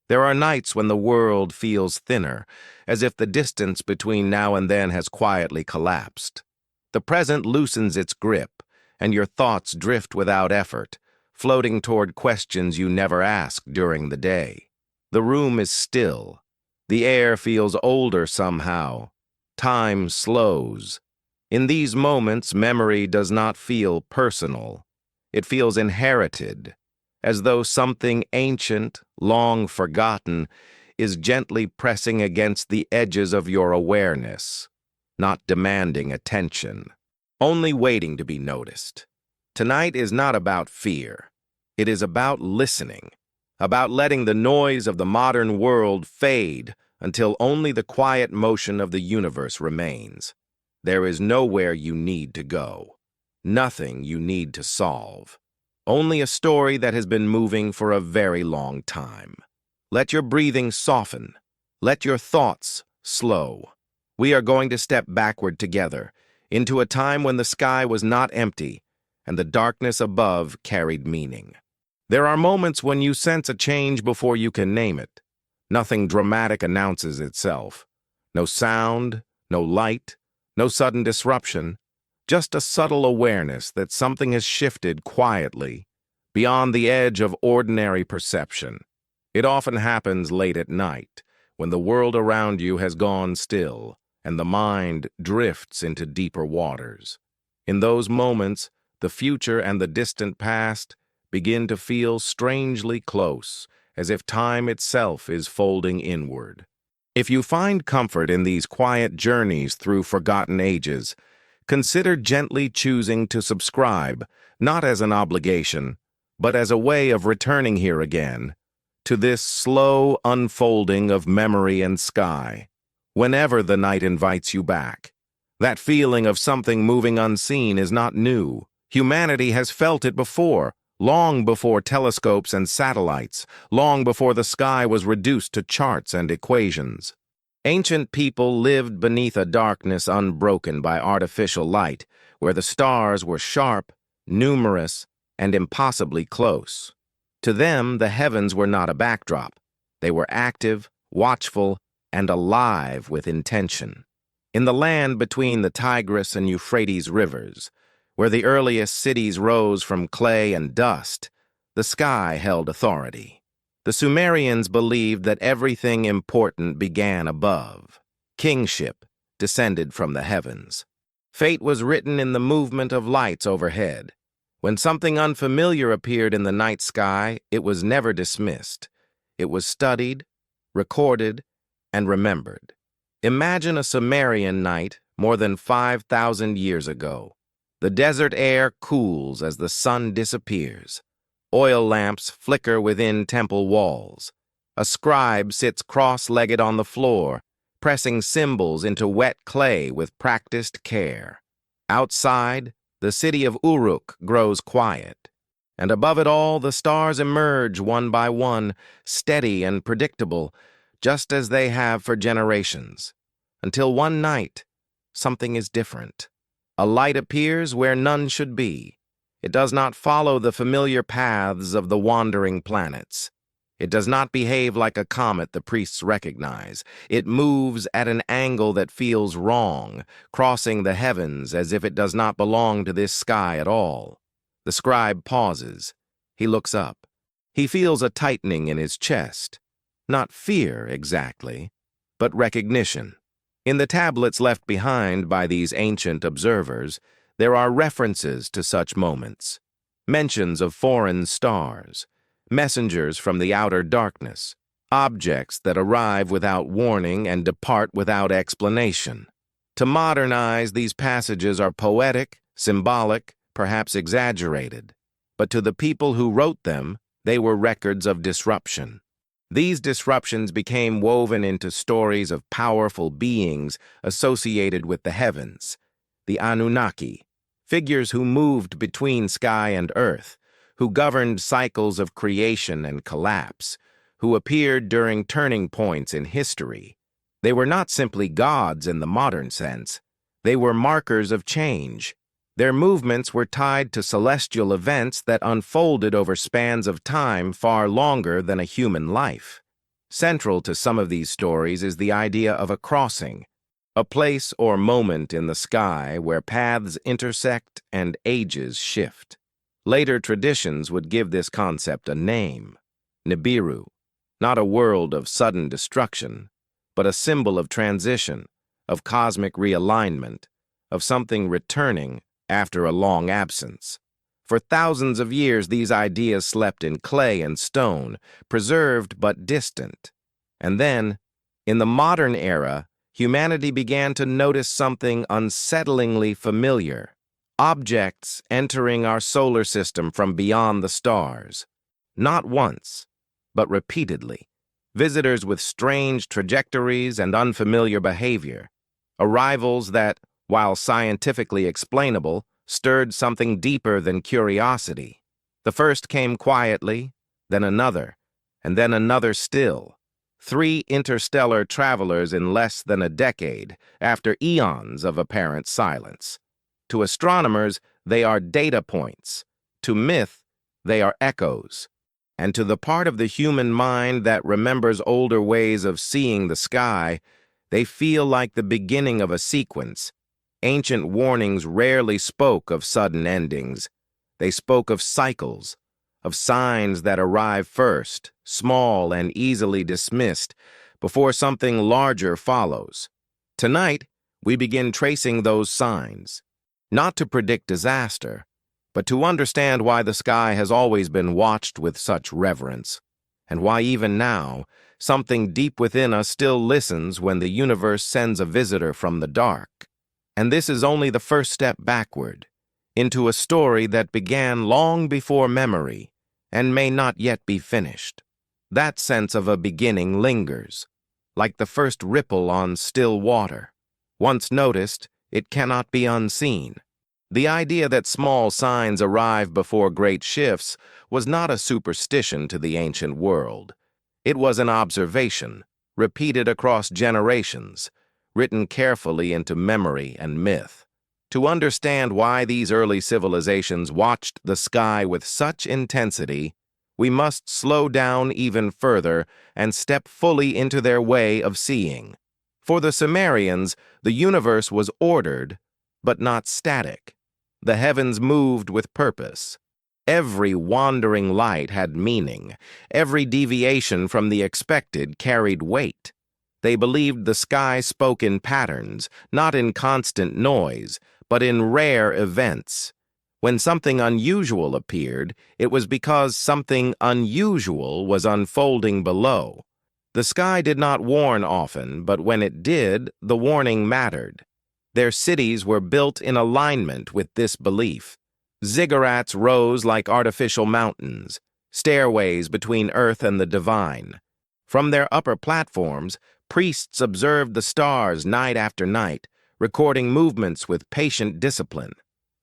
There are nights when the world feels thinner, as if the distance between now and then has quietly collapsed. The present loosens its grip, and your thoughts drift without effort, floating toward questions you never asked during the day. The room is still. The air feels older somehow. Time slows. In these moments, memory does not feel personal. It feels inherited, as though something ancient, long forgotten, is gently pressing against the edges of your awareness, not demanding attention, only waiting to be noticed. Tonight is not about fear. It is about listening, about letting the noise of the modern world fade until only the quiet motion of the universe remains. There is nowhere you need to go, nothing you need to solve. Only a story that has been moving for a very long time. Let your breathing soften. Let your thoughts slow. We are going to step backward together, into a time when the sky was not empty, and the darkness above carried meaning. There are moments when you sense a change before you can name it. Nothing dramatic announces itself. No sound, no light, no sudden disruption. Just a subtle awareness that something has shifted quietly, beyond the edge of ordinary perception. It often happens late at night, when the world around you has gone still, and the mind drifts into deeper waters. In those moments, the future and the distant past begin to feel strangely close, as if time itself is folding inward. If you find comfort in these quiet journeys through forgotten ages, consider gently choosing to subscribe, not as an obligation, but as a way of returning here again, to this slow unfolding of memory and sky, whenever the night invites you back. That feeling of something moving unseen is not new. Humanity has felt it before, long before telescopes and satellites, long before the sky was reduced to charts and equations. Ancient people lived beneath a darkness unbroken by artificial light, where the stars were sharp, numerous, and impossibly close. To them, the heavens were not a backdrop. They were active, watchful, and alive with intention. In the land between the Tigris and Euphrates rivers, where the earliest cities rose from clay and dust, the sky held authority. The Sumerians believed that everything important began above. Kingship descended from the heavens. Fate was written in the movement of lights overhead. When something unfamiliar appeared in the night sky, it was never dismissed. It was studied, recorded, and remembered. Imagine a Sumerian night more than 5,000 years ago. The desert air cools as the sun disappears. Oil lamps flicker within temple walls. A scribe sits cross-legged on the floor, pressing symbols into wet clay with practiced care. Outside, the city of Uruk grows quiet, and above it all the stars emerge one by one, steady and predictable, just as they have for generations. Until one night, something is different. A light appears where none should be. It does not follow the familiar paths of the wandering planets. It does not behave like a comet the priests recognize. It moves at an angle that feels wrong, crossing the heavens as if it does not belong to this sky at all. The scribe pauses. He looks up. He feels a tightening in his chest. Not fear, exactly, but recognition. In the tablets left behind by these ancient observers, there are references to such moments, mentions of foreign stars, messengers from the outer darkness, objects that arrive without warning and depart without explanation. To modern eyes, these passages are poetic, symbolic, perhaps exaggerated, but to the people who wrote them, they were records of disruption. These disruptions became woven into stories of powerful beings associated with the heavens, the Anunnaki, figures who moved between sky and earth, who governed cycles of creation and collapse, who appeared during turning points in history. They were not simply gods in the modern sense. They were markers of change. Their movements were tied to celestial events that unfolded over spans of time far longer than a human life. Central to some of these stories is the idea of a crossing, a place or moment in the sky where paths intersect and ages shift. Later traditions would give this concept a name, Nibiru, not a world of sudden destruction, but a symbol of transition, of cosmic realignment, of something returning after a long absence. For thousands of years, these ideas slept in clay and stone, preserved but distant. And then, in the modern era, humanity began to notice something unsettlingly familiar: objects entering our solar system from beyond the stars. Not once, but repeatedly. Visitors with strange trajectories and unfamiliar behavior. Arrivals that, while scientifically explainable, stirred something deeper than curiosity. The first came quietly, then another, and then another still. 3 interstellar travelers in less than a decade, after eons of apparent silence. To astronomers, they are data points. To myth, they are echoes. And to the part of the human mind that remembers older ways of seeing the sky, they feel like the beginning of a sequence. Ancient warnings rarely spoke of sudden endings. They spoke of cycles, of signs that arrive first, small and easily dismissed, before something larger follows. Tonight, we begin tracing those signs, not to predict disaster, but to understand why the sky has always been watched with such reverence, and why even now, something deep within us still listens when the universe sends a visitor from the dark. And this is only the first step backward, into a story that began long before memory and may not yet be finished. That sense of a beginning lingers, like the first ripple on still water. Once noticed, it cannot be unseen. The idea that small signs arrive before great shifts was not a superstition to the ancient world. It was an observation, repeated across generations, written carefully into memory and myth. To understand why these early civilizations watched the sky with such intensity, we must slow down even further and step fully into their way of seeing. For the Sumerians, the universe was ordered, but not static. The heavens moved with purpose. Every wandering light had meaning. Every deviation from the expected carried weight. They believed the sky spoke in patterns, not in constant noise, but in rare events. When something unusual appeared, it was because something unusual was unfolding below. The sky did not warn often, but when it did, the warning mattered. Their cities were built in alignment with this belief. Ziggurats rose like artificial mountains, stairways between earth and the divine. From their upper platforms, priests observed the stars night after night, recording movements with patient discipline.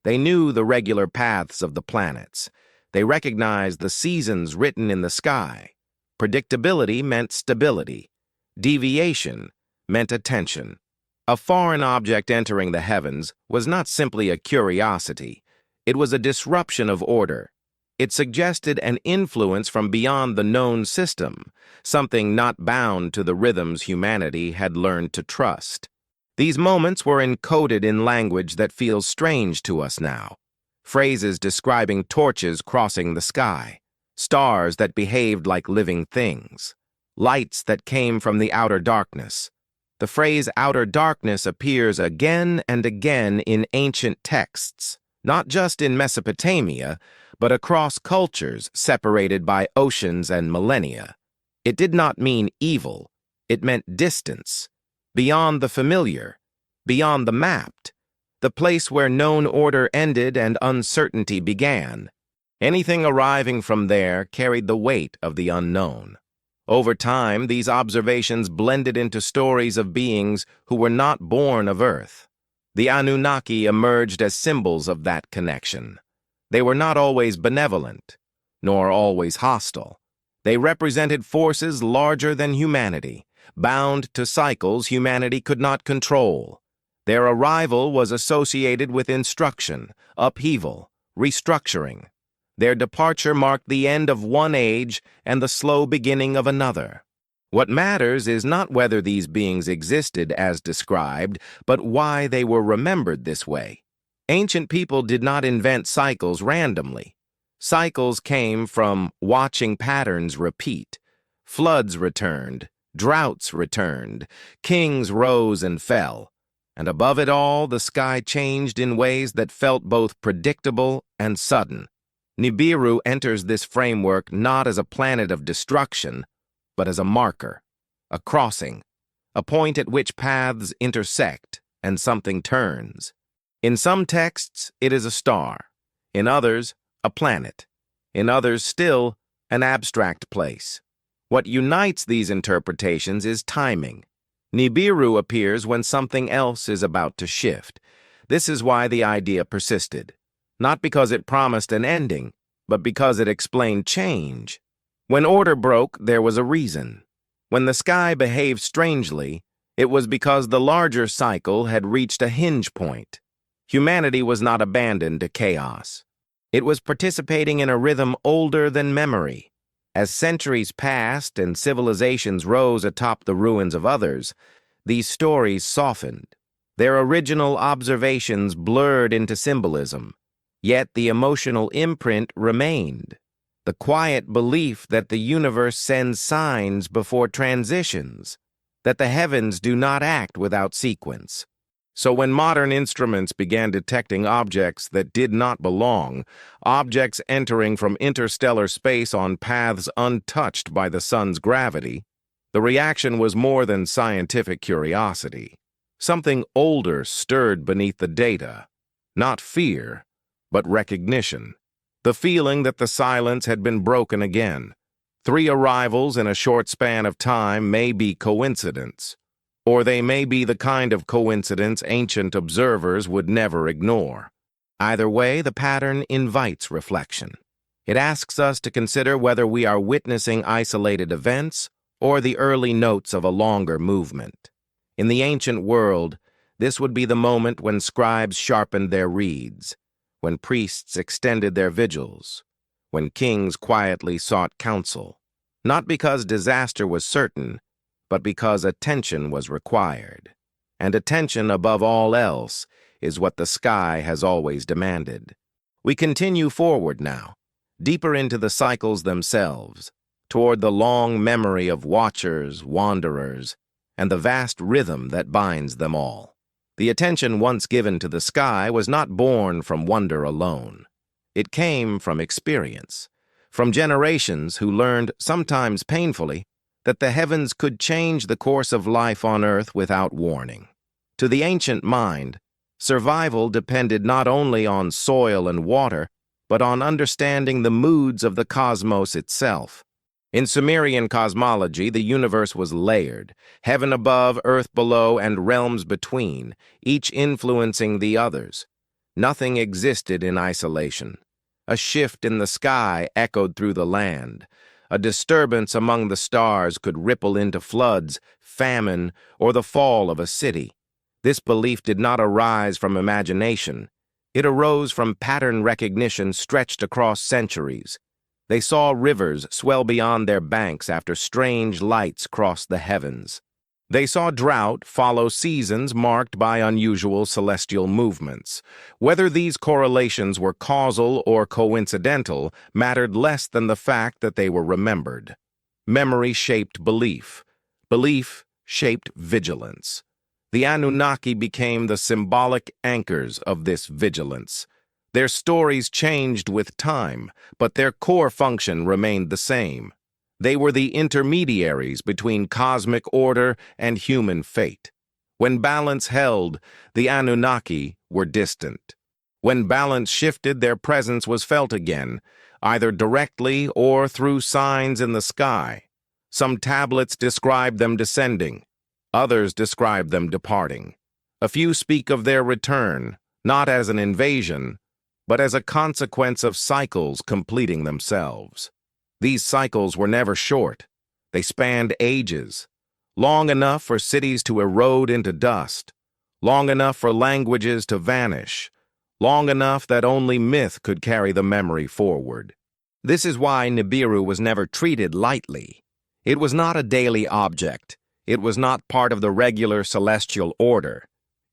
They knew the regular paths of the planets. They recognized the seasons written in the sky. Predictability meant stability. Deviation meant attention. A foreign object entering the heavens was not simply a curiosity. It was a disruption of order. It suggested an influence from beyond the known system, something not bound to the rhythms humanity had learned to trust. These moments were encoded in language that feels strange to us now. Phrases describing torches crossing the sky, stars that behaved like living things, lights that came from the outer darkness. The phrase outer darkness appears again and again in ancient texts, not just in Mesopotamia, but across cultures separated by oceans and millennia. It did not mean evil, it meant distance, beyond the familiar, beyond the mapped, the place where known order ended and uncertainty began. Anything arriving from there carried the weight of the unknown. Over time, these observations blended into stories of beings who were not born of Earth. The Anunnaki emerged as symbols of that connection. They were not always benevolent, nor always hostile. They represented forces larger than humanity, bound to cycles humanity could not control. Their arrival was associated with instruction, upheaval, restructuring. Their departure marked the end of one age and the slow beginning of another. What matters is not whether these beings existed as described, but why they were remembered this way. Ancient people did not invent cycles randomly. Cycles came from watching patterns repeat. Floods returned, droughts returned, kings rose and fell, and above it all, the sky changed in ways that felt both predictable and sudden. Nibiru enters this framework not as a planet of destruction, but as a marker, a crossing, a point at which paths intersect and something turns. In some texts, it is a star. In others, a planet. In others still, an abstract place. What unites these interpretations is timing. Nibiru appears when something else is about to shift. This is why the idea persisted. Not because it promised an ending, but because it explained change. When order broke, there was a reason. When the sky behaved strangely, it was because the larger cycle had reached a hinge point. Humanity was not abandoned to chaos. It was participating in a rhythm older than memory. As centuries passed and civilizations rose atop the ruins of others, these stories softened. Their original observations blurred into symbolism, yet the emotional imprint remained. The quiet belief that the universe sends signs before transitions, that the heavens do not act without sequence. So when modern instruments began detecting objects that did not belong, objects entering from interstellar space on paths untouched by the sun's gravity, the reaction was more than scientific curiosity. Something older stirred beneath the data, not fear, but recognition. The feeling that the silence had been broken again. 3 arrivals in a short span of time may be coincidence, or they may be the kind of coincidence ancient observers would never ignore. Either way, the pattern invites reflection. It asks us to consider whether we are witnessing isolated events or the early notes of a longer movement. In the ancient world, this would be the moment when scribes sharpened their reeds, when priests extended their vigils, when kings quietly sought counsel, not because disaster was certain, but because attention was required. And attention, above all else, is what the sky has always demanded. We continue forward now, deeper into the cycles themselves, toward the long memory of watchers, wanderers, and the vast rhythm that binds them all. The attention once given to the sky was not born from wonder alone. It came from experience, from generations who learned, sometimes painfully, that the heavens could change the course of life on Earth without warning. To the ancient mind, survival depended not only on soil and water, but on understanding the moods of the cosmos itself. In Sumerian cosmology, the universe was layered, heaven above, earth below, and realms between, each influencing the others. Nothing existed in isolation. A shift in the sky echoed through the land. A disturbance among the stars could ripple into floods, famine, or the fall of a city. This belief did not arise from imagination. It arose from pattern recognition stretched across centuries. They saw rivers swell beyond their banks after strange lights crossed the heavens. They saw drought follow seasons marked by unusual celestial movements. Whether these correlations were causal or coincidental mattered less than the fact that they were remembered. Memory shaped belief. Belief shaped vigilance. The Anunnaki became the symbolic anchors of this vigilance. Their stories changed with time, but their core function remained the same. They were the intermediaries between cosmic order and human fate. When balance held, the Anunnaki were distant. When balance shifted, their presence was felt again, either directly or through signs in the sky. Some tablets describe them descending. Others describe them departing. A few speak of their return, not as an invasion, but as a consequence of cycles completing themselves. These cycles were never short. They spanned ages, long enough for cities to erode into dust, long enough for languages to vanish, long enough that only myth could carry the memory forward. This is why Nibiru was never treated lightly. It was not a daily object. It was not part of the regular celestial order.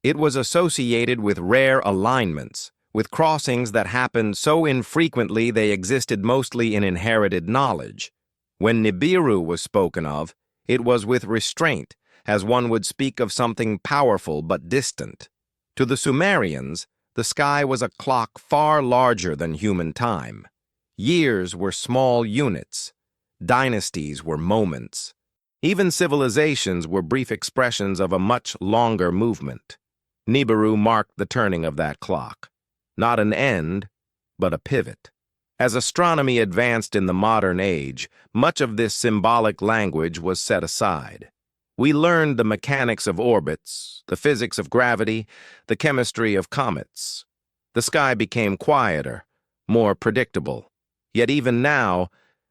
It was associated with rare alignments, with crossings that happened so infrequently they existed mostly in inherited knowledge. When Nibiru was spoken of, it was with restraint, as one would speak of something powerful but distant. To the Sumerians, the sky was a clock far larger than human time. Years were small units. Dynasties were moments. Even civilizations were brief expressions of a much longer movement. Nibiru marked the turning of that clock. Not an end, but a pivot. As astronomy advanced in the modern age, much of this symbolic language was set aside. We learned the mechanics of orbits, the physics of gravity, the chemistry of comets. The sky became quieter, more predictable. Yet even now,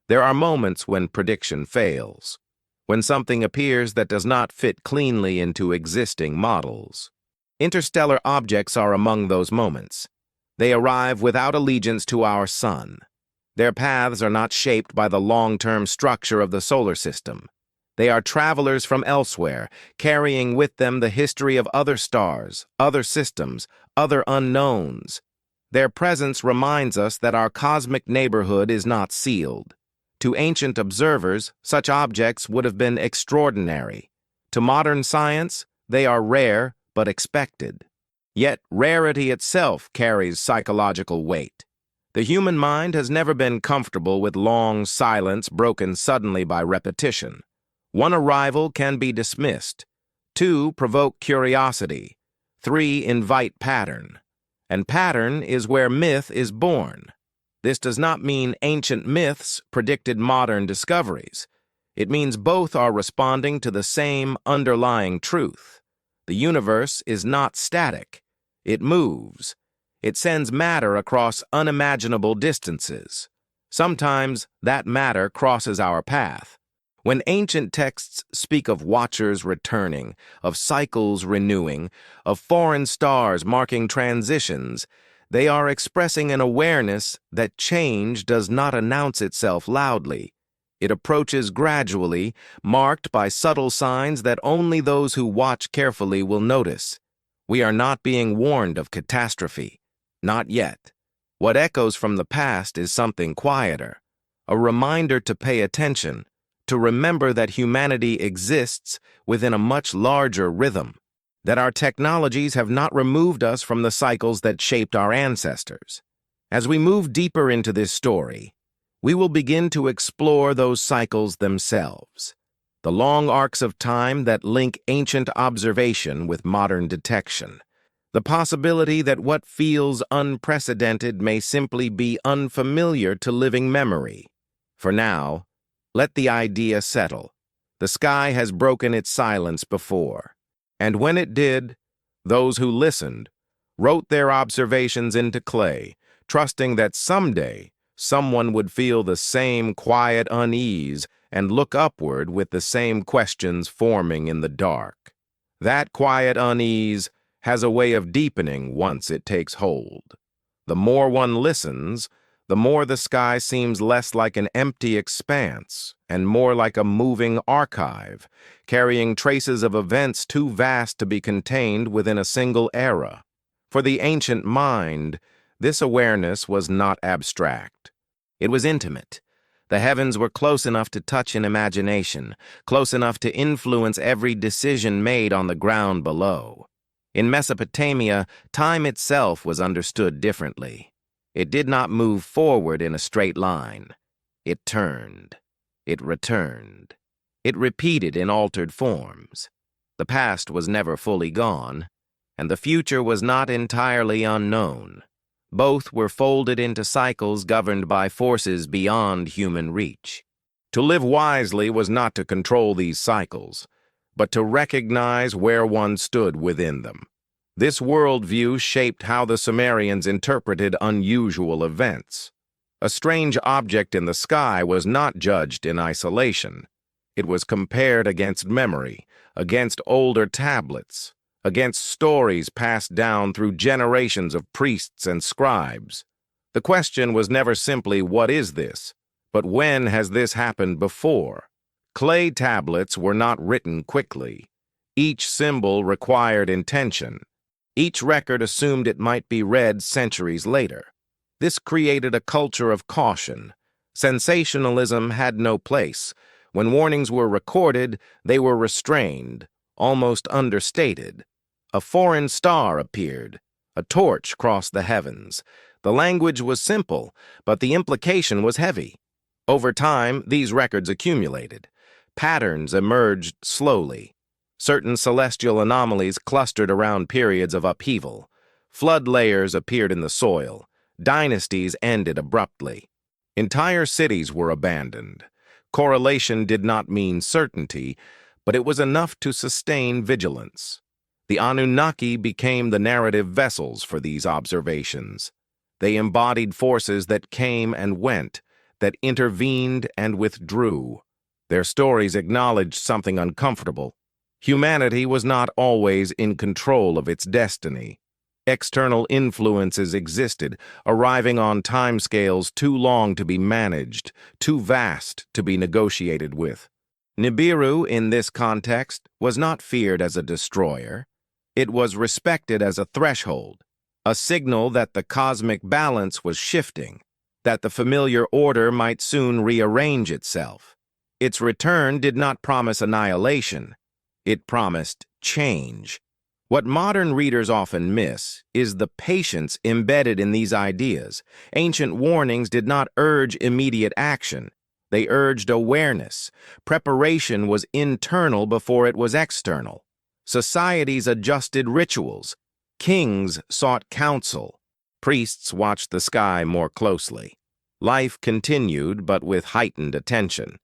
there are moments when prediction fails, when something appears that does not fit cleanly into existing models. Interstellar objects are among those moments. They arrive without allegiance to our sun. Their paths are not shaped by the long-term structure of the solar system. They are travelers from elsewhere, carrying with them the history of other stars, other systems, other unknowns. Their presence reminds us that our cosmic neighborhood is not sealed. To ancient observers, such objects would have been extraordinary. To modern science, they are rare but expected. Yet rarity itself carries psychological weight. The human mind has never been comfortable with long silence broken suddenly by repetition. One arrival can be dismissed. Two provoke curiosity. Three invite pattern. And pattern is where myth is born. This does not mean ancient myths predicted modern discoveries. It means both are responding to the same underlying truth. The universe is not static. It moves. It sends matter across unimaginable distances. Sometimes that matter crosses our path. When ancient texts speak of watchers returning, of cycles renewing, of foreign stars marking transitions, they are expressing an awareness that change does not announce itself loudly. It approaches gradually, marked by subtle signs that only those who watch carefully will notice. We are not being warned of catastrophe. Not yet. What echoes from the past is something quieter, a reminder to pay attention, to remember that humanity exists within a much larger rhythm, that our technologies have not removed us from the cycles that shaped our ancestors. As we move deeper into this story, we will begin to explore those cycles themselves, the long arcs of time that link ancient observation with modern detection, the possibility that what feels unprecedented may simply be unfamiliar to living memory. For now, let the idea settle. The sky has broken its silence before, and when it did, those who listened wrote their observations into clay, trusting that someday someone would feel the same quiet unease and look upward with the same questions forming in the dark. That quiet unease has a way of deepening once it takes hold. The more one listens, the more the sky seems less like an empty expanse and more like a moving archive, carrying traces of events too vast to be contained within a single era. For the ancient mind, this awareness was not abstract. It was intimate. The heavens were close enough to touch in imagination, close enough to influence every decision made on the ground below. In Mesopotamia, time itself was understood differently. It did not move forward in a straight line. It turned. It returned. It repeated in altered forms. The past was never fully gone, and the future was not entirely unknown. Both were folded into cycles governed by forces beyond human reach. To live wisely was not to control these cycles, but to recognize where one stood within them. This worldview shaped how the Sumerians interpreted unusual events. A strange object in the sky was not judged in isolation. It was compared against memory, against older tablets, against stories passed down through generations of priests and scribes. The question was never simply, "What is this?" but "When has this happened before?" Clay tablets were not written quickly. Each symbol required intention. Each record assumed it might be read centuries later. This created a culture of caution. Sensationalism had no place. When warnings were recorded, they were restrained, almost understated. A foreign star appeared. A torch crossed the heavens. The language was simple, but the implication was heavy. Over time, these records accumulated. Patterns emerged slowly. Certain celestial anomalies clustered around periods of upheaval. Flood layers appeared in the soil. Dynasties ended abruptly. Entire cities were abandoned. Correlation did not mean certainty, but it was enough to sustain vigilance. The Anunnaki became the narrative vessels for these observations. They embodied forces that came and went, that intervened and withdrew. Their stories acknowledged something uncomfortable. Humanity was not always in control of its destiny. External influences existed, arriving on timescales too long to be managed, too vast to be negotiated with. Nibiru, in this context, was not feared as a destroyer. It was respected as a threshold, a signal that the cosmic balance was shifting, that the familiar order might soon rearrange itself. Its return did not promise annihilation. It promised change. What modern readers often miss is the patience embedded in these ideas. Ancient warnings did not urge immediate action. They urged awareness. Preparation was internal before it was external. Societies adjusted rituals. Kings sought counsel. Priests watched the sky more closely. Life continued, but with heightened attention.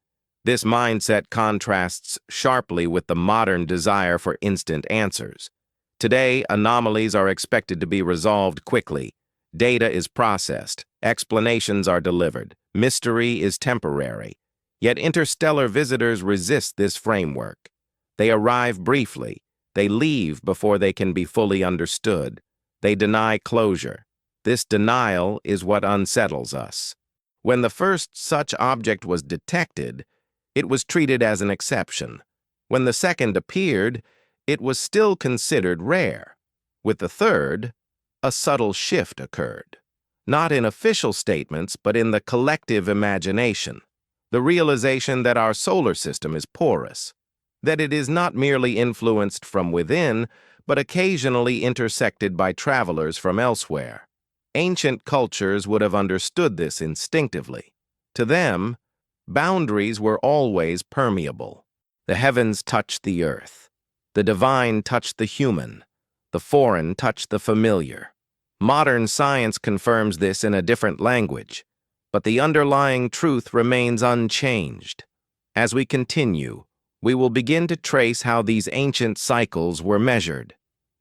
This mindset contrasts sharply with the modern desire for instant answers. Today, anomalies are expected to be resolved quickly. Data is processed. Explanations are delivered. Mystery is temporary. Yet interstellar visitors resist this framework. They arrive briefly. They leave before they can be fully understood. They deny closure. This denial is what unsettles us. When the first such object was detected, it was treated as an exception. When the second appeared, it was still considered rare. With the third, a subtle shift occurred. Not in official statements, but in the collective imagination. The realization that our solar system is porous, that it is not merely influenced from within, but occasionally intersected by travelers from elsewhere. Ancient cultures would have understood this instinctively. To them, boundaries were always permeable. The heavens touched the earth. The divine touched the human. The foreign touched the familiar. Modern science confirms this in a different language, but the underlying truth remains unchanged. As we continue, we will begin to trace how these ancient cycles were measured,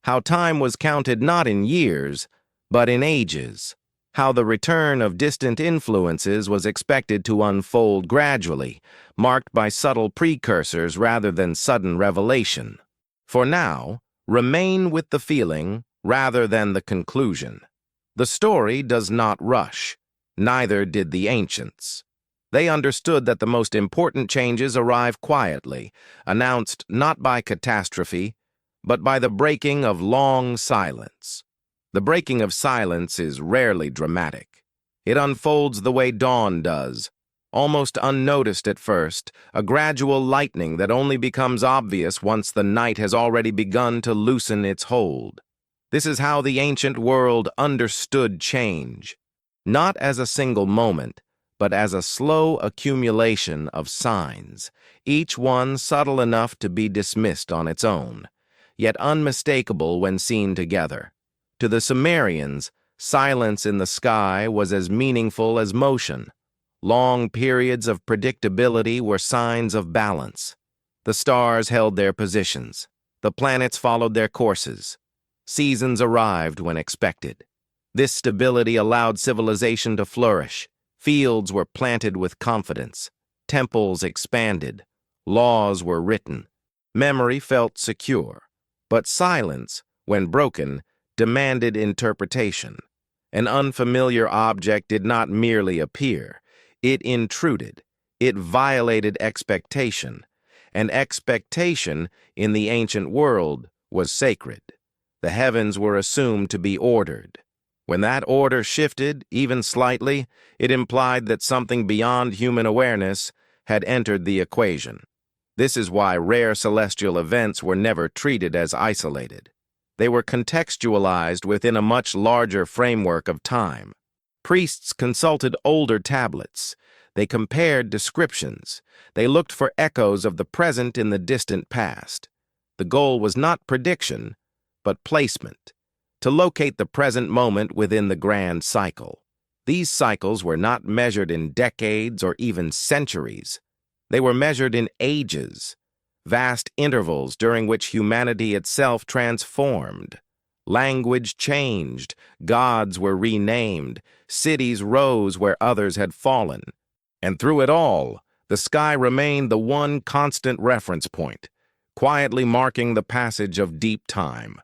how time was counted not in years, but in ages, how the return of distant influences was expected to unfold gradually, marked by subtle precursors rather than sudden revelation. For now, remain with the feeling rather than the conclusion. The story does not rush. Neither did the ancients. They understood that the most important changes arrive quietly, announced not by catastrophe, but by the breaking of long silence. The breaking of silence is rarely dramatic. It unfolds the way dawn does, almost unnoticed at first, a gradual lightening that only becomes obvious once the night has already begun to loosen its hold. This is how the ancient world understood change, not as a single moment, but as a slow accumulation of signs, each one subtle enough to be dismissed on its own, yet unmistakable when seen together. To the Sumerians, silence in the sky was as meaningful as motion. Long periods of predictability were signs of balance. The stars held their positions. The planets followed their courses. Seasons arrived when expected. This stability allowed civilization to flourish. Fields were planted with confidence. Temples expanded. Laws were written. Memory felt secure. But silence, when broken, demanded interpretation. An unfamiliar object did not merely appear. It intruded. It violated expectation, and expectation in the ancient world was sacred. The heavens were assumed to be ordered. When that order shifted, even slightly, it implied that something beyond human awareness had entered the equation. This is why rare celestial events were never treated as isolated. They were contextualized within a much larger framework of time. Priests consulted older tablets. They compared descriptions. They looked for echoes of the present in the distant past. The goal was not prediction, but placement, to locate the present moment within the grand cycle. These cycles were not measured in decades or even centuries. They were measured in ages, vast intervals during which humanity itself transformed. Language changed, gods were renamed, cities rose where others had fallen. And through it all, the sky remained the one constant reference point, quietly marking the passage of deep time.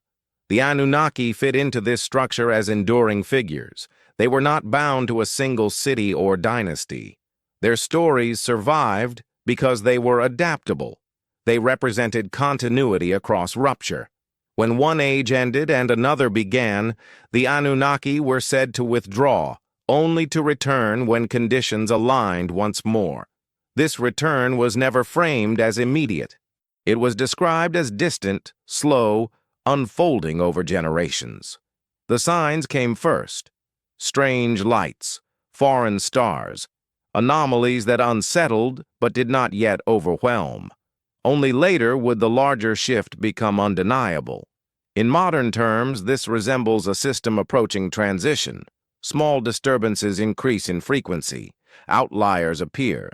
The Anunnaki fit into this structure as enduring figures. They were not bound to a single city or dynasty. Their stories survived because they were adaptable. They represented continuity across rupture. When one age ended and another began, the Anunnaki were said to withdraw, only to return when conditions aligned once more. This return was never framed as immediate. It was described as distant, slow, unfolding over generations. The signs came first: strange lights, foreign stars, anomalies that unsettled but did not yet overwhelm. Only later would the larger shift become undeniable. In modern terms, this resembles a system approaching transition. Small disturbances increase in frequency, outliers appear,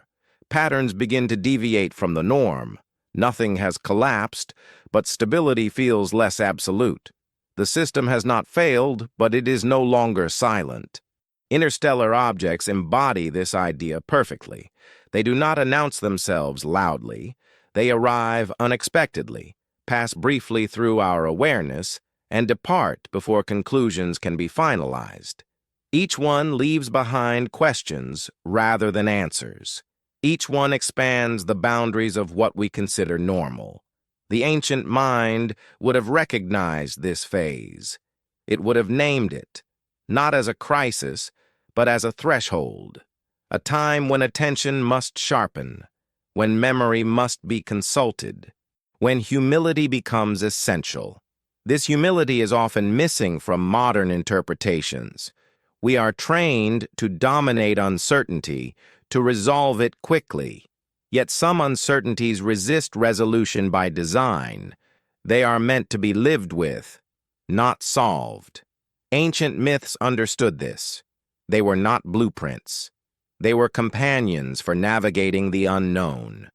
patterns begin to deviate from the norm. Nothing has collapsed, but stability feels less absolute. The system has not failed, but it is no longer silent. Interstellar objects embody this idea perfectly. They do not announce themselves loudly. They arrive unexpectedly, pass briefly through our awareness, and depart before conclusions can be finalized. Each one leaves behind questions rather than answers. Each one expands the boundaries of what we consider normal. The ancient mind would have recognized this phase. It would have named it, not as a crisis, but as a threshold, a time when attention must sharpen, when memory must be consulted, when humility becomes essential. This humility is often missing from modern interpretations. We are trained to dominate uncertainty, to resolve it quickly. Yet some uncertainties resist resolution by design. They are meant to be lived with, not solved. Ancient myths understood this. They were not blueprints. They were companions for navigating the unknown.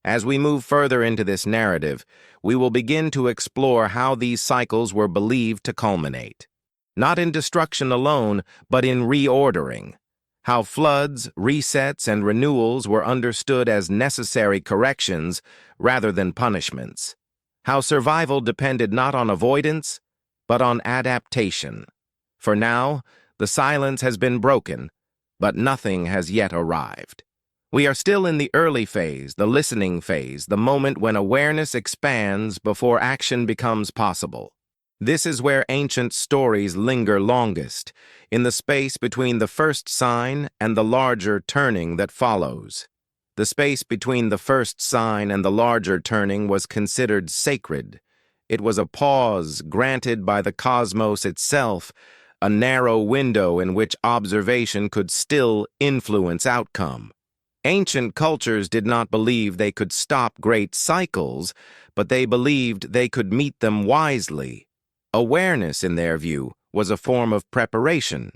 As we move further into this narrative, we will begin to explore how these cycles were believed to culminate. Not in destruction alone, but in reordering. How floods, resets, and renewals were understood as necessary corrections rather than punishments. How survival depended not on avoidance, but on adaptation. For now, the silence has been broken, but nothing has yet arrived. We are still in the early phase, the listening phase, the moment when awareness expands before action becomes possible. This is where ancient stories linger longest, in the space between the first sign and the larger turning that follows. The space between the first sign and the larger turning was considered sacred. It was a pause granted by the cosmos itself, a narrow window in which observation could still influence outcome. Ancient cultures did not believe they could stop great cycles, but they believed they could meet them wisely. Awareness, in their view, was a form of preparation.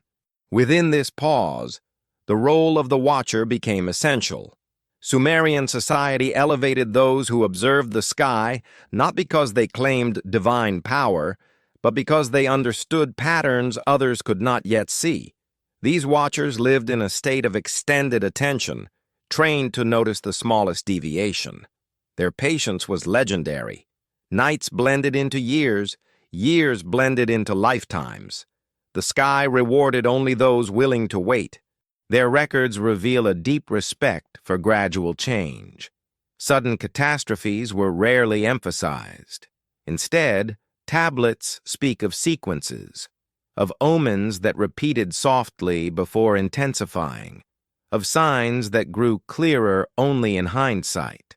Within this pause, the role of the watcher became essential. Sumerian society elevated those who observed the sky not because they claimed divine power, but because they understood patterns others could not yet see. These watchers lived in a state of extended attention, trained to notice the smallest deviation. Their patience was legendary. Nights blended into years, years blended into lifetimes. The sky rewarded only those willing to wait. Their records reveal a deep respect for gradual change. Sudden catastrophes were rarely emphasized. Instead, tablets speak of sequences, of omens that repeated softly before intensifying, of signs that grew clearer only in hindsight.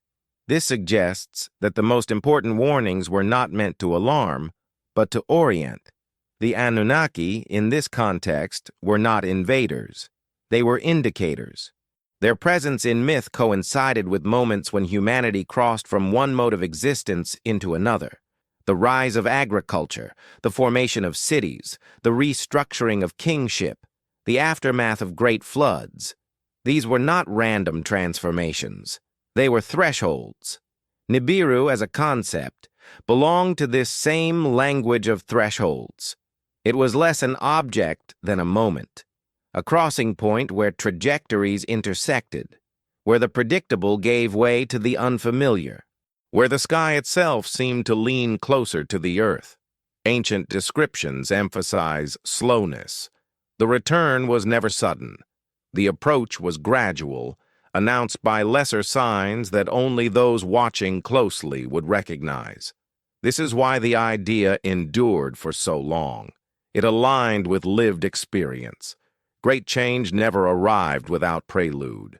This suggests that the most important warnings were not meant to alarm, but to orient. The Anunnaki, in this context, were not invaders. They were indicators. Their presence in myth coincided with moments when humanity crossed from one mode of existence into another. The rise of agriculture, the formation of cities, the restructuring of kingship, the aftermath of great floods. These were not random transformations. They were thresholds. Nibiru, as a concept, belonged to this same language of thresholds. It was less an object than a moment, a crossing point where trajectories intersected, where the predictable gave way to the unfamiliar, where the sky itself seemed to lean closer to the earth. Ancient descriptions emphasize slowness. The return was never sudden. The approach was gradual, announced by lesser signs that only those watching closely would recognize. This is why the idea endured for so long. It aligned with lived experience. Great change never arrived without prelude.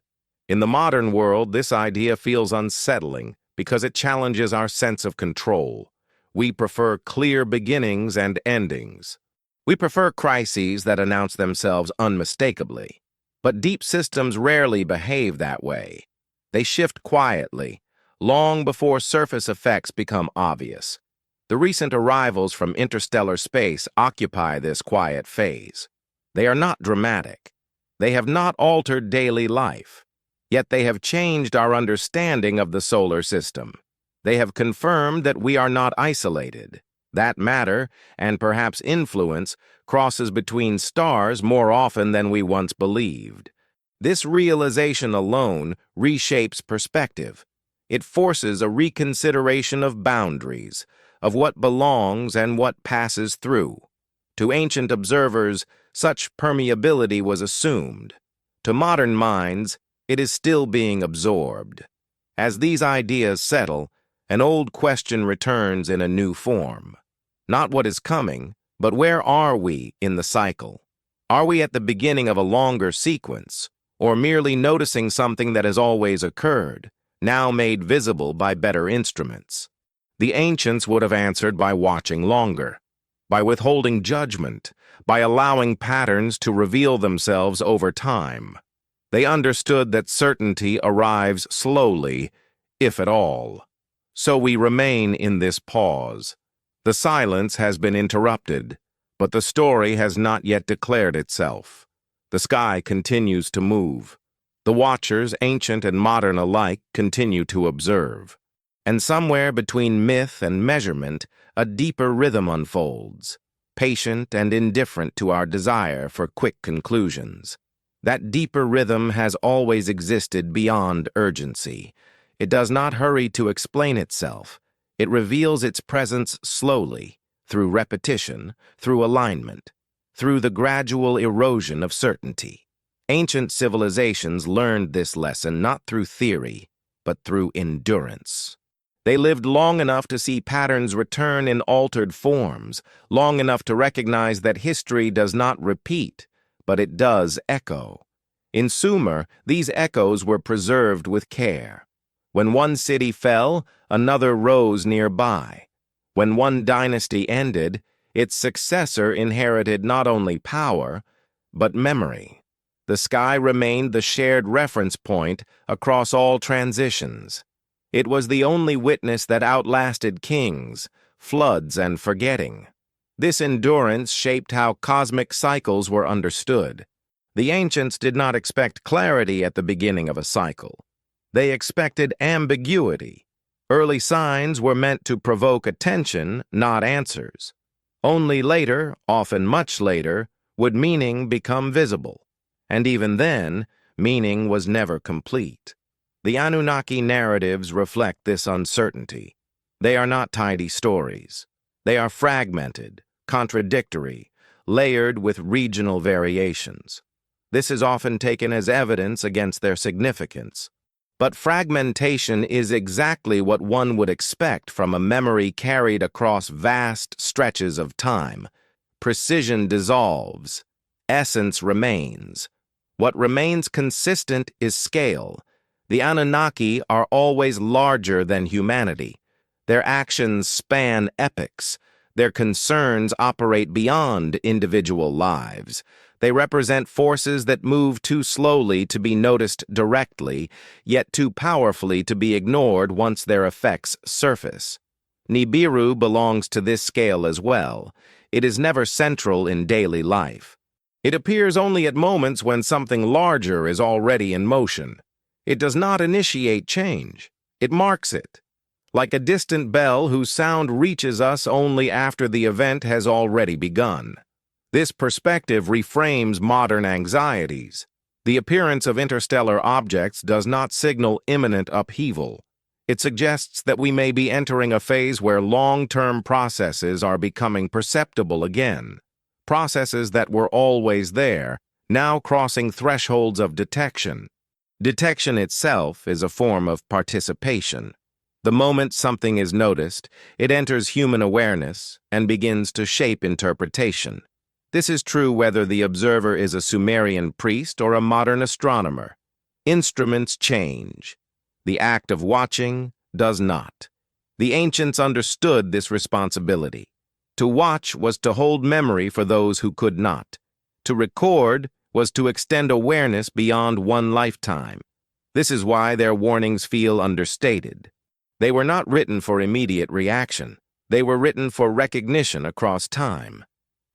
In the modern world, this idea feels unsettling because it challenges our sense of control. We prefer clear beginnings and endings. We prefer crises that announce themselves unmistakably. But deep systems rarely behave that way. They shift quietly, long before surface effects become obvious. The recent arrivals from interstellar space occupy this quiet phase. They are not dramatic. They have not altered daily life. Yet they have changed our understanding of the solar system. They have confirmed that we are not isolated. That matter, and perhaps influence, crosses between stars more often than we once believed. This realization alone reshapes perspective. It forces a reconsideration of boundaries, of what belongs and what passes through. To ancient observers, such permeability was assumed. To modern minds, it is still being absorbed. As these ideas settle, an old question returns in a new form. Not what is coming, but where are we in the cycle? Are we at the beginning of a longer sequence, or merely noticing something that has always occurred, now made visible by better instruments? The ancients would have answered by watching longer, by withholding judgment, by allowing patterns to reveal themselves over time. They understood that certainty arrives slowly, if at all. So we remain in this pause. The silence has been interrupted, but the story has not yet declared itself. The sky continues to move. The watchers, ancient and modern alike, continue to observe. And somewhere between myth and measurement, a deeper rhythm unfolds, patient and indifferent to our desire for quick conclusions. That deeper rhythm has always existed beyond urgency. It does not hurry to explain itself. It reveals its presence slowly, through repetition, through alignment, through the gradual erosion of certainty. Ancient civilizations learned this lesson not through theory, but through endurance. They lived long enough to see patterns return in altered forms, long enough to recognize that history does not repeat, but it does echo. In Sumer, these echoes were preserved with care. When one city fell, another rose nearby. When one dynasty ended, its successor inherited not only power, but memory. The sky remained the shared reference point across all transitions. It was the only witness that outlasted kings, floods, and forgetting. This endurance shaped how cosmic cycles were understood. The ancients did not expect clarity at the beginning of a cycle. They expected ambiguity. Early signs were meant to provoke attention, not answers. Only later, often much later, would meaning become visible. And even then, meaning was never complete. The Anunnaki narratives reflect this uncertainty. They are not tidy stories. They are fragmented, contradictory, layered with regional variations. This is often taken as evidence against their significance. But fragmentation is exactly what one would expect from a memory carried across vast stretches of time. Precision dissolves. Essence remains. What remains consistent is scale. The Anunnaki are always larger than humanity. Their actions span epochs. Their concerns operate beyond individual lives. They represent forces that move too slowly to be noticed directly, yet too powerfully to be ignored once their effects surface. Nibiru belongs to this scale as well. It is never central in daily life. It appears only at moments when something larger is already in motion. It does not initiate change. It marks it. Like a distant bell whose sound reaches us only after the event has already begun. This perspective reframes modern anxieties. The appearance of interstellar objects does not signal imminent upheaval. It suggests that we may be entering a phase where long-term processes are becoming perceptible again. Processes that were always there, now crossing thresholds of detection. Detection itself is a form of participation. The moment something is noticed, it enters human awareness and begins to shape interpretation. This is true whether the observer is a Sumerian priest or a modern astronomer. Instruments change. The act of watching does not. The ancients understood this responsibility. To watch was to hold memory for those who could not. To record was to extend awareness beyond one lifetime. This is why their warnings feel understated. They were not written for immediate reaction. They were written for recognition across time.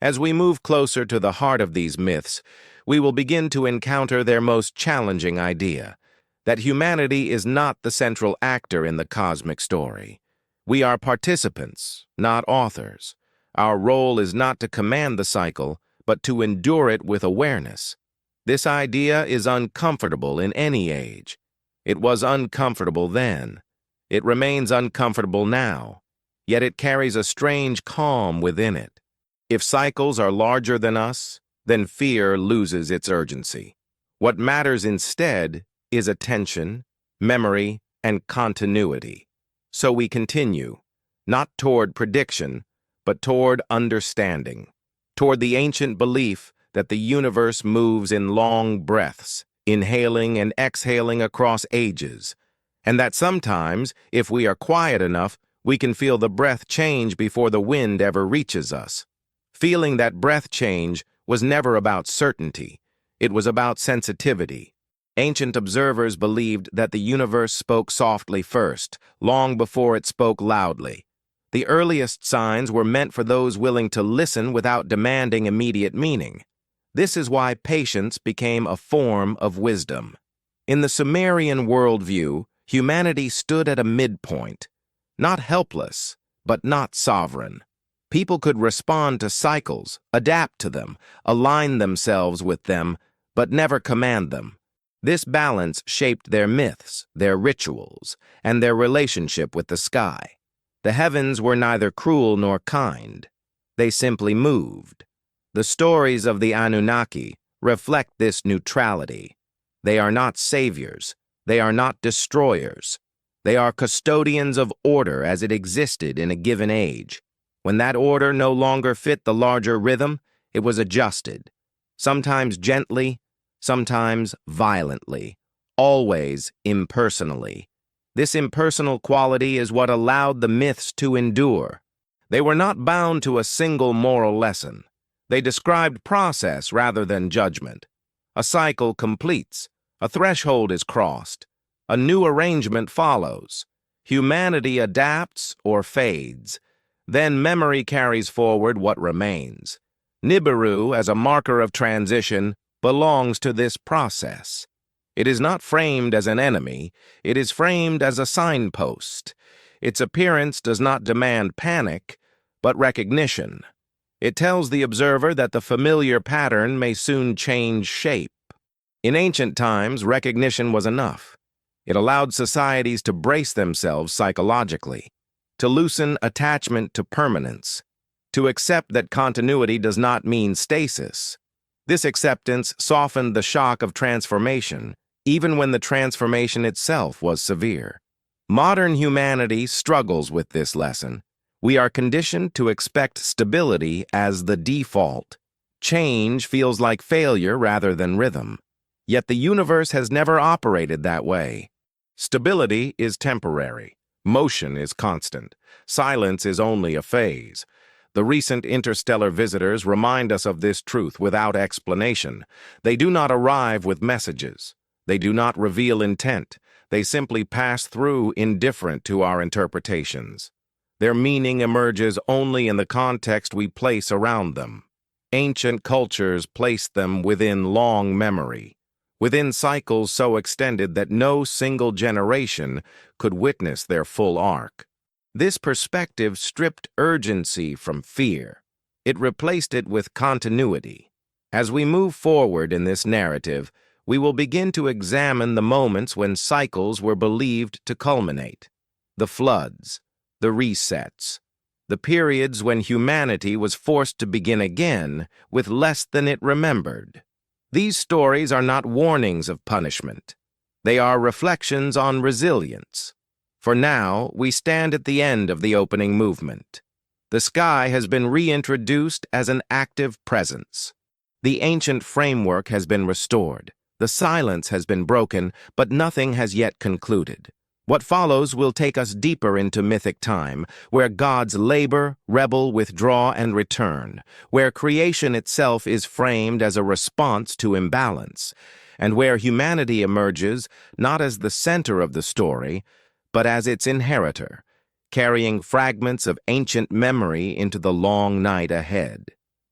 As we move closer to the heart of these myths, we will begin to encounter their most challenging idea, that humanity is not the central actor in the cosmic story. We are participants, not authors. Our role is not to command the cycle, but to endure it with awareness. This idea is uncomfortable in any age. It was uncomfortable then. It remains uncomfortable now, yet it carries a strange calm within it. If cycles are larger than us, then fear loses its urgency. What matters instead is attention, memory, and continuity. So we continue, not toward prediction, but toward understanding, toward the ancient belief that the universe moves in long breaths, inhaling and exhaling across ages, and that sometimes, if we are quiet enough, we can feel the breath change before the wind ever reaches us. Feeling that breath change was never about certainty. It was about sensitivity. Ancient observers believed that the universe spoke softly first, long before it spoke loudly. The earliest signs were meant for those willing to listen without demanding immediate meaning. This is why patience became a form of wisdom. In the Sumerian worldview, humanity stood at a midpoint, not helpless, but not sovereign. People could respond to cycles, adapt to them, align themselves with them, but never command them. This balance shaped their myths, their rituals, and their relationship with the sky. The heavens were neither cruel nor kind. They simply moved. The stories of the Anunnaki reflect this neutrality. They are not saviors. They are not destroyers. They are custodians of order as it existed in a given age. When that order no longer fit the larger rhythm, it was adjusted, sometimes gently, sometimes violently, always impersonally. This impersonal quality is what allowed the myths to endure. They were not bound to a single moral lesson. They described process rather than judgment. A cycle completes. A threshold is crossed. A new arrangement follows. Humanity adapts or fades. Then memory carries forward what remains. Nibiru, as a marker of transition, belongs to this process. It is not framed as an enemy, it is framed as a signpost. Its appearance does not demand panic, but recognition. It tells the observer that the familiar pattern may soon change shape. In ancient times, recognition was enough. It allowed societies to brace themselves psychologically, to loosen attachment to permanence, to accept that continuity does not mean stasis. This acceptance softened the shock of transformation, even when the transformation itself was severe. Modern humanity struggles with this lesson. We are conditioned to expect stability as the default. Change feels like failure rather than rhythm. Yet the universe has never operated that way. Stability is temporary. Motion is constant. Silence is only a phase. The recent interstellar visitors remind us of this truth without explanation. They do not arrive with messages. They do not reveal intent. They simply pass through indifferent to our interpretations. Their meaning emerges only in the context we place around them. Ancient cultures placed them within long memory, within cycles so extended that no single generation could witness their full arc. This perspective stripped urgency from fear. It replaced it with continuity. As we move forward in this narrative, we will begin to examine the moments when cycles were believed to culminate. The floods, the resets, the periods when humanity was forced to begin again with less than it remembered. These stories are not warnings of punishment. They are reflections on resilience. For now, we stand at the end of the opening movement. The sky has been reintroduced as an active presence. The ancient framework has been restored. The silence has been broken, but nothing has yet concluded. What follows will take us deeper into mythic time, where gods labor, rebel, withdraw, and return, where creation itself is framed as a response to imbalance, and where humanity emerges not as the center of the story, but as its inheritor, carrying fragments of ancient memory into the long night ahead.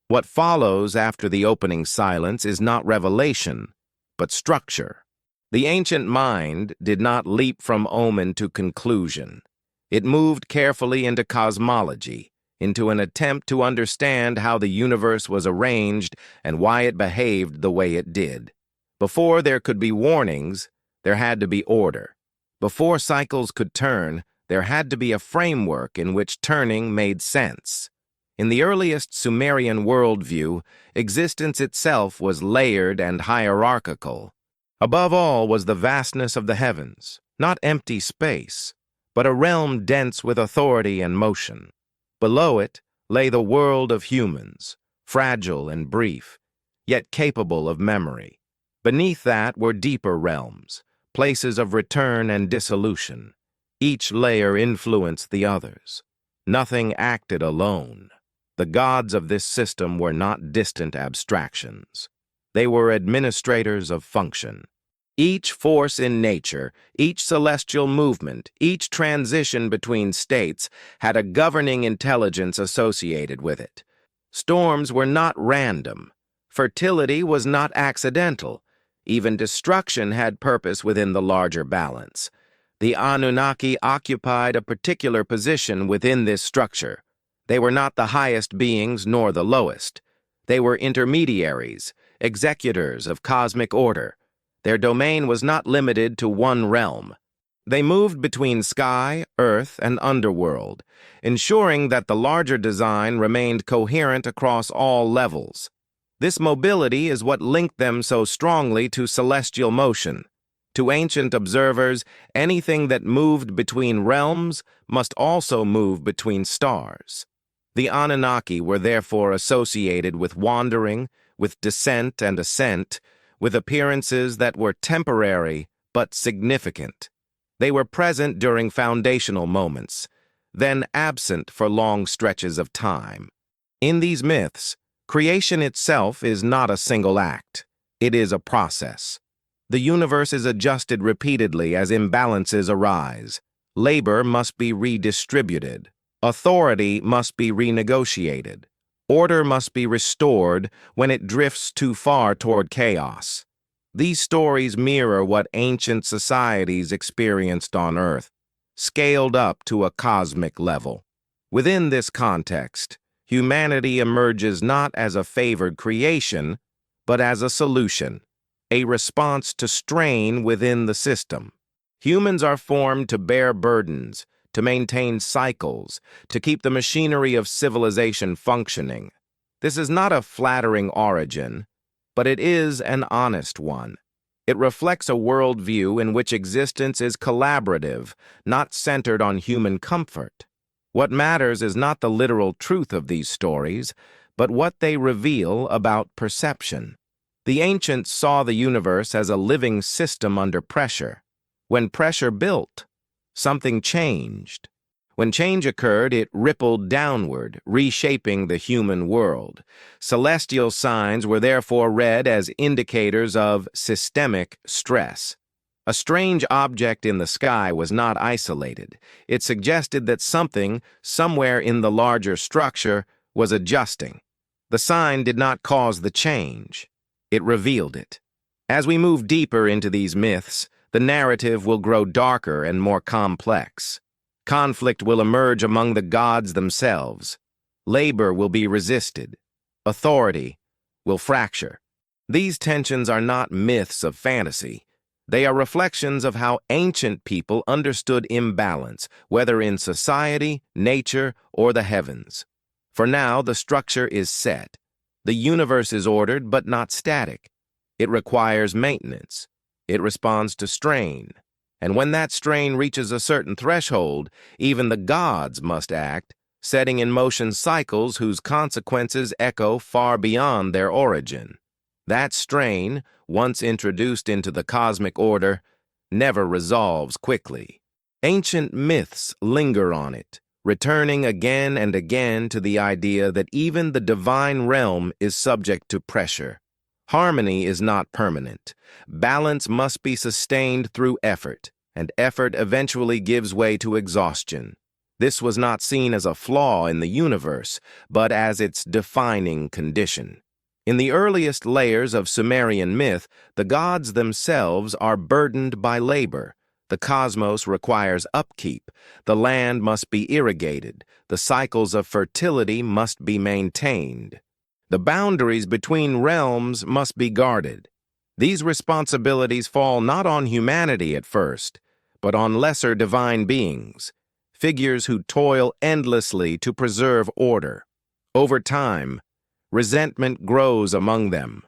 What follows after the opening silence is not revelation, but structure. The ancient mind did not leap from omen to conclusion. It moved carefully into cosmology, into an attempt to understand how the universe was arranged and why it behaved the way it did. Before there could be warnings, there had to be order. Before cycles could turn, there had to be a framework in which turning made sense. In the earliest Sumerian worldview, existence itself was layered and hierarchical. Above all was the vastness of the heavens, not empty space, but a realm dense with authority and motion. Below it lay the world of humans, fragile and brief, yet capable of memory. Beneath that were deeper realms, places of return and dissolution. Each layer influenced the others. Nothing acted alone. The gods of this system were not distant abstractions. They were administrators of function. Each force in nature, each celestial movement, each transition between states had a governing intelligence associated with it. Storms were not random. Fertility was not accidental. Even destruction had purpose within the larger balance. The Anunnaki occupied a particular position within this structure. They were not the highest beings nor the lowest. They were intermediaries, executors of cosmic order. Their domain was not limited to one realm. They moved between sky, earth, and underworld, ensuring that the larger design remained coherent across all levels. This mobility is what linked them so strongly to celestial motion. To ancient observers, anything that moved between realms must also move between stars. The Anunnaki were therefore associated with wandering, with descent and ascent, with appearances that were temporary but significant. They were present during foundational moments, then absent for long stretches of time. In these myths, creation itself is not a single act. It is a process. The universe is adjusted repeatedly as imbalances arise. Labor must be redistributed. Authority must be renegotiated. Order must be restored when it drifts too far toward chaos. These stories mirror what ancient societies experienced on Earth, scaled up to a cosmic level. Within this context, humanity emerges not as a favored creation, but as a solution, a response to strain within the system. Humans are formed to bear burdens, to maintain cycles, to keep the machinery of civilization functioning. This is not a flattering origin, but it is an honest one. It reflects a worldview in which existence is collaborative, not centered on human comfort. What matters is not the literal truth of these stories, but what they reveal about perception. The ancients saw the universe as a living system under pressure. When pressure built, something changed. When change occurred, it rippled downward, reshaping the human world. Celestial signs were therefore read as indicators of systemic stress. A strange object in the sky was not isolated. It suggested that something, somewhere in the larger structure, was adjusting. The sign did not cause the change. It revealed it. As we move deeper into these myths, the narrative will grow darker and more complex. Conflict will emerge among the gods themselves. Labor will be resisted. Authority will fracture. These tensions are not myths of fantasy. They are reflections of how ancient people understood imbalance, whether in society, nature, or the heavens. For now, the structure is set. The universe is ordered but not static. It requires maintenance. It responds to strain. And when that strain reaches a certain threshold, even the gods must act, setting in motion cycles whose consequences echo far beyond their origin. That strain, once introduced into the cosmic order, never resolves quickly. Ancient myths linger on it, returning again and again to the idea that even the divine realm is subject to pressure. Harmony is not permanent. Balance must be sustained through effort, and effort eventually gives way to exhaustion. This was not seen as a flaw in the universe, but as its defining condition. In the earliest layers of Sumerian myth, the gods themselves are burdened by labor. The cosmos requires upkeep. The land must be irrigated. The cycles of fertility must be maintained. The boundaries between realms must be guarded. These responsibilities fall not on humanity at first, but on lesser divine beings, figures who toil endlessly to preserve order. Over time, resentment grows among them.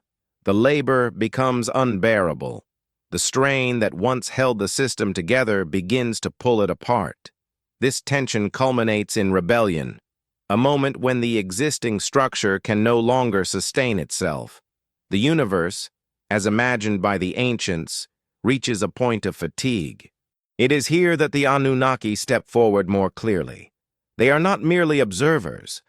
The labor becomes unbearable. The strain that once held the system together begins to pull it apart. This tension culminates in rebellion, a moment when the existing structure can no longer sustain itself. The universe, as imagined by the ancients, reaches a point of fatigue. It is here that the Anunnaki step forward more clearly. They are not merely observers.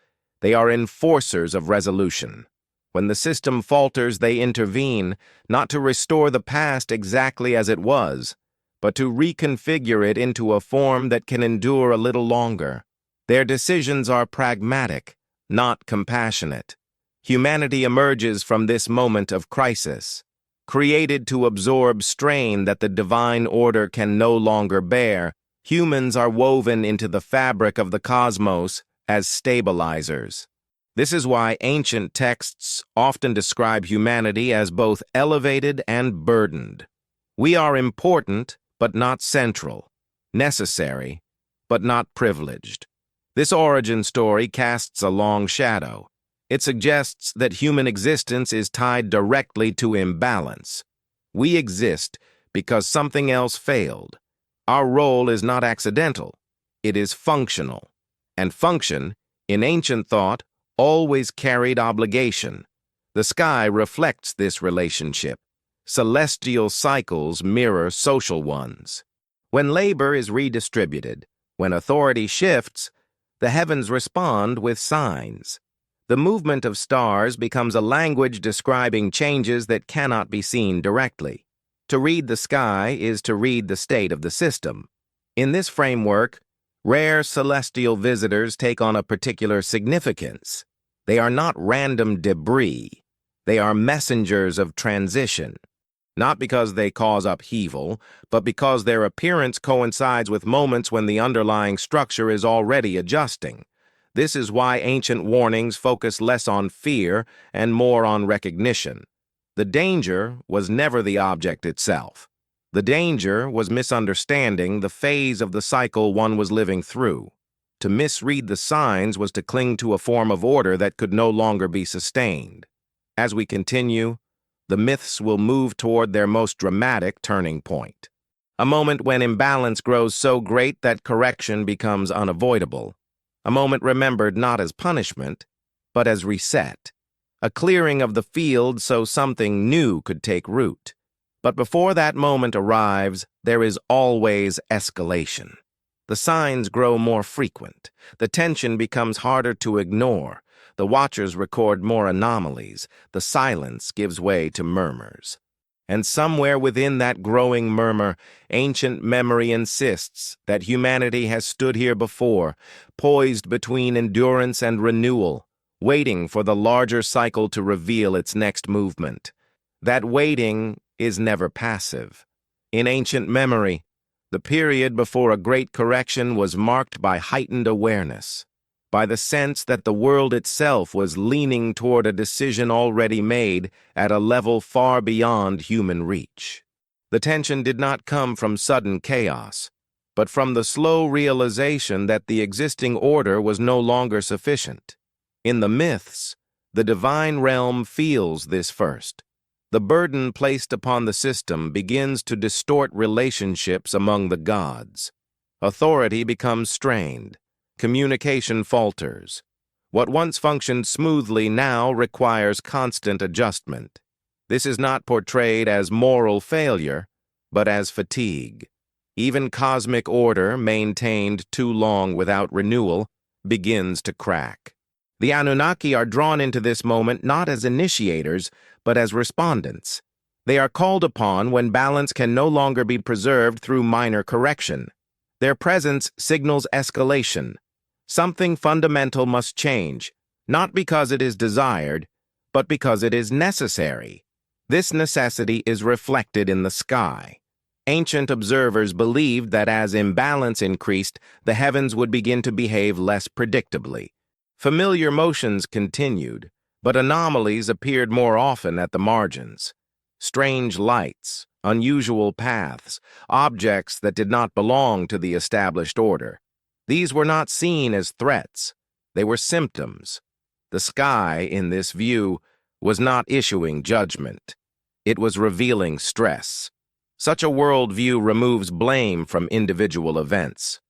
They are enforcers of resolution. When the system falters, they intervene, not to restore the past exactly as it was, but to reconfigure it into a form that can endure a little longer. Their decisions are pragmatic, not compassionate. Humanity emerges from this moment of crisis, created to absorb strain that the divine order can no longer bear. Humans are woven into the fabric of the cosmos as stabilizers. This is why ancient texts often describe humanity as both elevated and burdened. We are important, but not central, necessary, but not privileged. This origin story casts a long shadow. It suggests that human existence is tied directly to imbalance. We exist because something else failed. Our role is not accidental. It is functional. And function, in ancient thought, always carried obligation. The sky reflects this relationship. Celestial cycles mirror social ones. When labor is redistributed, when authority shifts, the heavens respond with signs. The movement of stars becomes a language describing changes that cannot be seen directly. To read the sky is to read the state of the system. In this framework, rare celestial visitors take on a particular significance. They are not random debris. They are messengers of transition. Not because they cause upheaval, but because their appearance coincides with moments when the underlying structure is already adjusting. This is why ancient warnings focus less on fear and more on recognition. The danger was never the object itself. The danger was misunderstanding the phase of the cycle one was living through. To misread the signs was to cling to a form of order that could no longer be sustained. As we continue, the myths will move toward their most dramatic turning point. A moment when imbalance grows so great that correction becomes unavoidable. A moment remembered not as punishment, but as reset. A clearing of the field so something new could take root. But before that moment arrives, there is always escalation. The signs grow more frequent. The tension becomes harder to ignore. The watchers record more anomalies. The silence gives way to murmurs. And somewhere within that growing murmur, ancient memory insists that humanity has stood here before, poised between endurance and renewal, waiting for the larger cycle to reveal its next movement. That waiting is never passive. In ancient memory, the period before a great correction was marked by heightened awareness, by the sense that the world itself was leaning toward a decision already made at a level far beyond human reach. The tension did not come from sudden chaos, but from the slow realization that the existing order was no longer sufficient. In the myths, the divine realm feels this first. The burden placed upon the system begins to distort relationships among the gods. Authority becomes strained. Communication falters. What once functioned smoothly now requires constant adjustment. This is not portrayed as moral failure, but as fatigue. Even cosmic order, maintained too long without renewal, begins to crack. The Anunnaki are drawn into this moment not as initiators, but as respondents. They are called upon when balance can no longer be preserved through minor correction. Their presence signals escalation. Something fundamental must change, not because it is desired, but because it is necessary. This necessity is reflected in the sky. Ancient observers believed that as imbalance increased, the heavens would begin to behave less predictably. Familiar motions continued, but anomalies appeared more often at the margins. Strange lights, unusual paths, objects that did not belong to the established order. These were not seen as threats. They were symptoms. The sky, in this view, was not issuing judgment. It was revealing stress. Such a worldview removes blame from individual events.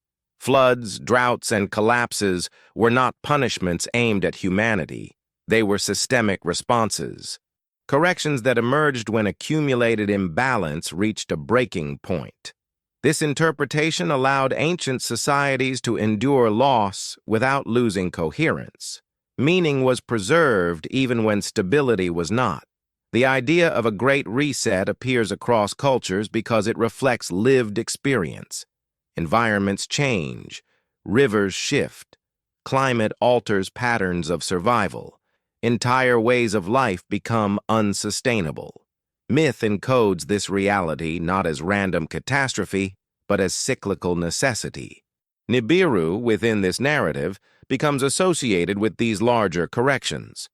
Floods, droughts, and collapses were not punishments aimed at humanity. They were systemic responses. Corrections that emerged when accumulated imbalance reached a breaking point. This interpretation allowed ancient societies to endure loss without losing coherence. Meaning was preserved even when stability was not. The idea of a great reset appears across cultures because it reflects lived experience. Environments change, rivers shift, climate alters patterns of survival. Entire ways of life become unsustainable. Myth encodes this reality not as random catastrophe, but as cyclical necessity. Nibiru, within this narrative, becomes associated with these larger corrections.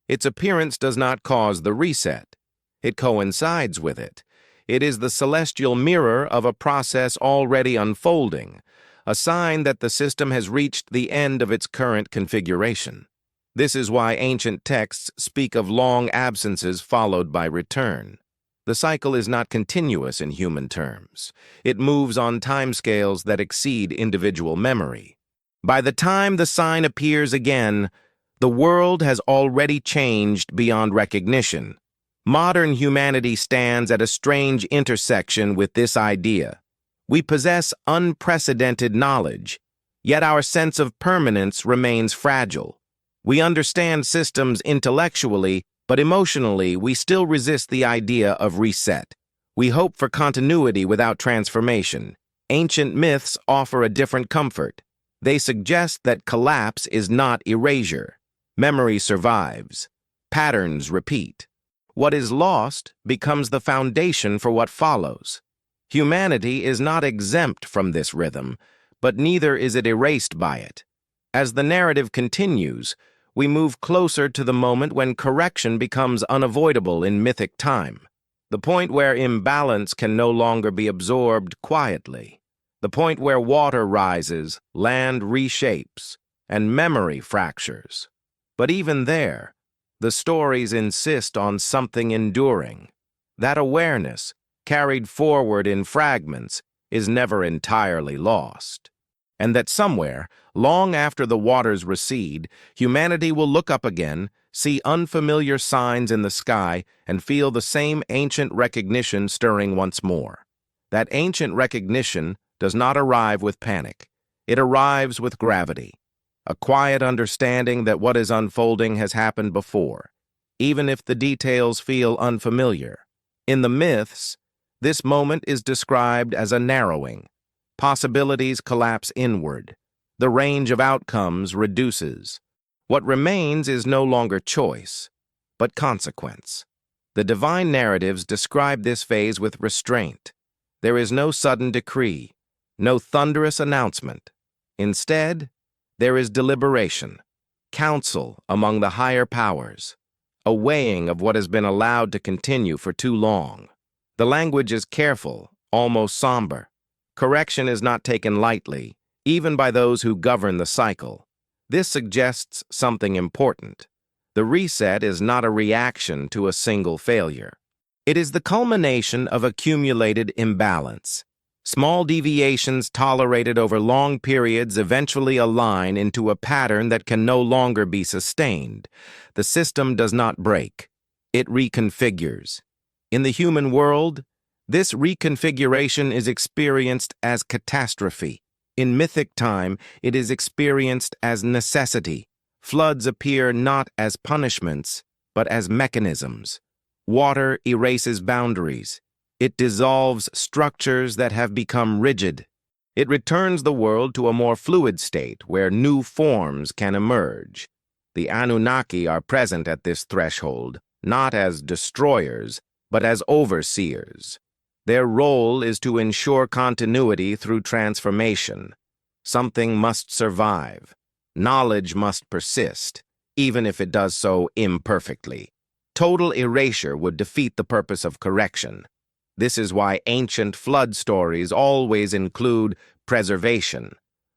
Its appearance does not cause the reset. It coincides with it. It is the celestial mirror of a process already unfolding, a sign that the system has reached the end of its current configuration. This is why ancient texts speak of long absences followed by return. The cycle is not continuous in human terms. It moves on timescales that exceed individual memory. By the time the sign appears again, the world has already changed beyond recognition. Modern humanity stands at a strange intersection with this idea. We possess unprecedented knowledge, yet our sense of permanence remains fragile. We understand systems intellectually, but emotionally we still resist the idea of reset. We hope for continuity without transformation. Ancient myths offer a different comfort. They suggest that collapse is not erasure. Memory survives. Patterns repeat. What is lost becomes the foundation for what follows. Humanity is not exempt from this rhythm, but neither is it erased by it. As the narrative continues, we move closer to the moment when correction becomes unavoidable in mythic time, the point where imbalance can no longer be absorbed quietly, the point where water rises, land reshapes, and memory fractures. But even there, The stories insist on something enduring. That awareness, carried forward in fragments, is never entirely lost. And that somewhere, long after the waters recede, humanity will look up again, see unfamiliar signs in the sky, and feel the same ancient recognition stirring once more. That ancient recognition does not arrive with panic. It arrives with gravity, a quiet understanding that what is unfolding has happened before, even if the details feel unfamiliar. In the myths, this moment is described as a narrowing. Possibilities collapse inward. The range of outcomes reduces. What remains is no longer choice, but consequence. The divine narratives describe this phase with restraint. There is no sudden decree, no thunderous announcement. Instead, there is deliberation, counsel among the higher powers, a weighing of what has been allowed to continue for too long. The language is careful, almost somber. Correction is not taken lightly, even by those who govern the cycle. This suggests something important. The reset is not a reaction to a single failure. It is the culmination of accumulated imbalance. Small deviations tolerated over long periods eventually align into a pattern that can no longer be sustained. The system does not break. It reconfigures. In the human world, this reconfiguration is experienced as catastrophe. In mythic time, it is experienced as necessity. Floods appear not as punishments, but as mechanisms. Water erases boundaries. It dissolves structures that have become rigid. It returns the world to a more fluid state where new forms can emerge. The Anunnaki are present at this threshold, not as destroyers, but as overseers. Their role is to ensure continuity through transformation. Something must survive. Knowledge must persist, even if it does so imperfectly. Total erasure would defeat the purpose of correction. This is why ancient flood stories always include preservation.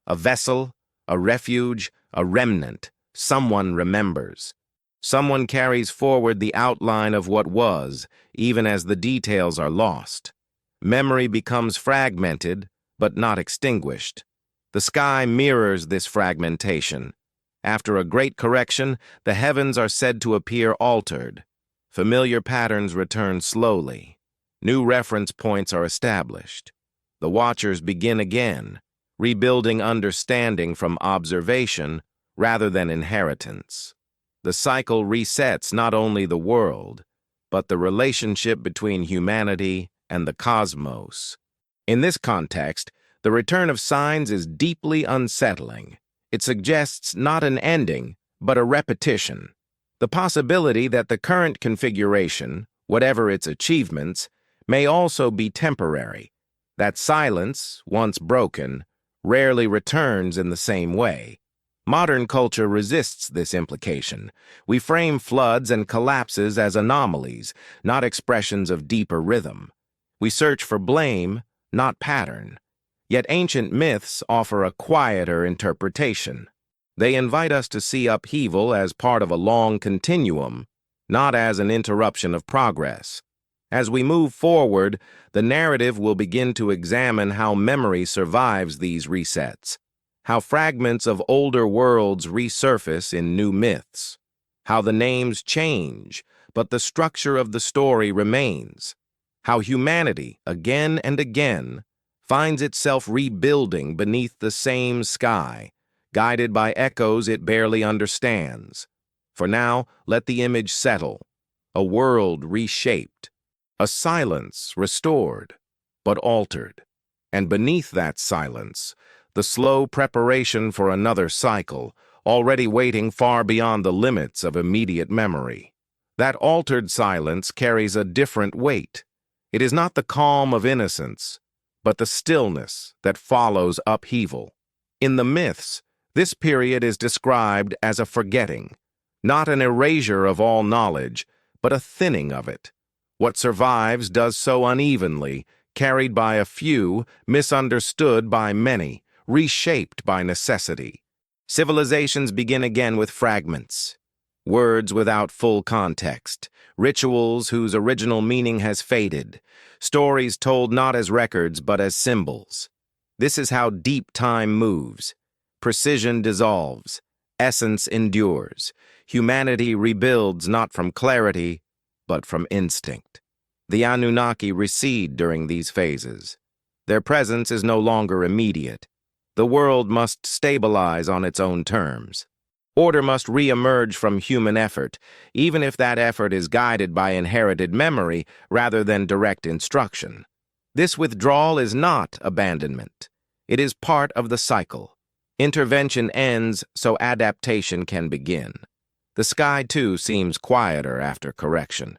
A vessel, a refuge, a remnant. Someone remembers. Someone carries forward the outline of what was, even as the details are lost. Memory becomes fragmented, but not extinguished. The sky mirrors this fragmentation. After a great correction, the heavens are said to appear altered. Familiar patterns return slowly. New reference points are established. The watchers begin again, rebuilding understanding from observation rather than inheritance. The cycle resets not only the world, but the relationship between humanity and the cosmos. In this context, the return of signs is deeply unsettling. It suggests not an ending, but a repetition. The possibility that the current configuration, whatever its achievements, may also be temporary. That silence, once broken, rarely returns in the same way. Modern culture resists this implication. We frame floods and collapses as anomalies, not expressions of deeper rhythm. We search for blame, not pattern. Yet ancient myths offer a quieter interpretation. They invite us to see upheaval as part of a long continuum, not as an interruption of progress. As we move forward, the narrative will begin to examine how memory survives these resets, how fragments of older worlds resurface in new myths, how the names change, but the structure of the story remains, how humanity, again and again, finds itself rebuilding beneath the same sky, guided by echoes it barely understands. For now, let the image settle, a world reshaped, a silence restored, but altered. And beneath that silence, the slow preparation for another cycle, already waiting far beyond the limits of immediate memory. That altered silence carries a different weight. It is not the calm of innocence, but the stillness that follows upheaval. In the myths, this period is described as a forgetting, not an erasure of all knowledge, but a thinning of it. What survives does so unevenly, carried by a few, misunderstood by many, reshaped by necessity. Civilizations begin again with fragments. Words without full context, rituals whose original meaning has faded, stories told not as records but as symbols. This is how deep time moves. Precision dissolves, essence endures. Humanity rebuilds not from clarity, but from instinct. The Anunnaki recede during these phases. Their presence is no longer immediate. The world must stabilize on its own terms. Order must re-emerge from human effort, even if that effort is guided by inherited memory rather than direct instruction. This withdrawal is not abandonment. It is part of the cycle. Intervention ends so adaptation can begin. The sky, too, seems quieter after correction.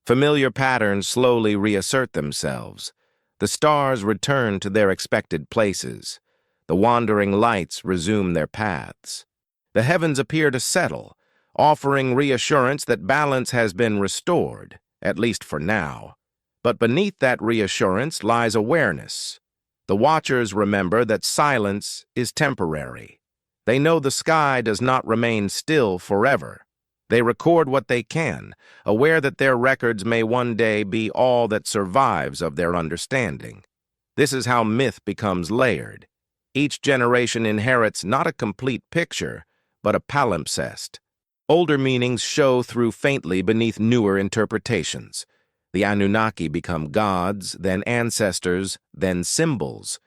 Familiar patterns slowly reassert themselves. The stars return to their expected places. The wandering lights resume their paths. The heavens appear to settle, offering reassurance that balance has been restored, at least for now. But beneath that reassurance lies awareness. The watchers remember that silence is temporary. They know the sky does not remain still forever. They record what they can, aware that their records may one day be all that survives of their understanding. This is how myth becomes layered. Each generation inherits not a complete picture, but a palimpsest. Older meanings show through faintly beneath newer interpretations. The Anunnaki become gods, then ancestors, then symbols.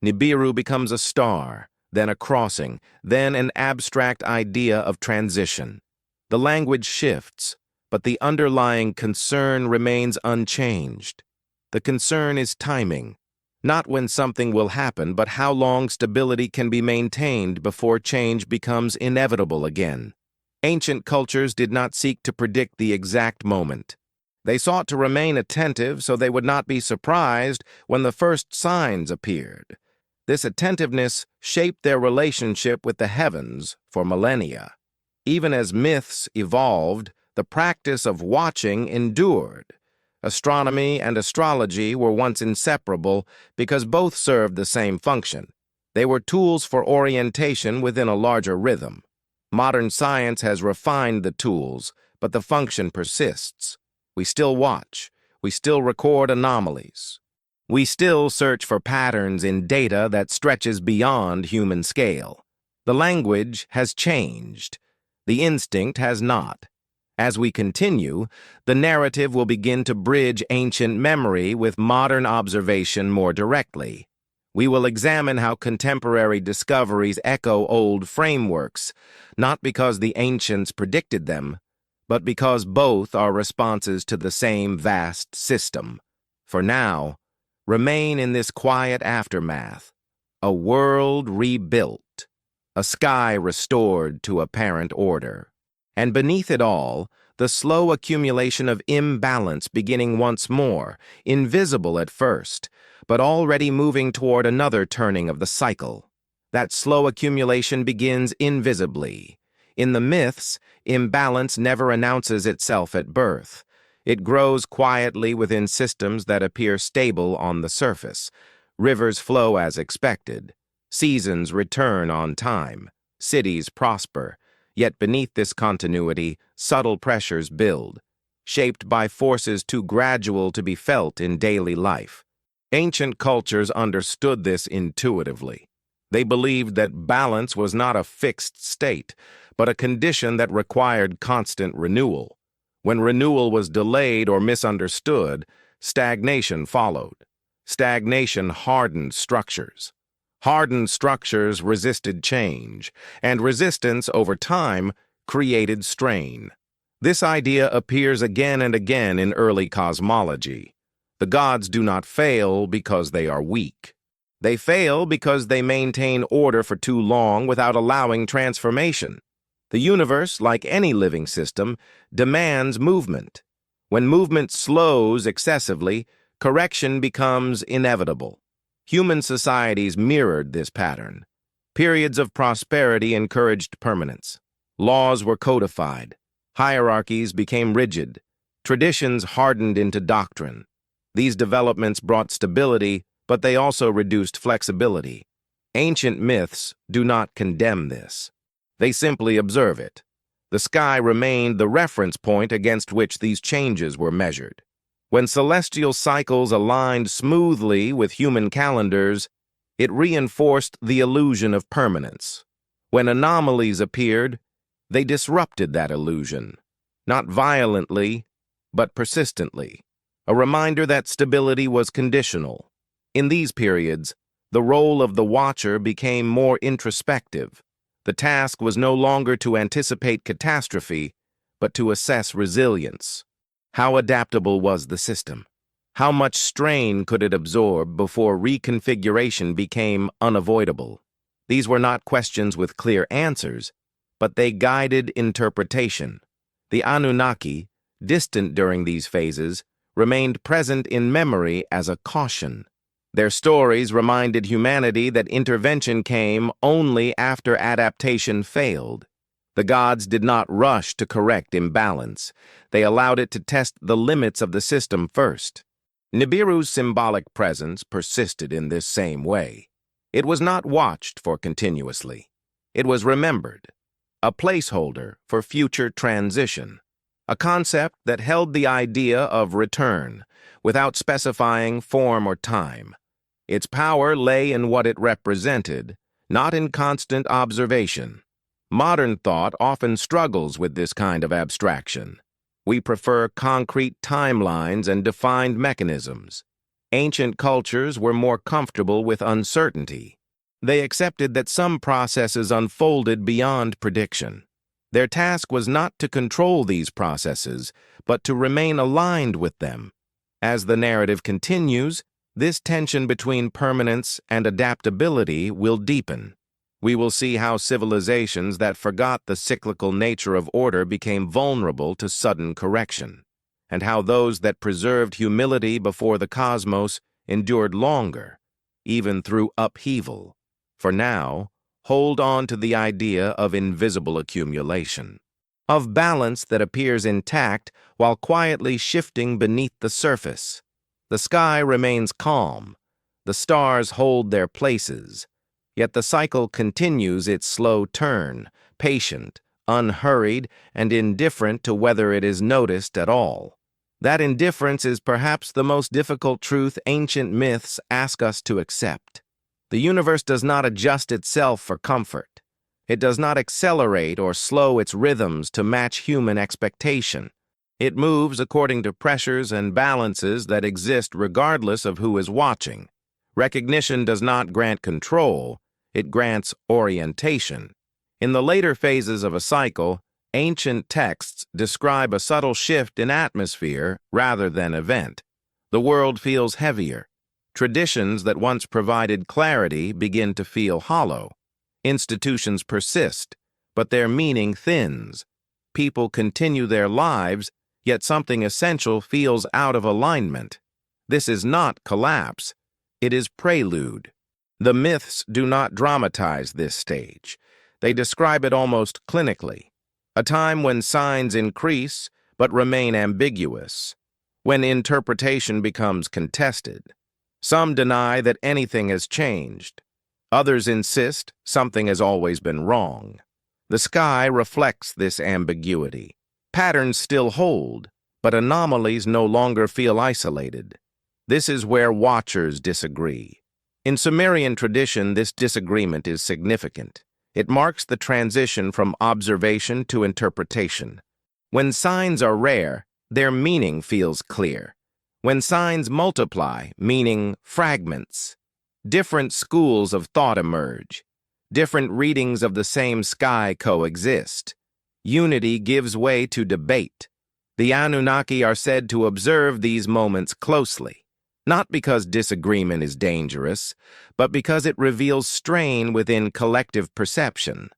Nibiru becomes a star, then a crossing, then an abstract idea of transition. The language shifts, but the underlying concern remains unchanged. The concern is timing. Not when something will happen, but how long stability can be maintained before change becomes inevitable again. Ancient cultures did not seek to predict the exact moment. They sought to remain attentive so they would not be surprised when the first signs appeared. This attentiveness shaped their relationship with the heavens for millennia. Even as myths evolved, the practice of watching endured. Astronomy and astrology were once inseparable because both served the same function. They were tools for orientation within a larger rhythm. Modern science has refined the tools, but the function persists. We still watch. We still record anomalies. We still search for patterns in data that stretches beyond human scale. The language has changed. The instinct has not. As we continue, the narrative will begin to bridge ancient memory with modern observation more directly. We will examine how contemporary discoveries echo old frameworks, not because the ancients predicted them, but because both are responses to the same vast system. For now, remain in this quiet aftermath, a world rebuilt, a sky restored to apparent order. And beneath it all, the slow accumulation of imbalance beginning once more, invisible at first, but already moving toward another turning of the cycle. That slow accumulation begins invisibly. In the myths, imbalance never announces itself at birth. It grows quietly within systems that appear stable on the surface. Rivers flow as expected. Seasons return on time. Cities prosper. Yet beneath this continuity, subtle pressures build, shaped by forces too gradual to be felt in daily life. Ancient cultures understood this intuitively. They believed that balance was not a fixed state, but a condition that required constant renewal. When renewal was delayed or misunderstood, stagnation followed. Stagnation hardened structures. Hardened structures resisted change, and resistance over time created strain. This idea appears again and again in early cosmology. The gods do not fail because they are weak. They fail because they maintain order for too long without allowing transformation. The universe, like any living system, demands movement. When movement slows excessively, correction becomes inevitable. Human societies mirrored this pattern. Periods of prosperity encouraged permanence. Laws were codified. Hierarchies became rigid. Traditions hardened into doctrine. These developments brought stability, but they also reduced flexibility. Ancient myths do not condemn this. They simply observe it. The sky remained the reference point against which these changes were measured. When celestial cycles aligned smoothly with human calendars, it reinforced the illusion of permanence. When anomalies appeared, they disrupted that illusion, not violently, but persistently, a reminder that stability was conditional. In these periods, the role of the watcher became more introspective. The task was no longer to anticipate catastrophe, but to assess resilience. How adaptable was the system? How much strain could it absorb before reconfiguration became unavoidable? These were not questions with clear answers, but they guided interpretation. The Anunnaki, distant during these phases, remained present in memory as a caution. Their stories reminded humanity that intervention came only after adaptation failed. The gods did not rush to correct imbalance. They allowed it to test the limits of the system first. Nibiru's symbolic presence persisted in this same way. It was not watched for continuously. It was remembered, a placeholder for future transition, a concept that held the idea of return without specifying form or time. Its power lay in what it represented, not in constant observation. Modern thought often struggles with this kind of abstraction. We prefer concrete timelines and defined mechanisms. Ancient cultures were more comfortable with uncertainty. They accepted that some processes unfolded beyond prediction. Their task was not to control these processes, but to remain aligned with them. As the narrative continues, this tension between permanence and adaptability will deepen. We will see how civilizations that forgot the cyclical nature of order became vulnerable to sudden correction, and how those that preserved humility before the cosmos endured longer, even through upheaval. For now, hold on to the idea of invisible accumulation, of balance that appears intact while quietly shifting beneath the surface. The sky remains calm, the stars hold their places, yet the cycle continues its slow turn, patient, unhurried, and indifferent to whether it is noticed at all. That indifference is perhaps the most difficult truth ancient myths ask us to accept. The universe does not adjust itself for comfort. It does not accelerate or slow its rhythms to match human expectation. It moves according to pressures and balances that exist regardless of who is watching. Recognition does not grant control, it grants orientation. In the later phases of a cycle, ancient texts describe a subtle shift in atmosphere rather than event. The world feels heavier. Traditions that once provided clarity begin to feel hollow. Institutions persist, but their meaning thins. People continue their lives, yet something essential feels out of alignment. This is not collapse, it is prelude. The myths do not dramatize this stage. They describe it almost clinically. A time when signs increase but remain ambiguous, when interpretation becomes contested. Some deny that anything has changed. Others insist something has always been wrong. The sky reflects this ambiguity. Patterns still hold, but anomalies no longer feel isolated. This is where watchers disagree. In Sumerian tradition, this disagreement is significant. It marks the transition from observation to interpretation. When signs are rare, their meaning feels clear. When signs multiply, meaning fragments, different schools of thought emerge. Different readings of the same sky coexist. Unity gives way to debate. The Anunnaki are said to observe these moments closely, not because disagreement is dangerous, but because it reveals strain within collective perception.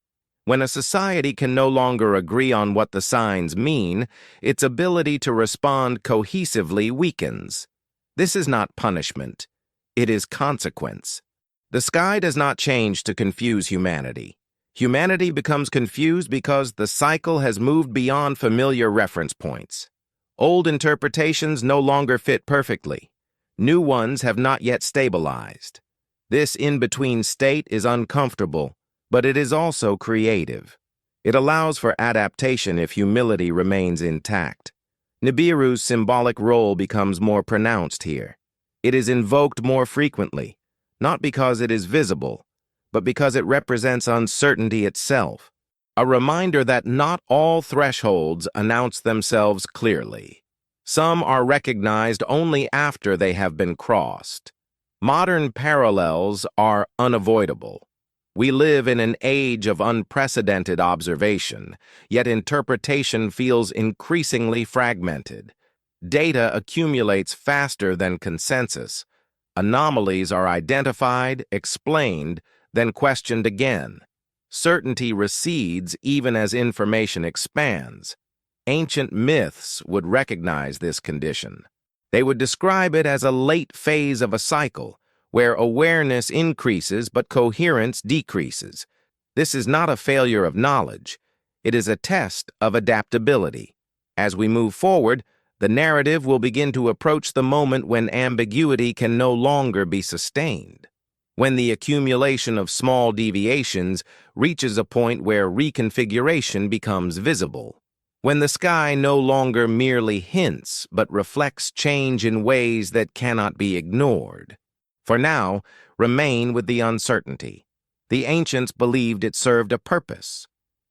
When a society can no longer agree on what the signs mean, its ability to respond cohesively weakens. This is not punishment. It is consequence. The sky does not change to confuse humanity. Humanity becomes confused because the cycle has moved beyond familiar reference points. Old interpretations no longer fit perfectly. New ones have not yet stabilized. This in-between state is uncomfortable, but it is also creative. It allows for adaptation if humility remains intact. Nibiru's symbolic role becomes more pronounced here. It is invoked more frequently, not because it is visible, but because it represents uncertainty itself, a reminder that not all thresholds announce themselves clearly. Some are recognized only after they have been crossed. Modern parallels are unavoidable. We live in an age of unprecedented observation, yet interpretation feels increasingly fragmented. Data accumulates faster than consensus. Anomalies are identified, explained, then questioned again. Certainty recedes even as information expands. Ancient myths would recognize this condition. They would describe it as a late phase of a cycle, where awareness increases but coherence decreases. This is not a failure of knowledge. It is a test of adaptability. As we move forward, the narrative will begin to approach the moment when ambiguity can no longer be sustained, when the accumulation of small deviations reaches a point where reconfiguration becomes visible, when the sky no longer merely hints but reflects change in ways that cannot be ignored. For now, remain with the uncertainty. The ancients believed it served a purpose.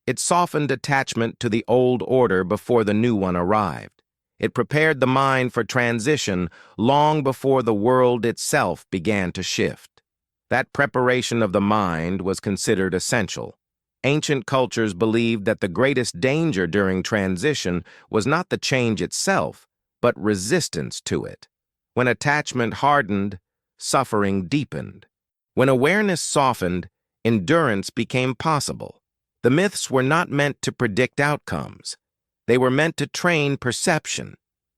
It softened attachment to the old order before the new one arrived. It prepared the mind for transition long before the world itself began to shift. That preparation of the mind was considered essential. Ancient cultures believed that the greatest danger during transition was not the change itself, but resistance to it. When attachment hardened, suffering deepened. When awareness softened, endurance became possible. The myths were not meant to predict outcomes. They were meant to train perception.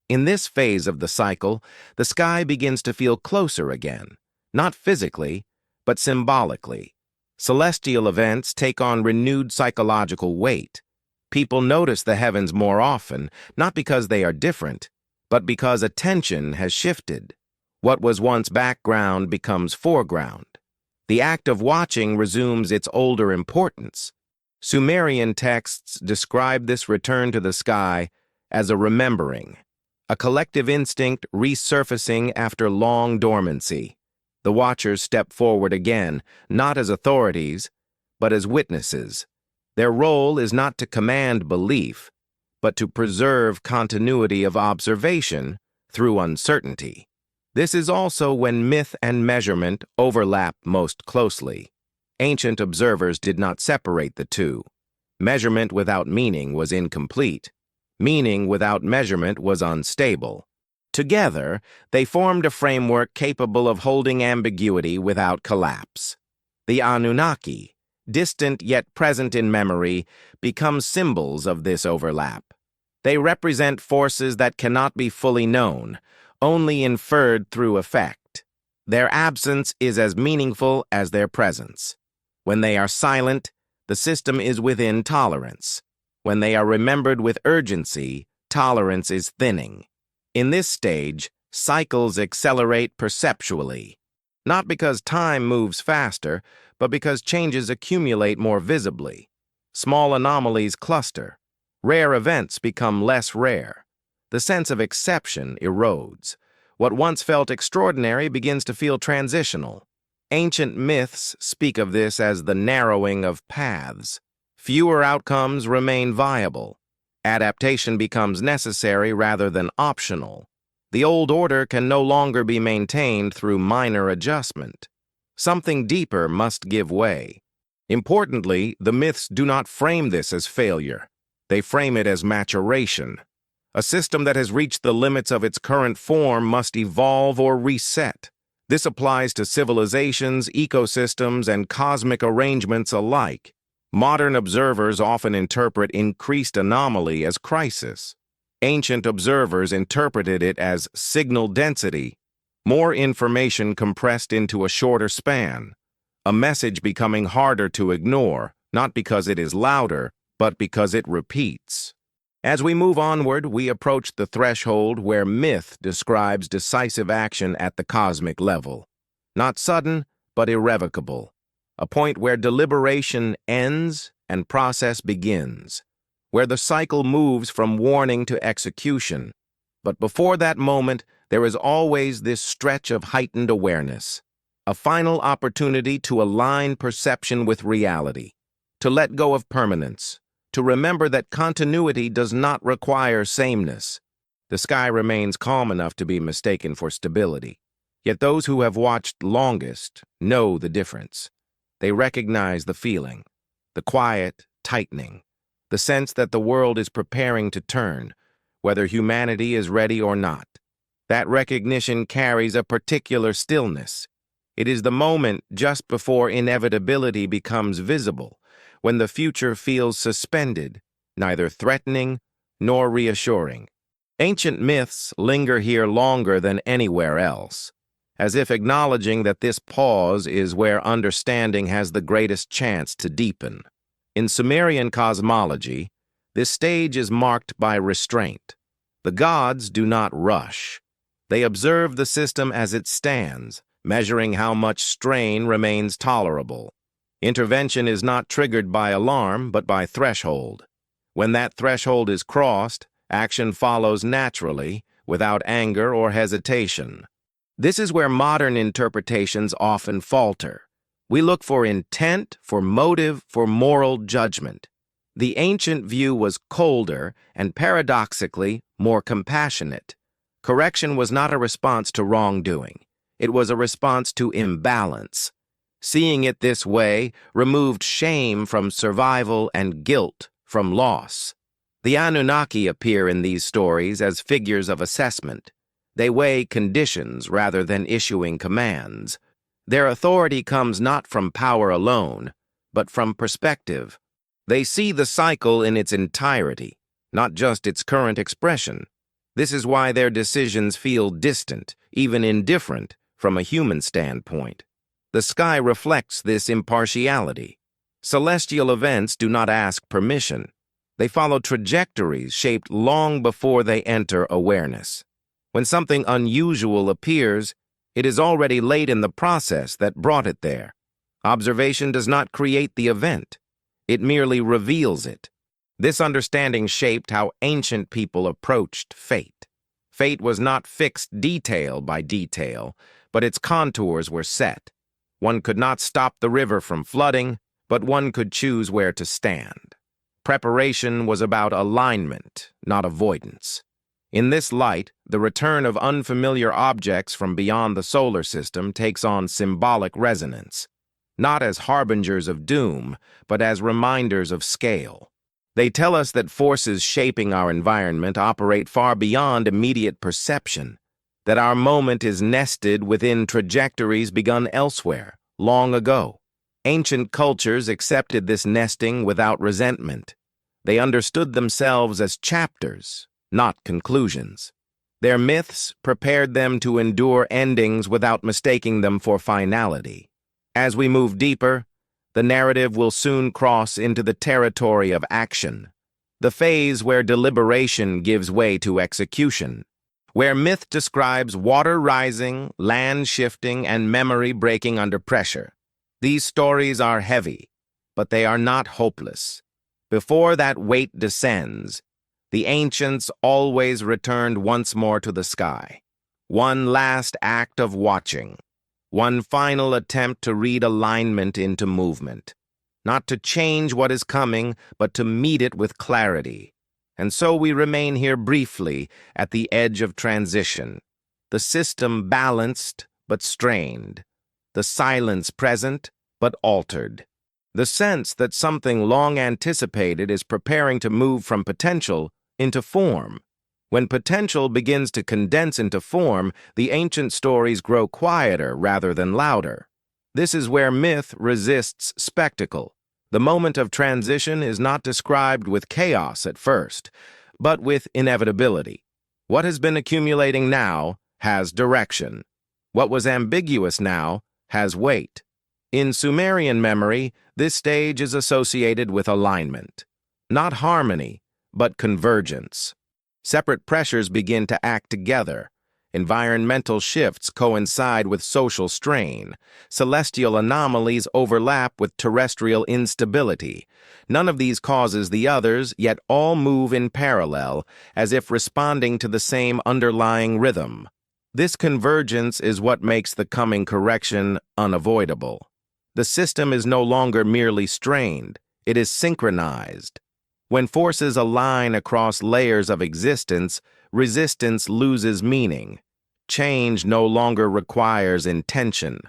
In this phase of the cycle, the sky begins to feel closer again, not physically, but symbolically. Celestial events take on renewed psychological weight. People notice the heavens more often, not because they are different, but because attention has shifted. What was once background becomes foreground. The act of watching resumes its older importance. Sumerian texts describe this return to the sky as a remembering, a collective instinct resurfacing after long dormancy. The watchers step forward again, not as authorities, but as witnesses. Their role is not to command belief, but to preserve continuity of observation through uncertainty. This is also when myth and measurement overlap most closely. Ancient observers did not separate the two. Measurement without meaning was incomplete. Meaning without measurement was unstable. Together, they formed a framework capable of holding ambiguity without collapse. The Anunnaki, distant yet present in memory, become symbols of this overlap. They represent forces that cannot be fully known, only inferred through effect. Their absence is as meaningful as their presence. When they are silent, the system is within tolerance. When they are remembered with urgency, tolerance is thinning. In this stage, cycles accelerate perceptually, not because time moves faster, but because changes accumulate more visibly. Small anomalies cluster. Rare events become less rare. The sense of exception erodes. What once felt extraordinary begins to feel transitional. Ancient myths speak of this as the narrowing of paths. Fewer outcomes remain viable. Adaptation becomes necessary rather than optional. The old order can no longer be maintained through minor adjustment. Something deeper must give way. Importantly, the myths do not frame this as failure. They frame it as maturation. A system that has reached the limits of its current form must evolve or reset. This applies to civilizations, ecosystems, and cosmic arrangements alike. Modern observers often interpret increased anomaly as crisis. Ancient observers interpreted it as signal density, more information compressed into a shorter span, a message becoming harder to ignore, not because it is louder, but because it repeats. As we move onward, we approach the threshold where myth describes decisive action at the cosmic level. Not sudden, but irrevocable. A point where deliberation ends and process begins, where the cycle moves from warning to execution. But before that moment, there is always this stretch of heightened awareness, a final opportunity to align perception with reality, to let go of permanence, to remember that continuity does not require sameness. The sky remains calm enough to be mistaken for stability. Yet those who have watched longest know the difference. They recognize the feeling, the quiet tightening, the sense that the world is preparing to turn, whether humanity is ready or not. That recognition carries a particular stillness. It is the moment just before inevitability becomes visible, when the future feels suspended, neither threatening nor reassuring. Ancient myths linger here longer than anywhere else, as if acknowledging that this pause is where understanding has the greatest chance to deepen. In Sumerian cosmology, this stage is marked by restraint. The gods do not rush. They observe the system as it stands, measuring how much strain remains tolerable. Intervention is not triggered by alarm, but by threshold. When that threshold is crossed, action follows naturally, without anger or hesitation. This is where modern interpretations often falter. We look for intent, for motive, for moral judgment. The ancient view was colder and, paradoxically, more compassionate. Correction was not a response to wrongdoing. It was a response to imbalance. Seeing it this way removed shame from survival and guilt from loss. The Anunnaki appear in these stories as figures of assessment. They weigh conditions rather than issuing commands. Their authority comes not from power alone, but from perspective. They see the cycle in its entirety, not just its current expression. This is why their decisions feel distant, even indifferent, from a human standpoint. The sky reflects this impartiality. Celestial events do not ask permission. They follow trajectories shaped long before they enter awareness. When something unusual appears, it is already late in the process that brought it there. Observation does not create the event. It merely reveals it. This understanding shaped how ancient people approached fate. Fate was not fixed detail by detail, but its contours were set. One could not stop the river from flooding, but one could choose where to stand. Preparation was about alignment, not avoidance. In this light, the return of unfamiliar objects from beyond the solar system takes on symbolic resonance, not as harbingers of doom, but as reminders of scale. They tell us that forces shaping our environment operate far beyond immediate perception, that our moment is nested within trajectories begun elsewhere, long ago. Ancient cultures accepted this nesting without resentment. They understood themselves as chapters, not conclusions. Their myths prepared them to endure endings without mistaking them for finality. As we move deeper, the narrative will soon cross into the territory of action, the phase where deliberation gives way to execution, where myth describes water rising, land shifting, and memory breaking under pressure. These stories are heavy, but they are not hopeless. Before that weight descends, the ancients always returned once more to the sky. One last act of watching. One final attempt to read alignment into movement. Not to change what is coming, but to meet it with clarity. And so we remain here briefly at the edge of transition. The system balanced, but strained. The silence present, but altered. The sense that something long anticipated is preparing to move from potential into form. When potential begins to condense into form, the ancient stories grow quieter rather than louder. This is where myth resists spectacle. The moment of transition is not described with chaos at first, but with inevitability. What has been accumulating now has direction. What was ambiguous now has weight. In Sumerian memory, this stage is associated with alignment. Not harmony, but convergence. Separate pressures begin to act together. Environmental shifts coincide with social strain. Celestial anomalies overlap with terrestrial instability. None of these causes the others, yet all move in parallel, as if responding to the same underlying rhythm. This convergence is what makes the coming correction unavoidable. The system is no longer merely strained, it is synchronized. When forces align across layers of existence, resistance loses meaning. Change no longer requires intention.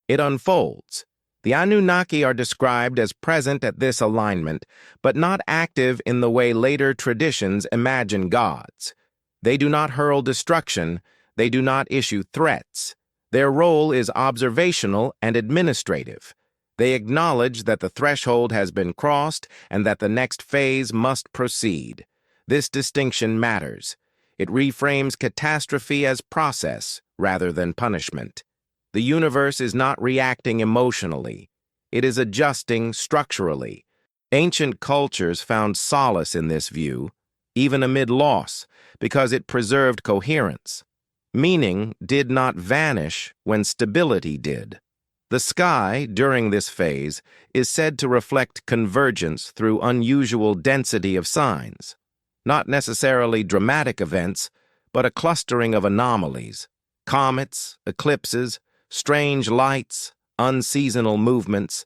It unfolds. The Anunnaki are described as present at this alignment, but not active in the way later traditions imagine gods. They do not hurl destruction, they do not issue threats. Their role is observational and administrative. They acknowledge that the threshold has been crossed and that the next phase must proceed. This distinction matters. It reframes catastrophe as process rather than punishment. The universe is not reacting emotionally. It is adjusting structurally. Ancient cultures found solace in this view, even amid loss, because it preserved coherence. Meaning did not vanish when stability did. The sky, during this phase, is said to reflect convergence through unusual density of signs. Not necessarily dramatic events, but a clustering of anomalies. Comets, eclipses, strange lights, unseasonal movements.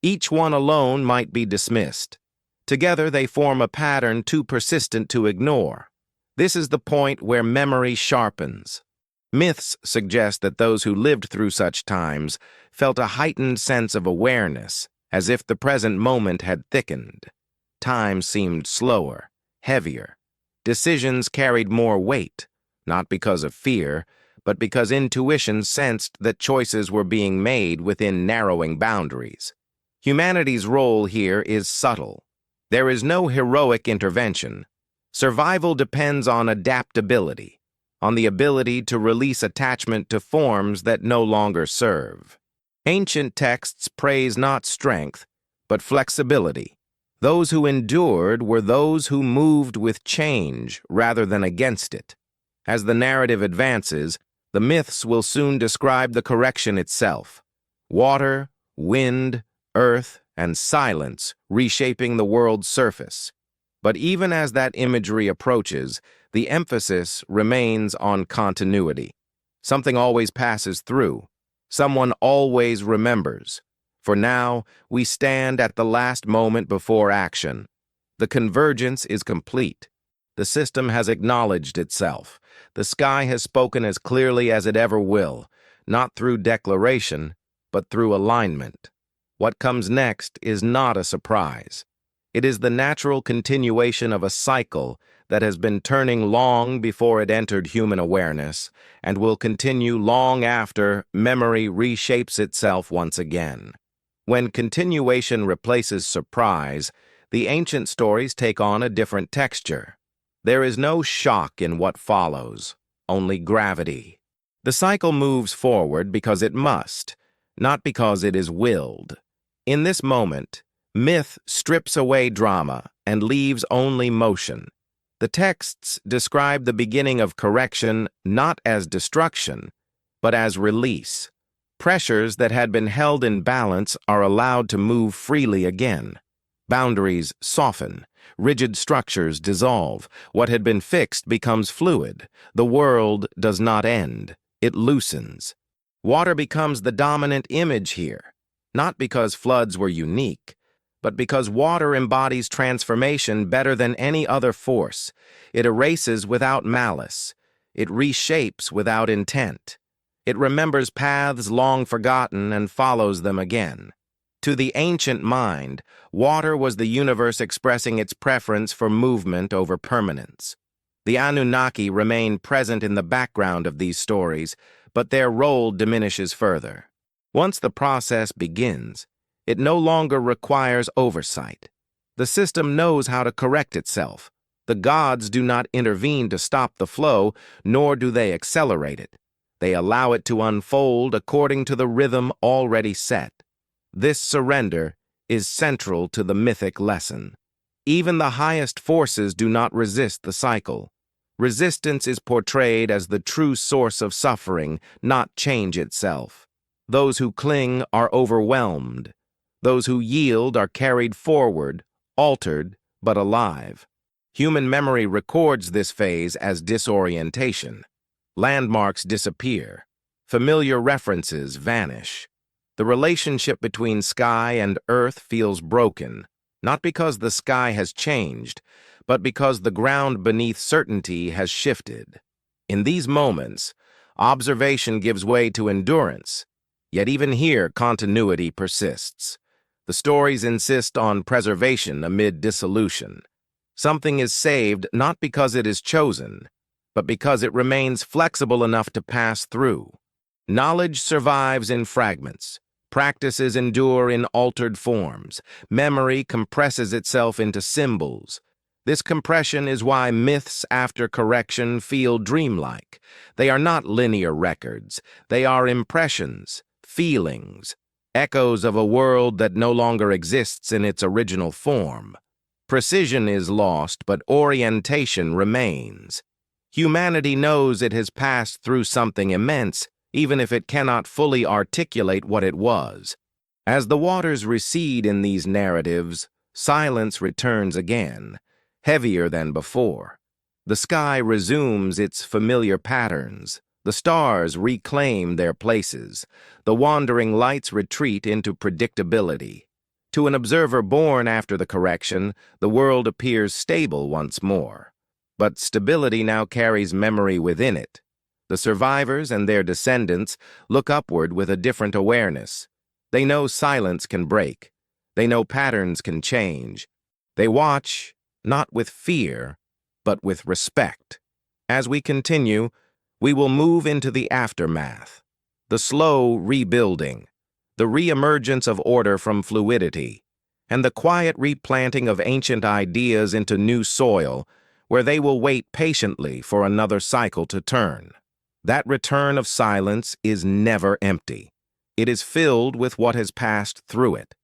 Each one alone might be dismissed. Together they form a pattern too persistent to ignore. This is the point where memory sharpens. Myths suggest that those who lived through such times felt a heightened sense of awareness, as if the present moment had thickened. Time seemed slower, heavier. Decisions carried more weight, not because of fear, but because intuition sensed that choices were being made within narrowing boundaries. Humanity's role here is subtle. There is no heroic intervention. Survival depends on adaptability, on the ability to release attachment to forms that no longer serve. Ancient texts praise not strength, but flexibility. Those who endured were those who moved with change rather than against it. As the narrative advances, the myths will soon describe the correction itself. Water, wind, earth, and silence reshaping the world's surface. But even as that imagery approaches, the emphasis remains on continuity. Something always passes through. Someone always remembers. For now, we stand at the last moment before action. The convergence is complete. The system has acknowledged itself. The sky has spoken as clearly as it ever will, not through declaration, but through alignment. What comes next is not a surprise. It is the natural continuation of a cycle that has been turning long before it entered human awareness and will continue long after memory reshapes itself once again. When continuation replaces surprise, the ancient stories take on a different texture. There is no shock in what follows, only gravity. The cycle moves forward because it must, not because it is willed. In this moment, myth strips away drama and leaves only motion. The texts describe the beginning of correction not as destruction, but as release. Pressures that had been held in balance are allowed to move freely again. Boundaries soften, rigid structures dissolve, what had been fixed becomes fluid. The world does not end, it loosens. Water becomes the dominant image here, not because floods were unique, but because water embodies transformation better than any other force. It erases without malice. It reshapes without intent. It remembers paths long forgotten and follows them again. To the ancient mind, water was the universe expressing its preference for movement over permanence. The Anunnaki remain present in the background of these stories, but their role diminishes further. Once the process begins, it no longer requires oversight. The system knows how to correct itself. The gods do not intervene to stop the flow, nor do they accelerate it. They allow it to unfold according to the rhythm already set. This surrender is central to the mythic lesson. Even the highest forces do not resist the cycle. Resistance is portrayed as the true source of suffering, not change itself. Those who cling are overwhelmed. Those who yield are carried forward, altered, but alive. Human memory records this phase as disorientation. Landmarks disappear. Familiar references vanish. The relationship between sky and earth feels broken, not because the sky has changed, but because the ground beneath certainty has shifted. In these moments, observation gives way to endurance, yet even here continuity persists. The stories insist on preservation amid dissolution. Something is saved not because it is chosen, but because it remains flexible enough to pass through. Knowledge survives in fragments. Practices endure in altered forms. Memory compresses itself into symbols. This compression is why myths after correction feel dreamlike. They are not linear records. They are impressions, feelings, echoes of a world that no longer exists in its original form. Precision is lost, but orientation remains. Humanity knows it has passed through something immense, even if it cannot fully articulate what it was. As the waters recede in these narratives, silence returns again, heavier than before. The sky resumes its familiar patterns. The stars reclaim their places. The wandering lights retreat into predictability. To an observer born after the correction, the world appears stable once more. But stability now carries memory within it. The survivors and their descendants look upward with a different awareness. They know silence can break. They know patterns can change. They watch, not with fear, but with respect. As we continue, we will move into the aftermath, the slow rebuilding, the reemergence of order from fluidity, and the quiet replanting of ancient ideas into new soil, where they will wait patiently for another cycle to turn. That return of silence is never empty. It is filled with what has passed through it.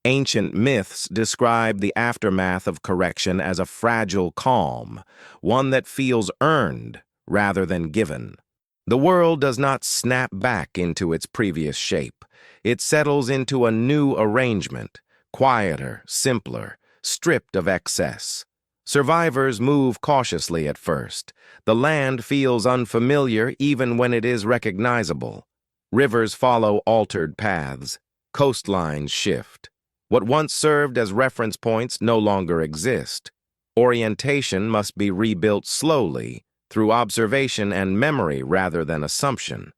Ancient myths describe the aftermath of correction as a fragile calm, one that feels earned rather than given. The world does not snap back into its previous shape. It settles into a new arrangement, quieter, simpler, stripped of excess. Survivors move cautiously at first. The land feels unfamiliar even when it is recognizable. Rivers follow altered paths. Coastlines shift. What once served as reference points no longer exist. Orientation must be rebuilt slowly, through observation and memory rather than assumption.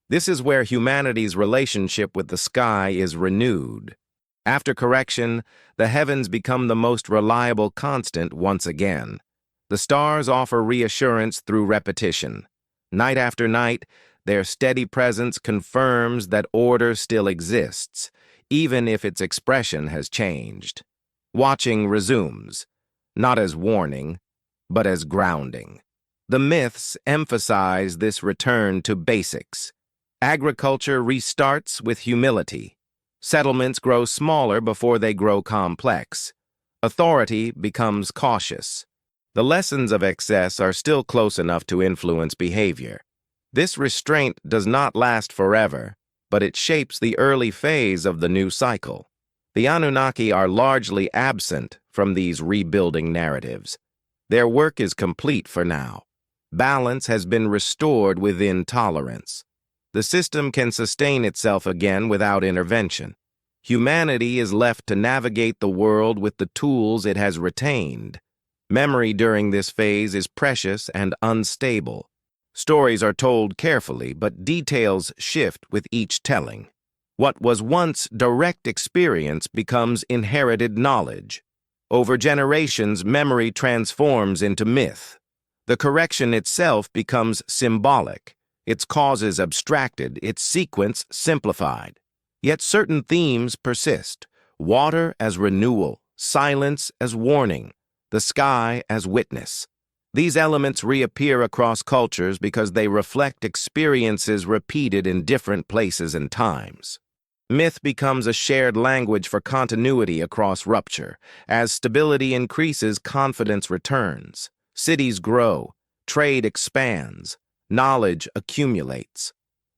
This is where humanity's relationship with the sky is renewed. After correction, the heavens become the most reliable constant once again. The stars offer reassurance through repetition. Night after night, their steady presence confirms that order still exists, even if its expression has changed. Watching resumes, not as warning, but as grounding. The myths emphasize this return to basics. Agriculture restarts with humility. Settlements grow smaller before they grow complex. Authority becomes cautious. The lessons of excess are still close enough to influence behavior. This restraint does not last forever, but it shapes the early phase of the new cycle. The Anunnaki are largely absent from these rebuilding narratives. Their work is complete for now. Balance has been restored within tolerance. The system can sustain itself again without intervention. Humanity is left to navigate the world with the tools it has retained. Memory during this phase is precious and unstable. Stories are told carefully, but details shift with each telling. What was once direct experience becomes inherited knowledge. Over generations, memory transforms into myth. The correction itself becomes symbolic, its causes abstracted, its sequence simplified. Yet certain themes persist: water as renewal, silence as warning, the sky as witness. These elements reappear across cultures because they reflect experiences repeated in different places and times. Myth becomes a shared language for continuity across rupture. As stability increases, confidence returns. Cities grow. Trade expands. Knowledge accumulates.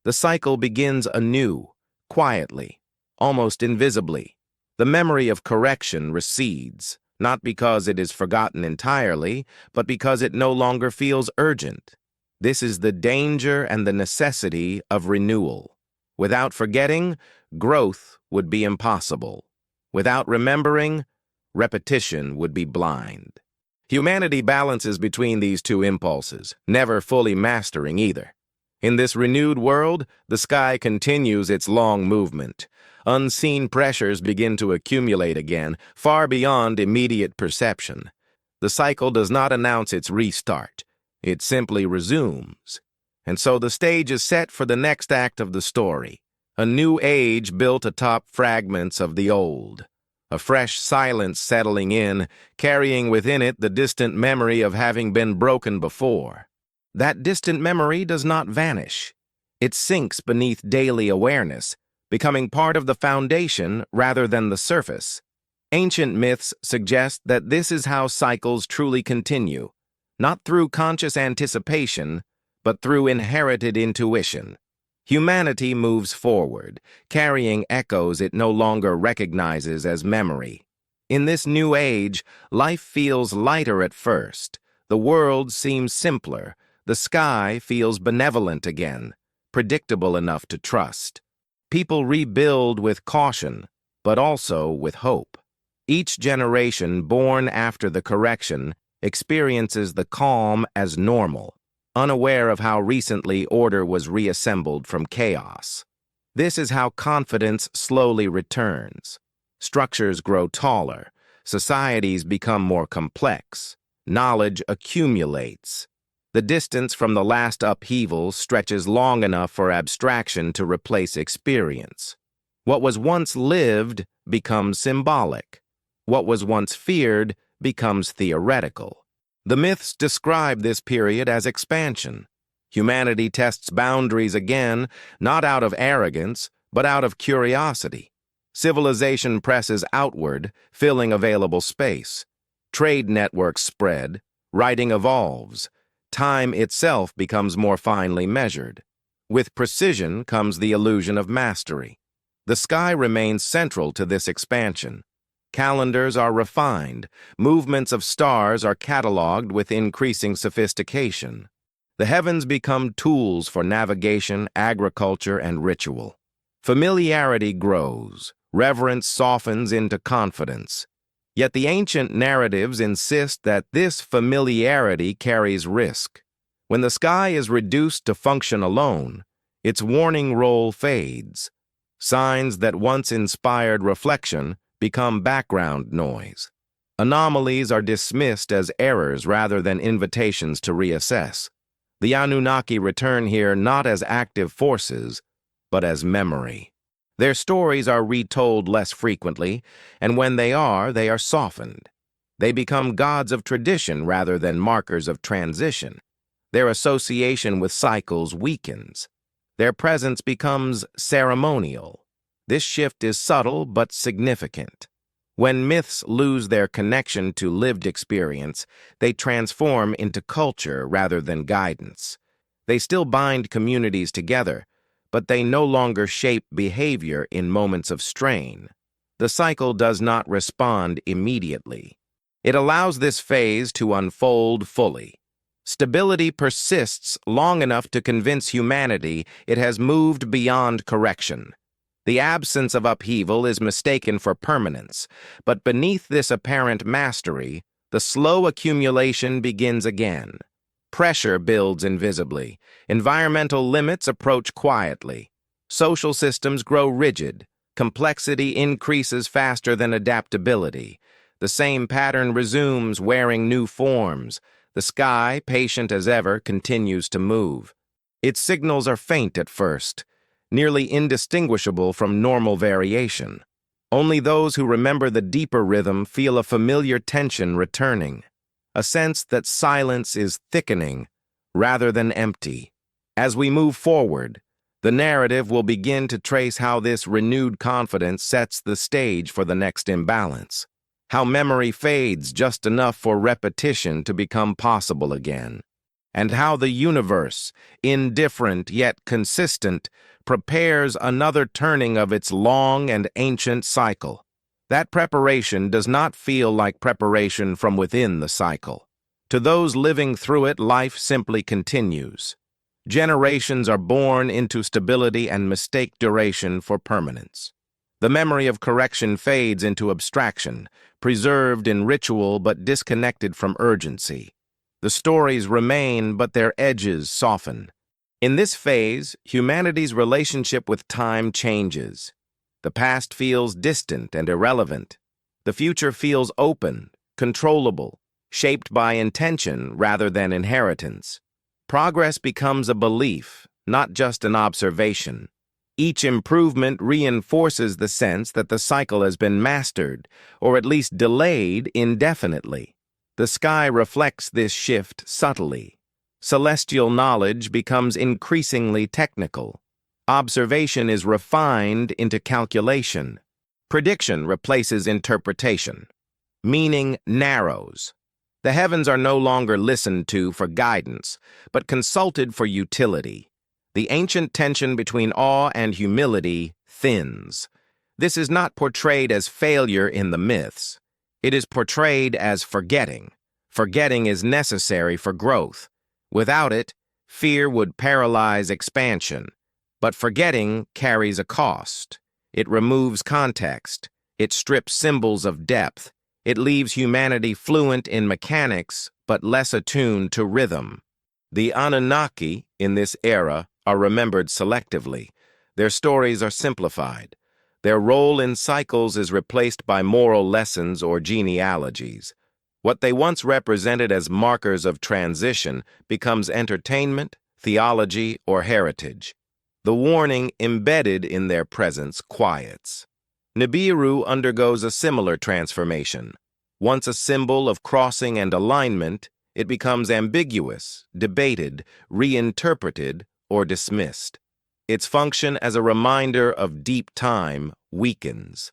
The cycle begins anew, quietly, almost invisibly. The memory of correction recedes, not because it is forgotten entirely, but because it no longer feels urgent. This is the danger and the necessity of renewal. Without forgetting, growth would be impossible. Without remembering, repetition would be blind. Humanity balances between these two impulses, never fully mastering either. In this renewed world, the sky continues its long movement. Unseen pressures begin to accumulate again, far beyond immediate perception. The cycle does not announce its restart. It simply resumes. And so the stage is set for the next act of the story, a new age built atop fragments of the old. A fresh silence settling in, carrying within it the distant memory of having been broken before. That distant memory does not vanish. It sinks beneath daily awareness, becoming part of the foundation rather than the surface. Ancient myths suggest that this is how cycles truly continue, not through conscious anticipation, but through inherited intuition. Humanity moves forward, carrying echoes it no longer recognizes as memory. In this new age, life feels lighter at first. The world seems simpler. The sky feels benevolent again, predictable enough to trust. People rebuild with caution, but also with hope. Each generation born after the correction experiences the calm as normal, unaware of how recently order was reassembled from chaos. This is how confidence slowly returns. Structures grow taller, societies become more complex, knowledge accumulates. The distance from the last upheaval stretches long enough for abstraction to replace experience. What was once lived becomes symbolic. What was once feared becomes theoretical. The myths describe this period as expansion. Humanity tests boundaries again, not out of arrogance, but out of curiosity. Civilization presses outward, filling available space. Trade networks spread, writing evolves. Time itself becomes more finely measured. With precision comes the illusion of mastery. The sky remains central to this expansion. Calendars are refined. Movements of stars are cataloged with increasing sophistication. The heavens become tools for navigation, agriculture, and ritual. Familiarity grows. Reverence softens into confidence. Yet the ancient narratives insist that this familiarity carries risk. When the sky is reduced to function alone, its warning role fades. Signs that once inspired reflection become background noise. Anomalies are dismissed as errors rather than invitations to reassess. The Anunnaki return here not as active forces, but as memory. Their stories are retold less frequently, and when they are softened. They become gods of tradition rather than markers of transition. Their association with cycles weakens. Their presence becomes ceremonial. This shift is subtle but significant. When myths lose their connection to lived experience, they transform into culture rather than guidance. They still bind communities together, but they no longer shape behavior in moments of strain. The cycle does not respond immediately. It allows this phase to unfold fully. Stability persists long enough to convince humanity it has moved beyond correction. The absence of upheaval is mistaken for permanence, but beneath this apparent mastery, the slow accumulation begins again. Pressure builds invisibly. Environmental limits approach quietly. Social systems grow rigid. Complexity increases faster than adaptability. The same pattern resumes, wearing new forms. The sky, patient as ever, continues to move. Its signals are faint at first, nearly indistinguishable from normal variation. Only those who remember the deeper rhythm feel a familiar tension returning, a sense that silence is thickening rather than empty. As we move forward, the narrative will begin to trace how this renewed confidence sets the stage for the next imbalance, how memory fades just enough for repetition to become possible again. and how the universe, indifferent yet consistent, prepares another turning of its long and ancient cycle. That preparation does not feel like preparation from within the cycle. To those living through it, life simply continues. Generations are born into stability and mistake duration for permanence. The memory of correction fades into abstraction, preserved in ritual but disconnected from urgency. The stories remain, but their edges soften. In this phase, humanity's relationship with time changes. The past feels distant and irrelevant. The future feels open, controllable, shaped by intention rather than inheritance. Progress becomes a belief, not just an observation. Each improvement reinforces the sense that the cycle has been mastered, or at least delayed indefinitely. The sky reflects this shift subtly. Celestial knowledge becomes increasingly technical. Observation is refined into calculation. Prediction replaces interpretation. Meaning narrows. The heavens are no longer listened to for guidance, but consulted for utility. The ancient tension between awe and humility thins. This is not portrayed as failure in the myths. It is portrayed as forgetting. Forgetting is necessary for growth. Without it, fear would paralyze expansion. But forgetting carries a cost. It removes context. It strips symbols of depth. It leaves humanity fluent in mechanics, but less attuned to rhythm. The Anunnaki, in this era, are remembered selectively. Their stories are simplified. Their role in cycles is replaced by moral lessons or genealogies. What they once represented as markers of transition becomes entertainment, theology, or heritage. The warning embedded in their presence quiets. Nibiru undergoes a similar transformation. Once a symbol of crossing and alignment, it becomes ambiguous, debated, reinterpreted, or dismissed. Its function as a reminder of deep time weakens.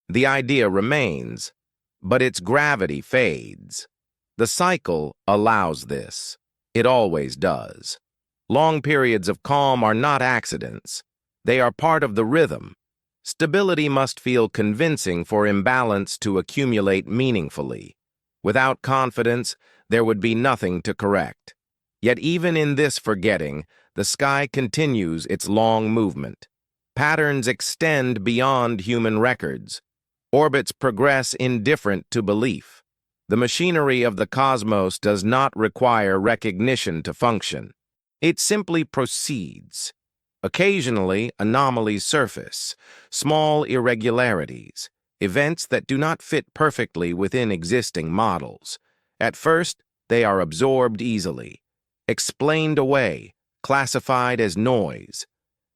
The idea remains, but its gravity fades. The cycle allows this. It always does. Long periods of calm are not accidents. They are part of the rhythm. Stability must feel convincing for imbalance to accumulate meaningfully. Without confidence, there would be nothing to correct. Yet even in this forgetting, the sky continues its long movement. Patterns extend beyond human records. Orbits progress indifferent to belief. The machinery of the cosmos does not require recognition to function. It simply proceeds. Occasionally, anomalies surface, small irregularities, events that do not fit perfectly within existing models. At first, they are absorbed easily, explained away, classified as noise.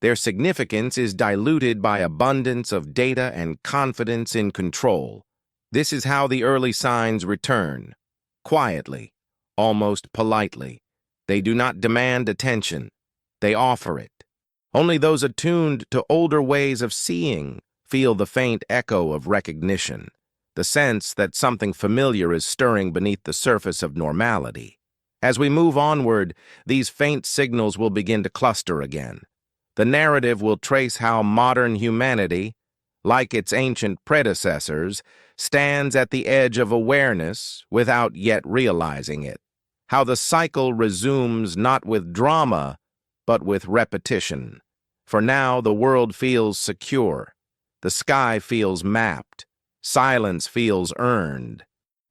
Their significance is diluted by abundance of data and confidence in control. This is how the early signs return. Quietly, almost politely. They do not demand attention. They offer it. Only those attuned to older ways of seeing feel the faint echo of recognition, the sense that something familiar is stirring beneath the surface of normality. As we move onward, these faint signals will begin to cluster again. The narrative will trace how modern humanity, like its ancient predecessors, stands at the edge of awareness without yet realizing it. How the cycle resumes not with drama, but with repetition. For now, the world feels secure. The sky feels mapped. Silence feels earned.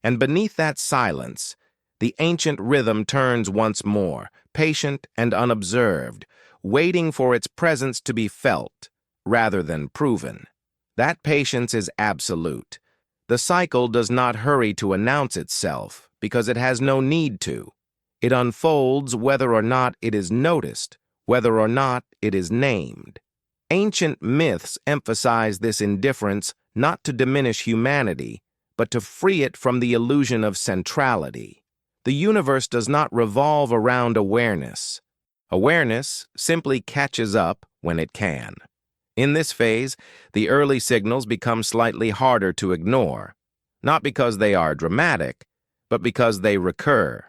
And beneath that silence, the ancient rhythm turns once more, patient and unobserved, waiting for its presence to be felt rather than proven. That patience is absolute. The cycle does not hurry to announce itself because it has no need to. It unfolds whether or not it is noticed, whether or not it is named. Ancient myths emphasize this indifference not to diminish humanity, but to free it from the illusion of centrality. The universe does not revolve around awareness. Awareness simply catches up when it can. In this phase, the early signals become slightly harder to ignore, not because they are dramatic, but because they recur.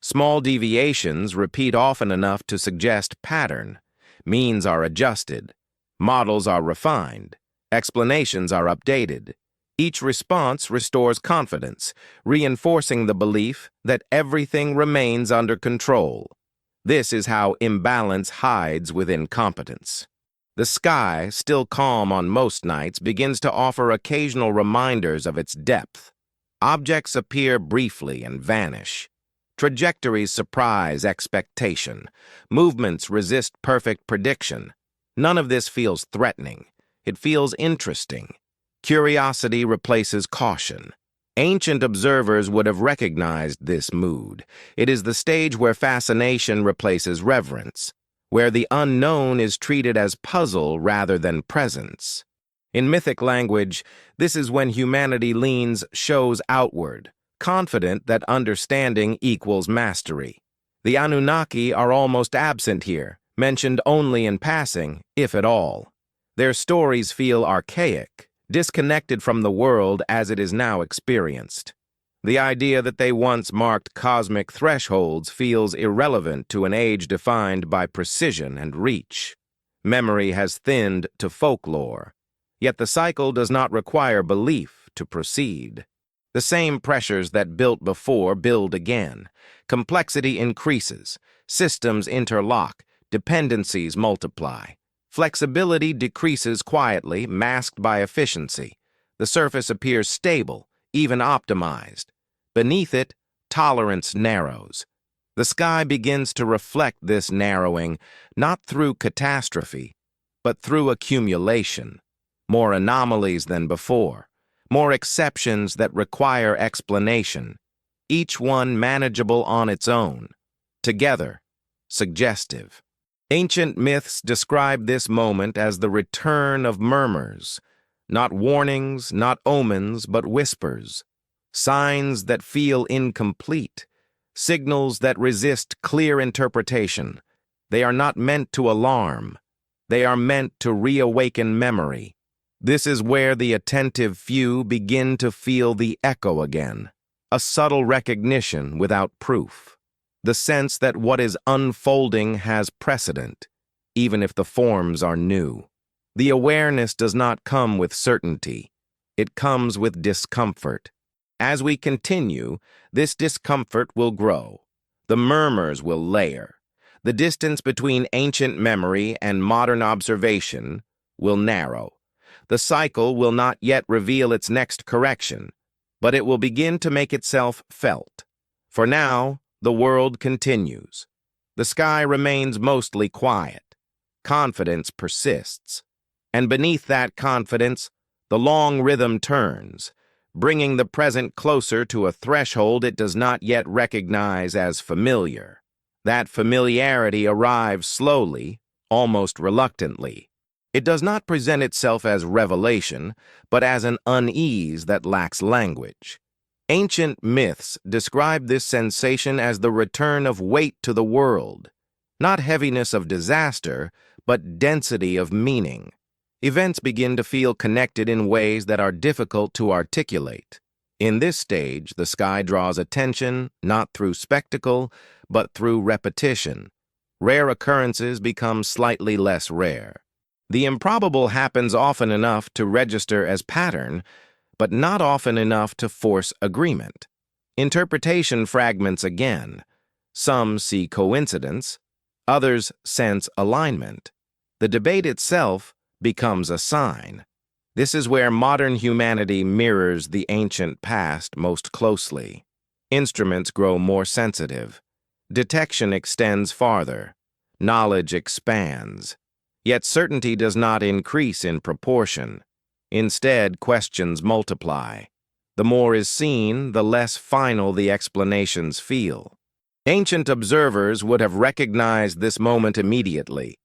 Small deviations repeat often enough to suggest pattern. Means are adjusted. Models are refined. Explanations are updated. Each response restores confidence, reinforcing the belief that everything remains under control. This is how imbalance hides within competence. The sky, still calm on most nights, begins to offer occasional reminders of its depth. Objects appear briefly and vanish. Trajectories surprise expectation. Movements resist perfect prediction. None of this feels threatening. It feels interesting. Curiosity replaces caution. Ancient observers would have recognized this mood. It is the stage where fascination replaces reverence, where the unknown is treated as puzzle rather than presence. In mythic language, this is when humanity shows outward, confident that understanding equals mastery. The Anunnaki are almost absent here, mentioned only in passing, if at all. Their stories feel archaic, disconnected from the world as it is now experienced. The idea that they once marked cosmic thresholds feels irrelevant to an age defined by precision and reach. Memory has thinned to folklore, yet the cycle does not require belief to proceed. The same pressures that built before build again. Complexity increases, systems interlock, dependencies multiply. Flexibility decreases quietly, masked by efficiency. The surface appears stable, even optimized. Beneath it, tolerance narrows. The sky begins to reflect this narrowing, not through catastrophe, but through accumulation. More anomalies than before, more exceptions that require explanation, each one manageable on its own, together, suggestive. Ancient myths describe this moment as the return of murmurs, not warnings, not omens, but whispers, signs that feel incomplete, signals that resist clear interpretation. They are not meant to alarm. They are meant to reawaken memory. This is where the attentive few begin to feel the echo again, a subtle recognition without proof. The sense that what is unfolding has precedent, even if the forms are new. The awareness does not come with certainty. It comes with discomfort. As we continue, this discomfort will grow. The murmurs will layer. The distance between ancient memory and modern observation will narrow. The cycle will not yet reveal its next correction, but it will begin to make itself felt. For now, the world continues. The sky remains mostly quiet. Confidence persists. And beneath that confidence, the long rhythm turns, bringing the present closer to a threshold it does not yet recognize as familiar. That familiarity arrives slowly, almost reluctantly. It does not present itself as revelation, but as an unease that lacks language. Ancient myths describe this sensation as the return of weight to the world, not heaviness of disaster, but density of meaning. Events begin to feel connected in ways that are difficult to articulate. In this stage, the sky draws attention not through spectacle, but through repetition. Rare occurrences become slightly less rare. The improbable happens often enough to register as pattern, but not often enough to force agreement. Interpretation fragments again. Some see coincidence, others sense alignment. The debate itself becomes a sign. This is where modern humanity mirrors the ancient past most closely. Instruments grow more sensitive. Detection extends farther. Knowledge expands. Yet certainty does not increase in proportion. Instead, questions multiply. The more is seen, the less final the explanations feel. Ancient observers would have recognized this moment immediately.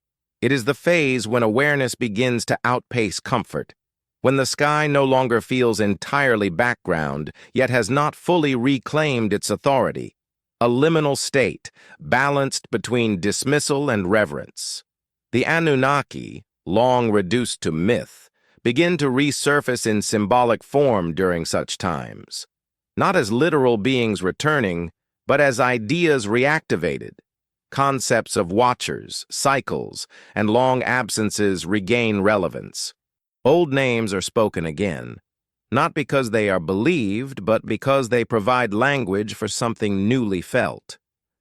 It is the phase when awareness begins to outpace comfort, when the sky no longer feels entirely background, yet has not fully reclaimed its authority. A liminal state, balanced between dismissal and reverence. The Anunnaki, long reduced to myth, begin to resurface in symbolic form during such times, not as literal beings returning, but as ideas reactivated. Concepts of watchers, cycles, and long absences regain relevance. Old names are spoken again, not because they are believed, but because they provide language for something newly felt.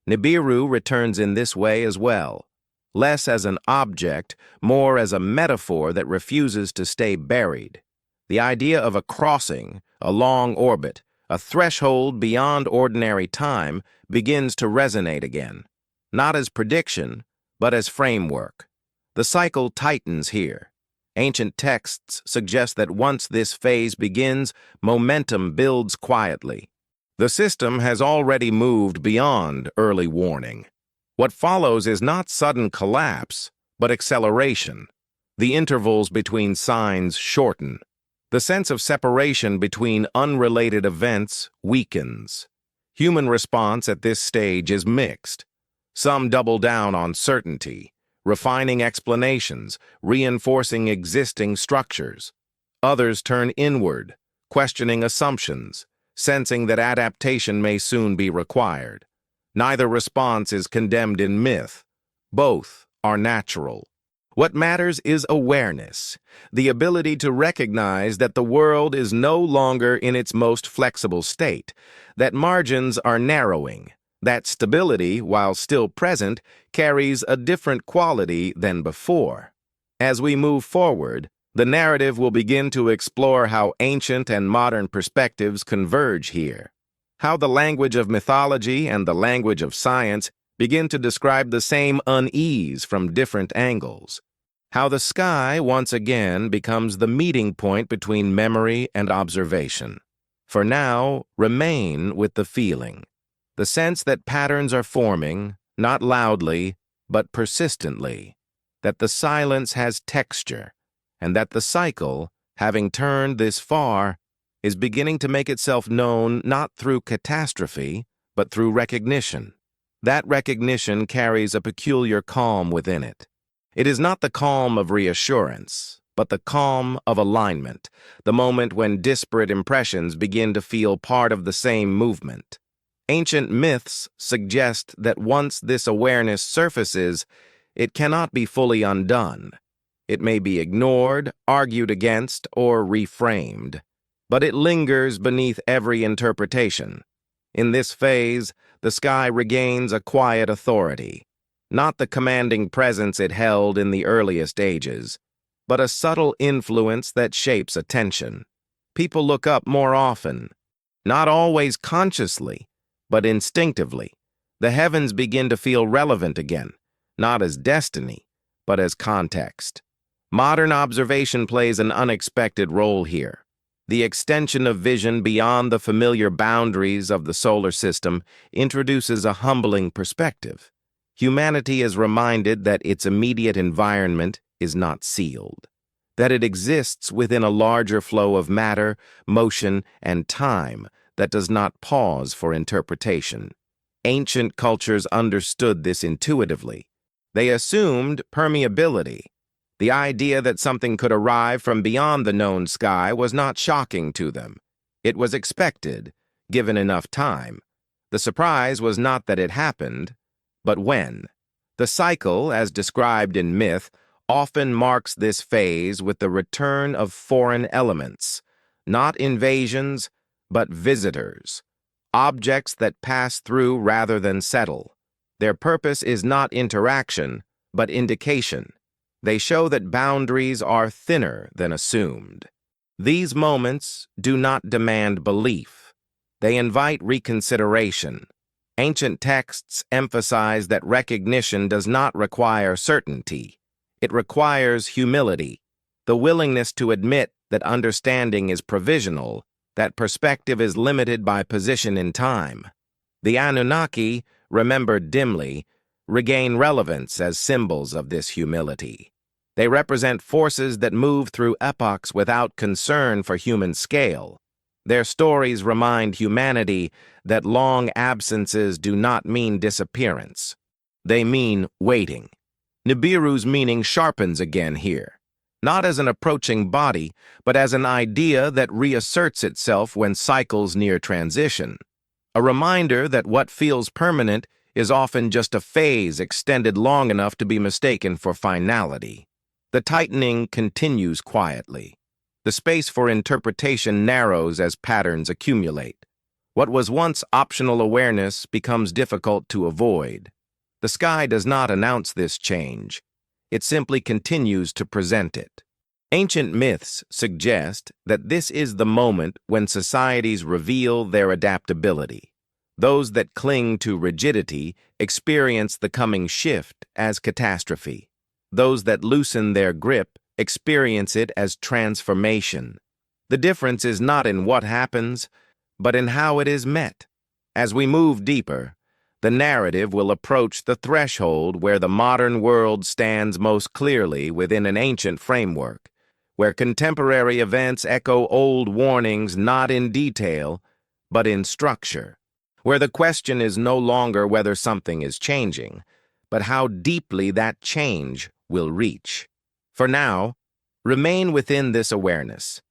Nibiru returns in this way as well, less as an object, more as a metaphor that refuses to stay buried. The idea of a crossing, a long orbit, a threshold beyond ordinary time begins to resonate again, not as prediction, but as framework. The cycle tightens here. Ancient texts suggest that once this phase begins, momentum builds quietly. The system has already moved beyond early warning. What follows is not sudden collapse, but acceleration. The intervals between signs shorten. The sense of separation between unrelated events weakens. Human response at this stage is mixed. Some double down on certainty, refining explanations, reinforcing existing structures. Others turn inward, questioning assumptions, sensing that adaptation may soon be required. Neither response is condemned in myth. Both are natural. What matters is awareness, the ability to recognize that the world is no longer in its most flexible state, that margins are narrowing, that stability, while still present, carries a different quality than before. As we move forward, the narrative will begin to explore how ancient and modern perspectives converge here, how the language of mythology and the language of science begin to describe the same unease from different angles, how the sky once again becomes the meeting point between memory and observation. For now, remain with the feeling, the sense that patterns are forming, not loudly, but persistently, that the silence has texture, and that the cycle, having turned this far, is beginning to make itself known not through catastrophe, but through recognition. That recognition carries a peculiar calm within it. It is not the calm of reassurance, but the calm of alignment, the moment when disparate impressions begin to feel part of the same movement. Ancient myths suggest that once this awareness surfaces, it cannot be fully undone. It may be ignored, argued against, or reframed, but it lingers beneath every interpretation. In this phase, the sky regains a quiet authority, not the commanding presence it held in the earliest ages, but a subtle influence that shapes attention. People look up more often, not always consciously, but instinctively. The heavens begin to feel relevant again, not as destiny, but as context. Modern observation plays an unexpected role here. The extension of vision beyond the familiar boundaries of the solar system introduces a humbling perspective. Humanity is reminded that its immediate environment is not sealed, that it exists within a larger flow of matter, motion, and time that does not pause for interpretation. Ancient cultures understood this intuitively. They assumed permeability. The idea that something could arrive from beyond the known sky was not shocking to them. It was expected, given enough time. The surprise was not that it happened, but when. The cycle, as described in myth, often marks this phase with the return of foreign elements, not invasions, but visitors, objects that pass through rather than settle. Their purpose is not interaction, but indication. They show that boundaries are thinner than assumed. These moments do not demand belief. They invite reconsideration. Ancient texts emphasize that recognition does not require certainty. It requires humility, the willingness to admit that understanding is provisional, that perspective is limited by position in time. The Anunnaki, remembered dimly, regain relevance as symbols of this humility. They represent forces that move through epochs without concern for human scale. Their stories remind humanity that long absences do not mean disappearance. They mean waiting. Nibiru's meaning sharpens again here, not as an approaching body, but as an idea that reasserts itself when cycles near transition. A reminder that what feels permanent is often just a phase extended long enough to be mistaken for finality. The tightening continues quietly. The space for interpretation narrows as patterns accumulate. What was once optional awareness becomes difficult to avoid. The sky does not announce this change. It simply continues to present it. Ancient myths suggest that this is the moment when societies reveal their adaptability. Those that cling to rigidity experience the coming shift as catastrophe. Those that loosen their grip experience it as transformation. The difference is not in what happens, but in how it is met. As we move deeper, the narrative will approach the threshold where the modern world stands most clearly within an ancient framework, where contemporary events echo old warnings not in detail, but in structure, where the question is no longer whether something is changing, but how deeply that change will reach. For now, remain within this awareness.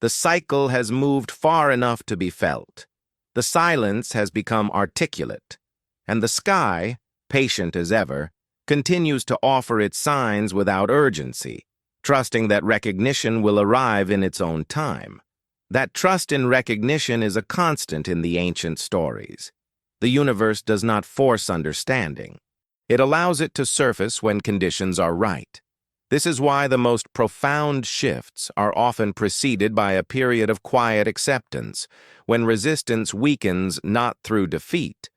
The cycle has moved far enough to be felt. The silence has become articulate, and the sky, patient as ever, continues to offer its signs without urgency, trusting that recognition will arrive in its own time. That trust in recognition is a constant in the ancient stories. The universe does not force understanding. It allows it to surface when conditions are right. This is why the most profound shifts are often preceded by a period of quiet acceptance, when resistance weakens not through defeat,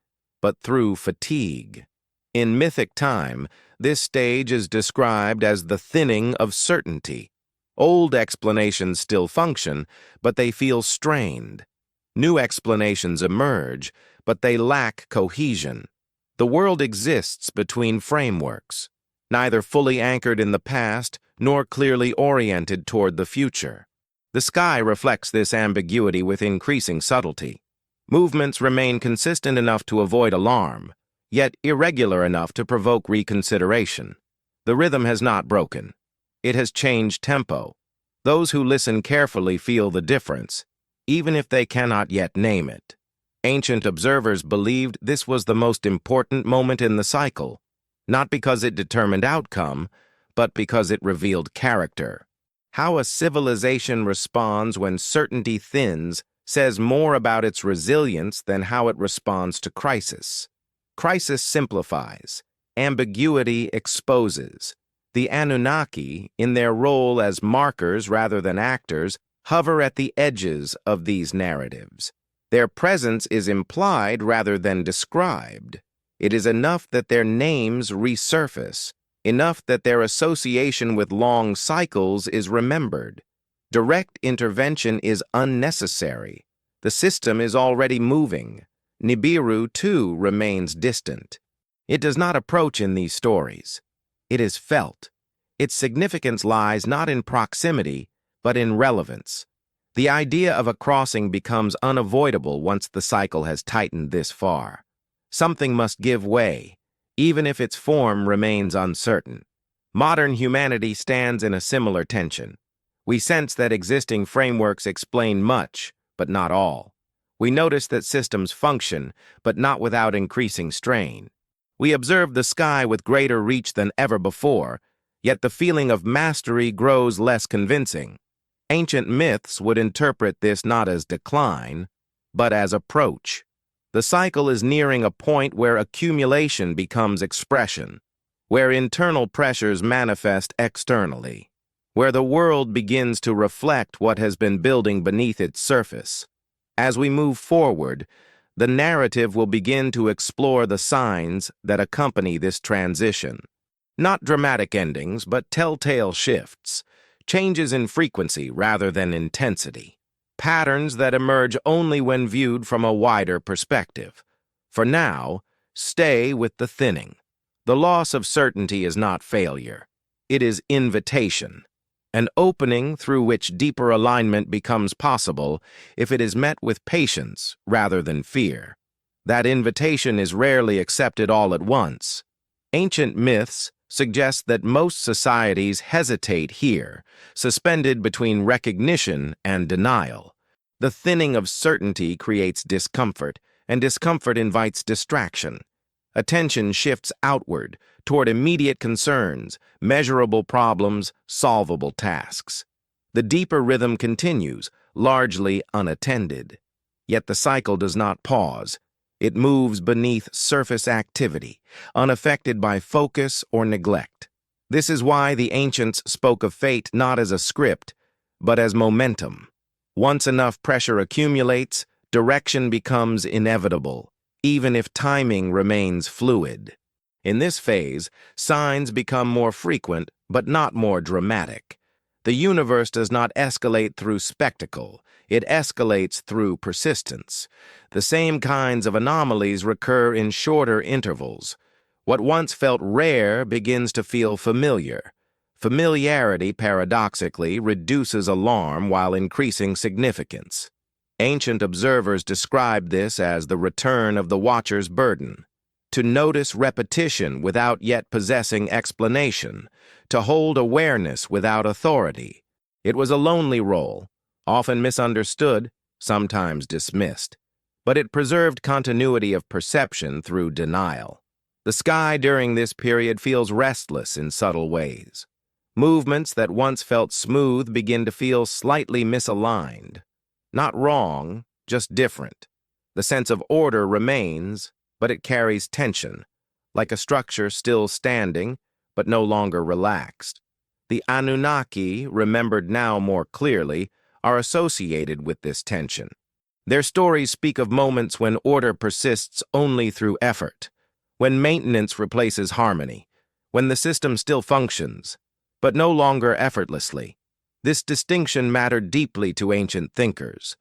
but through fatigue. In mythic time, this stage is described as the thinning of certainty. Old explanations still function, but they feel strained. New explanations emerge, but they lack cohesion. The world exists between frameworks, neither fully anchored in the past nor clearly oriented toward the future. The sky reflects this ambiguity with increasing subtlety. Movements remain consistent enough to avoid alarm, yet irregular enough to provoke reconsideration. The rhythm has not broken. It has changed tempo. Those who listen carefully feel the difference, even if they cannot yet name it. Ancient observers believed this was the most important moment in the cycle, not because it determined outcome, but because it revealed character. How a civilization responds when certainty thins says more about its resilience than how it responds to crisis. Crisis simplifies. Ambiguity exposes. The Anunnaki, in their role as markers rather than actors, hover at the edges of these narratives. Their presence is implied rather than described. It is enough that their names resurface, enough that their association with long cycles is remembered. Direct intervention is unnecessary. The system is already moving. Nibiru, too, remains distant. It does not approach in these stories. It is felt. Its significance lies not in proximity, but in relevance. The idea of a crossing becomes unavoidable once the cycle has tightened this far. Something must give way, even if its form remains uncertain. Modern humanity stands in a similar tension. We sense that existing frameworks explain much, but not all. We notice that systems function, but not without increasing strain. We observe the sky with greater reach than ever before, yet the feeling of mastery grows less convincing. Ancient myths would interpret this not as decline, but as approach. The cycle is nearing a point where accumulation becomes expression, where internal pressures manifest externally, where the world begins to reflect what has been building beneath its surface. As we move forward, the narrative will begin to explore the signs that accompany this transition. Not dramatic endings, but telltale shifts, changes in frequency rather than intensity, patterns that emerge only when viewed from a wider perspective. For now, stay with the thinning. The loss of certainty is not failure. It is invitation, an opening through which deeper alignment becomes possible if it is met with patience rather than fear. That invitation is rarely accepted all at once. Ancient myths suggest that most societies hesitate here, suspended between recognition and denial. The thinning of certainty creates discomfort, and discomfort invites distraction. Attention shifts outward, toward immediate concerns, measurable problems, solvable tasks. The deeper rhythm continues, largely unattended. Yet the cycle does not pause. It moves beneath surface activity, unaffected by focus or neglect. This is why the ancients spoke of fate not as a script, but as momentum. Once enough pressure accumulates, direction becomes inevitable, even if timing remains fluid. In this phase, signs become more frequent, but not more dramatic. The universe does not escalate through spectacle, it escalates through persistence. The same kinds of anomalies recur in shorter intervals. What once felt rare begins to feel familiar. Familiarity, paradoxically, reduces alarm while increasing significance. Ancient observers described this as the return of the watcher's burden. To notice repetition without yet possessing explanation, to hold awareness without authority. It was a lonely role, often misunderstood, sometimes dismissed, but it preserved continuity of perception through denial. The sky during this period feels restless in subtle ways. Movements that once felt smooth begin to feel slightly misaligned. Not wrong, just different. The sense of order remains, but it carries tension, like a structure still standing, but no longer relaxed. The Anunnaki, remembered now more clearly, are associated with this tension. Their stories speak of moments when order persists only through effort, when maintenance replaces harmony, when the system still functions, but no longer effortlessly. This distinction mattered deeply to ancient thinkers.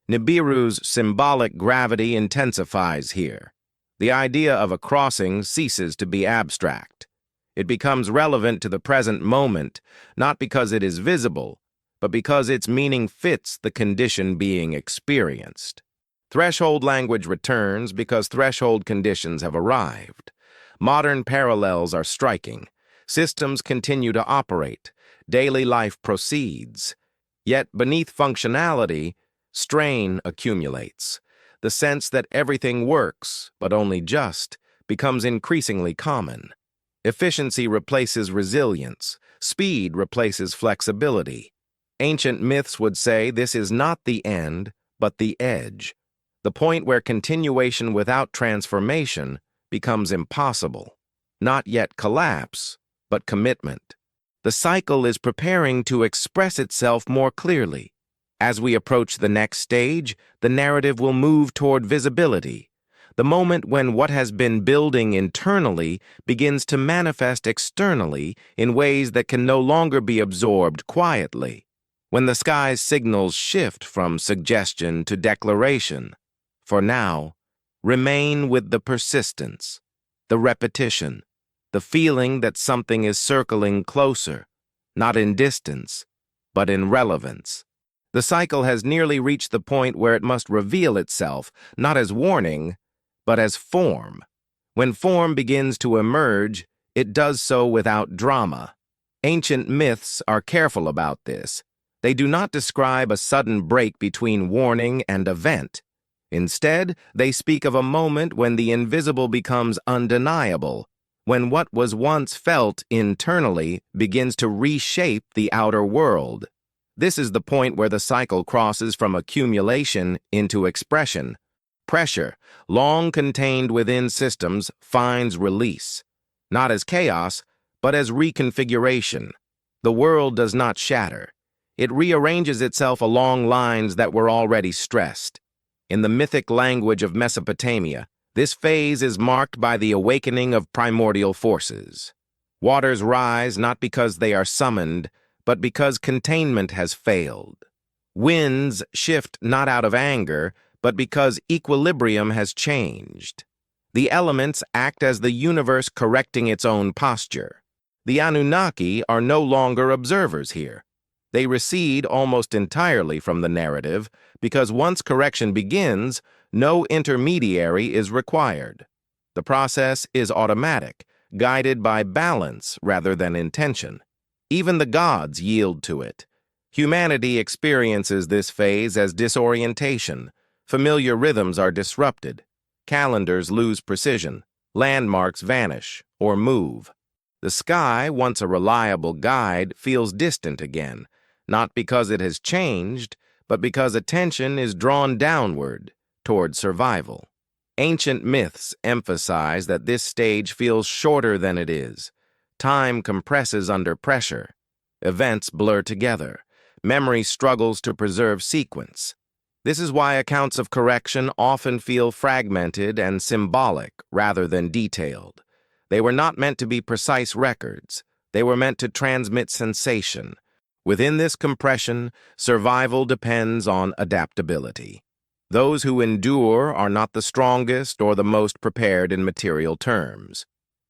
Nibiru's symbolic gravity intensifies here. The idea of a crossing ceases to be abstract. It becomes relevant to the present moment, not because it is visible, but because its meaning fits the condition being experienced. Threshold language returns because threshold conditions have arrived. Modern parallels are striking. Systems continue to operate. Daily life proceeds. Yet beneath functionality, strain accumulates. The sense that everything works, but only just, becomes increasingly common. Efficiency replaces resilience. Speed replaces flexibility. Ancient myths would say this is not the end, but the edge. The point where continuation without transformation becomes impossible. Not yet collapse, but commitment. The cycle is preparing to express itself more clearly. As we approach the next stage, the narrative will move toward visibility, the moment when what has been building internally begins to manifest externally in ways that can no longer be absorbed quietly, when the sky's signals shift from suggestion to declaration. For now, remain with the persistence, the repetition, the feeling that something is circling closer, not in distance, but in relevance. The cycle has nearly reached the point where it must reveal itself, not as warning, but as form. When form begins to emerge, it does so without drama. Ancient myths are careful about this. They do not describe a sudden break between warning and event. Instead, they speak of a moment when the invisible becomes undeniable, when what was once felt internally begins to reshape the outer world. This is the point where the cycle crosses from accumulation into expression. Pressure, long contained within systems, finds release, not as chaos, but as reconfiguration. The world does not shatter. It rearranges itself along lines that were already stressed. In the mythic language of Mesopotamia, this phase is marked by the awakening of primordial forces. Waters rise not because they are summoned, but because containment has failed. Winds shift not out of anger, but because equilibrium has changed. The elements act as the universe correcting its own posture. The Anunnaki are no longer observers here. They recede almost entirely from the narrative because once correction begins, no intermediary is required. The process is automatic, guided by balance rather than intention. Even the gods yield to it. Humanity experiences this phase as disorientation. Familiar rhythms are disrupted. Calendars lose precision. Landmarks vanish or move. The sky, once a reliable guide, feels distant again, not because it has changed, but because attention is drawn downward toward survival. Ancient myths emphasize that this stage feels shorter than it is. Time compresses under pressure. Events blur together. Memory struggles to preserve sequence. This is why accounts of correction often feel fragmented and symbolic rather than detailed. They were not meant to be precise records. They were meant to transmit sensation. Within this compression, survival depends on adaptability. Those who endure are not the strongest or the most prepared in material terms.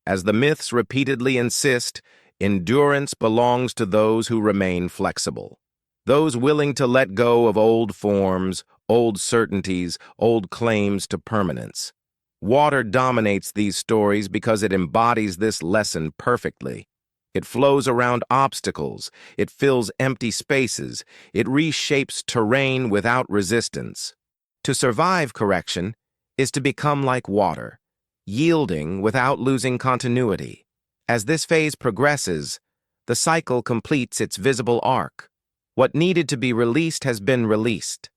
As the myths repeatedly insist, endurance belongs to those who remain flexible. Those willing to let go of old forms, old certainties, old claims to permanence. Water dominates these stories because it embodies this lesson perfectly. It flows around obstacles, it fills empty spaces, it reshapes terrain without resistance. To survive correction is to become like water, yielding without losing continuity. As this phase progresses, the cycle completes its visible arc. What needed to be released has been released.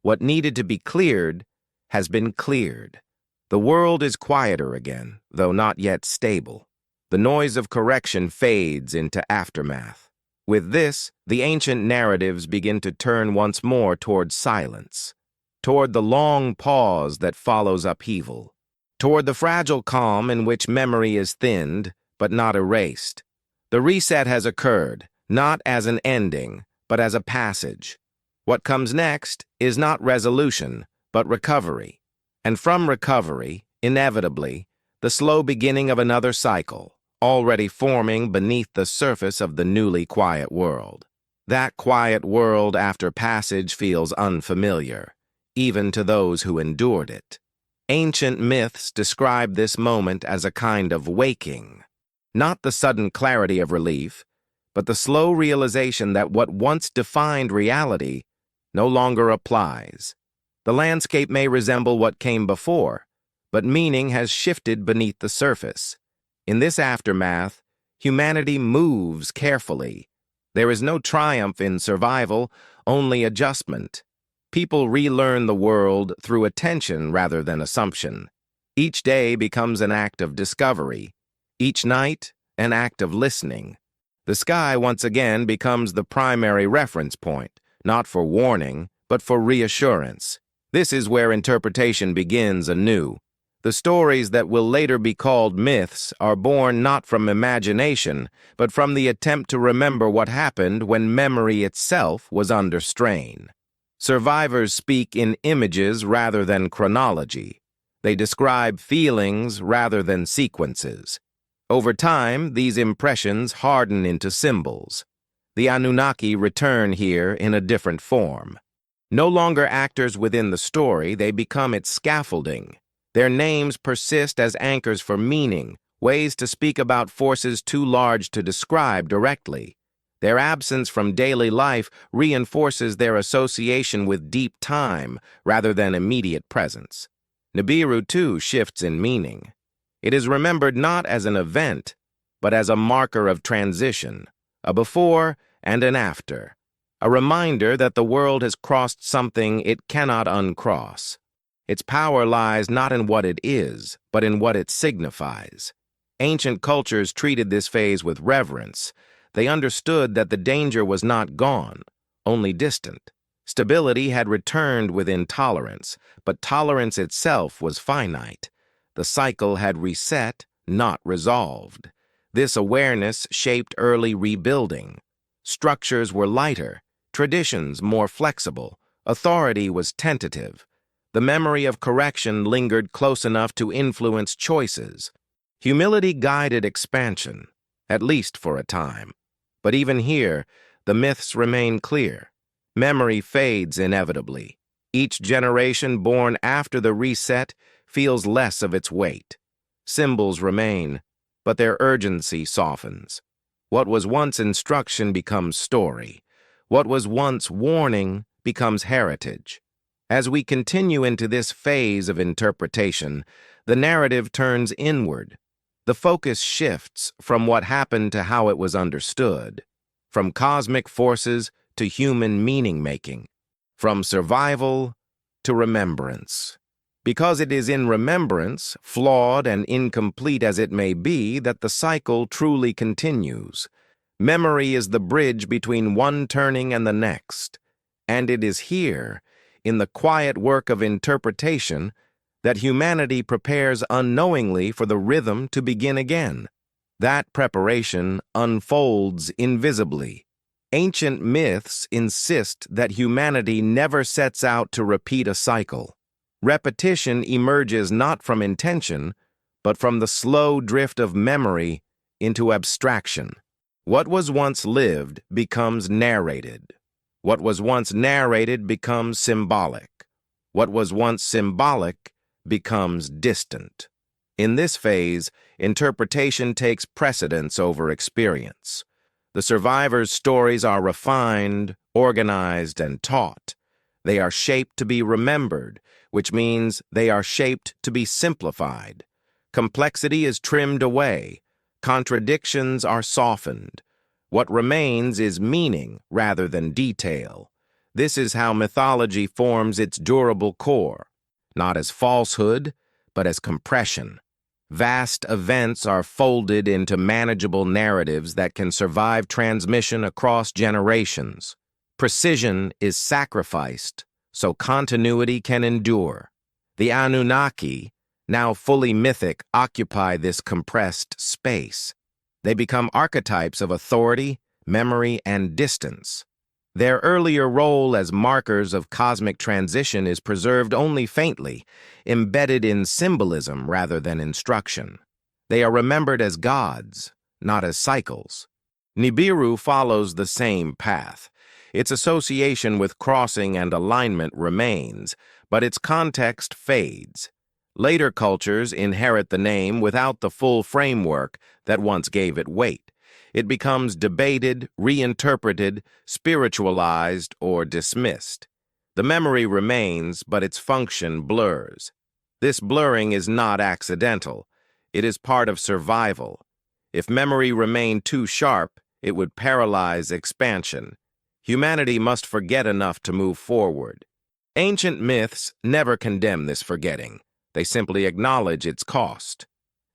What needed to be cleared has been cleared. The world is quieter again, though not yet stable. The noise of correction fades into aftermath. With this, the ancient narratives begin to turn once more toward silence, toward the long pause that follows upheaval, toward the fragile calm in which memory is thinned, but not erased. The reset has occurred, not as an ending, but as a passage. What comes next is not resolution, but recovery. And from recovery, inevitably, the slow beginning of another cycle, already forming beneath the surface of the newly quiet world. That quiet world after passage feels unfamiliar, even to those who endured it. Ancient myths describe this moment as a kind of waking, not the sudden clarity of relief, but the slow realization that what once defined reality no longer applies. The landscape may resemble what came before, but meaning has shifted beneath the surface. In this aftermath, humanity moves carefully. There is no triumph in survival, only adjustment. People relearn the world through attention rather than assumption. Each day becomes an act of discovery. Each night, an act of listening. The sky once again becomes the primary reference point, not for warning, but for reassurance. This is where interpretation begins anew. The stories that will later be called myths are born not from imagination, but from the attempt to remember what happened when memory itself was under strain. Survivors speak in images rather than chronology. They describe feelings rather than sequences. Over time, these impressions harden into symbols. The Anunnaki return here in a different form. No longer actors within the story, they become its scaffolding. Their names persist as anchors for meaning, ways to speak about forces too large to describe directly. Their absence from daily life reinforces their association with deep time rather than immediate presence. Nibiru, too, shifts in meaning. It is remembered not as an event, but as a marker of transition, a before and an after, a reminder that the world has crossed something it cannot uncross. Its power lies not in what it is, but in what it signifies. Ancient cultures treated this phase with reverence. They understood that the danger was not gone, only distant. Stability had returned within tolerance, but tolerance itself was finite. The cycle had reset, not resolved. This awareness shaped early rebuilding. Structures were lighter, traditions more flexible, authority was tentative. The memory of correction lingered close enough to influence choices. Humility guided expansion, at least for a time. But even here, the myths remain clear. Memory fades inevitably. Each generation born after the reset feels less of its weight. Symbols remain, but their urgency softens. What was once instruction becomes story. What was once warning becomes heritage. As we continue into this phase of interpretation, the narrative turns inward. The focus shifts from what happened to how it was understood, from cosmic forces to human meaning-making, from survival to remembrance. Because it is in remembrance, flawed and incomplete as it may be, that the cycle truly continues. Memory is the bridge between one turning and the next, and it is here, in the quiet work of interpretation, that humanity prepares unknowingly for the rhythm to begin again. That preparation unfolds invisibly. Ancient myths insist that humanity never sets out to repeat a cycle. Repetition emerges not from intention, but from the slow drift of memory into abstraction. What was once lived becomes narrated. What was once narrated becomes symbolic. What was once symbolic becomes distant. In this phase, interpretation takes precedence over experience. The survivors' stories are refined, organized, and taught. They are shaped to be remembered, which means they are shaped to be simplified. Complexity is trimmed away. Contradictions are softened. What remains is meaning rather than detail. This is how mythology forms its durable core, not as falsehood, but as compression. Vast events are folded into manageable narratives that can survive transmission across generations. Precision is sacrificed so continuity can endure. The Anunnaki, now fully mythic, occupy this compressed space. They become archetypes of authority, memory, and distance. Their earlier role as markers of cosmic transition is preserved only faintly, embedded in symbolism rather than instruction. They are remembered as gods, not as cycles. Nibiru follows the same path. Its association with crossing and alignment remains, but its context fades. Later cultures inherit the name without the full framework that once gave it weight. It becomes debated, reinterpreted, spiritualized, or dismissed. The memory remains, but its function blurs. This blurring is not accidental. It is part of survival. If memory remained too sharp, it would paralyze expansion. Humanity must forget enough to move forward. Ancient myths never condemn this forgetting. They simply acknowledge its cost.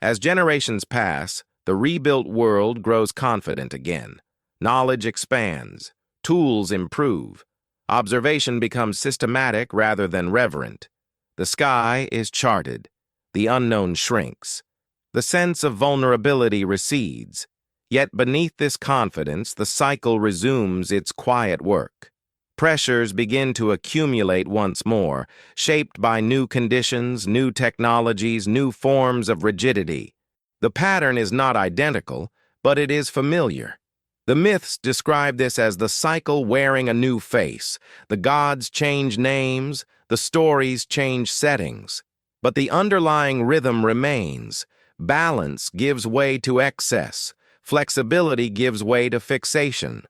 As generations pass, the rebuilt world grows confident again. Knowledge expands. Tools improve. Observation becomes systematic rather than reverent. The sky is charted. The unknown shrinks. The sense of vulnerability recedes. Yet beneath this confidence, the cycle resumes its quiet work. Pressures begin to accumulate once more, shaped by new conditions, new technologies, new forms of rigidity. The pattern is not identical, but it is familiar. The myths describe this as the cycle wearing a new face. The gods change names, the stories change settings. But the underlying rhythm remains. Balance gives way to excess. Flexibility gives way to fixation.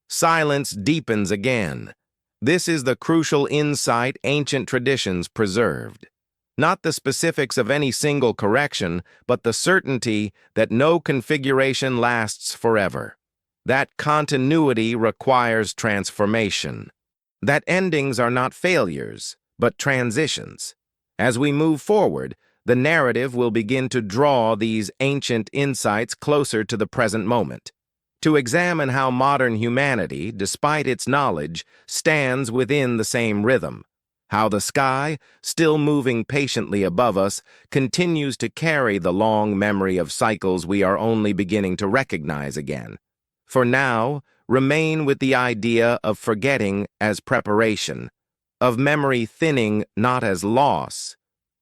Silence deepens again. This is the crucial insight ancient traditions preserved. Not the specifics of any single correction, but the certainty that no configuration lasts forever. That continuity requires transformation. That endings are not failures, but transitions. As we move forward, the narrative will begin to draw these ancient insights closer to the present moment, to examine how modern humanity, despite its knowledge, stands within the same rhythm, how the sky, still moving patiently above us, continues to carry the long memory of cycles we are only beginning to recognize again. For now, remain with the idea of forgetting as preparation, of memory thinning not as loss,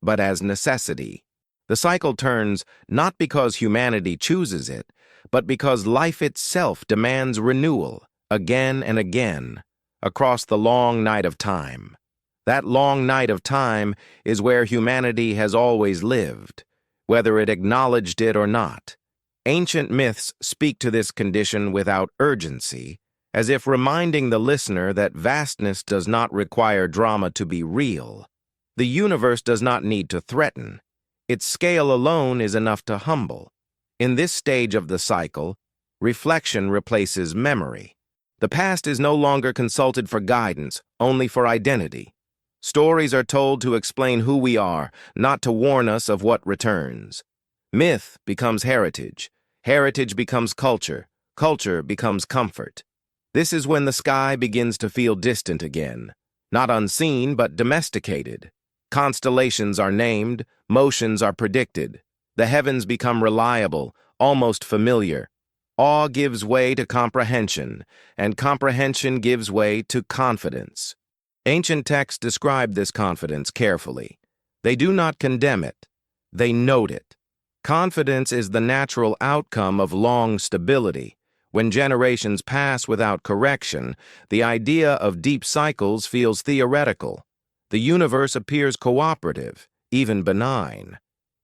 but as necessity. The cycle turns not because humanity chooses it, but because life itself demands renewal, again and again, across the long night of time. That long night of time is where humanity has always lived, whether it acknowledged it or not. Ancient myths speak to this condition without urgency, as if reminding the listener that vastness does not require drama to be real. The universe does not need to threaten. Its scale alone is enough to humble. In this stage of the cycle, reflection replaces memory. The past is no longer consulted for guidance, only for identity. Stories are told to explain who we are, not to warn us of what returns. Myth becomes heritage. Heritage becomes culture. Culture becomes comfort. This is when the sky begins to feel distant again. Not unseen, but domesticated. Constellations are named, motions are predicted. The heavens become reliable, almost familiar. Awe gives way to comprehension, and comprehension gives way to confidence. Ancient texts describe this confidence carefully. They do not condemn it. They note it. Confidence is the natural outcome of long stability. When generations pass without correction, the idea of deep cycles feels theoretical. The universe appears cooperative, even benign.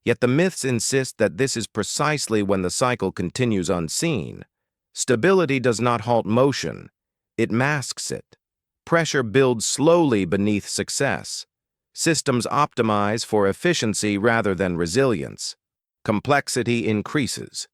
Yet the myths insist that this is precisely when the cycle continues unseen. Stability does not halt motion. It masks it. Pressure builds slowly beneath success. Systems optimize for efficiency rather than resilience. Complexity increases.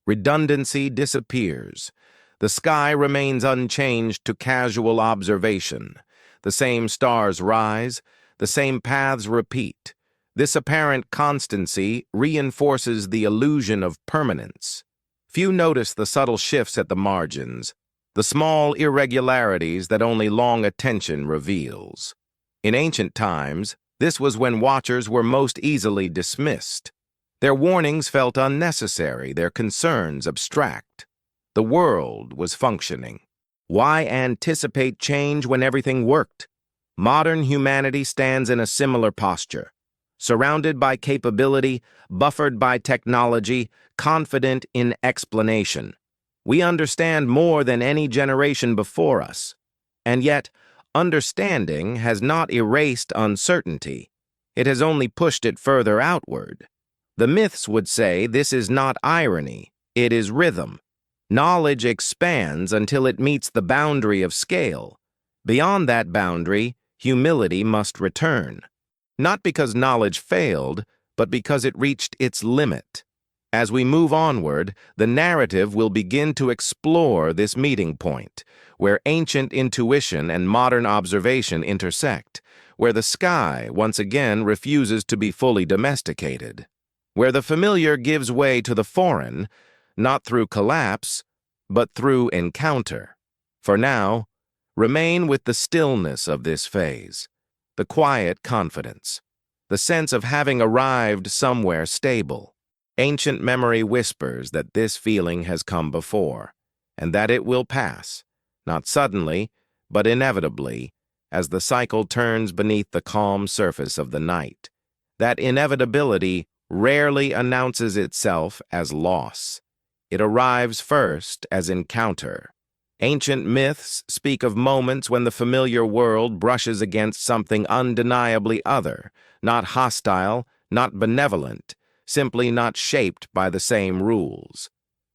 Redundancy disappears. The sky remains unchanged to casual observation. The same stars rise. The same paths repeat. This apparent constancy reinforces the illusion of permanence. Few notice the subtle shifts at the margins, the small irregularities that only long attention reveals. In ancient times, this was when watchers were most easily dismissed. Their warnings felt unnecessary, their concerns abstract. The world was functioning. Why anticipate change when everything worked? Modern humanity stands in a similar posture. Surrounded by capability, buffered by technology, confident in explanation. We understand more than any generation before us. And yet, understanding has not erased uncertainty. It has only pushed it further outward. The myths would say this is not irony, it is rhythm. Knowledge expands until it meets the boundary of scale. Beyond that boundary, humility must return. Not because knowledge failed, but because it reached its limit. As we move onward, the narrative will begin to explore this meeting point, where ancient intuition and modern observation intersect, where the sky once again refuses to be fully domesticated, where the familiar gives way to the foreign, not through collapse, but through encounter. For now, remain with the stillness of this phase. The quiet confidence, the sense of having arrived somewhere stable. Ancient memory whispers that this feeling has come before, and that it will pass, not suddenly, but inevitably, as the cycle turns beneath the calm surface of the night. That inevitability rarely announces itself as loss. It arrives first as encounter. Ancient myths speak of moments when the familiar world brushes against something undeniably other, not hostile, not benevolent, simply not shaped by the same rules.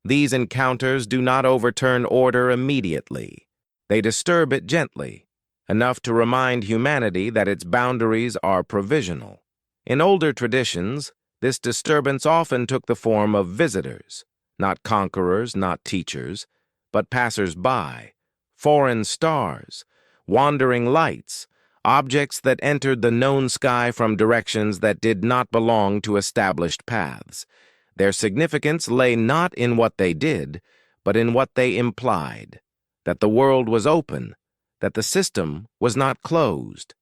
These encounters do not overturn order immediately. They disturb it gently, enough to remind humanity that its boundaries are provisional. In older traditions, this disturbance often took the form of visitors, not conquerors, not teachers, but passers-by, foreign stars, wandering lights, objects that entered the known sky from directions that did not belong to established paths. Their significance lay not in what they did, but in what they implied, that the world was open, that the system was not closed.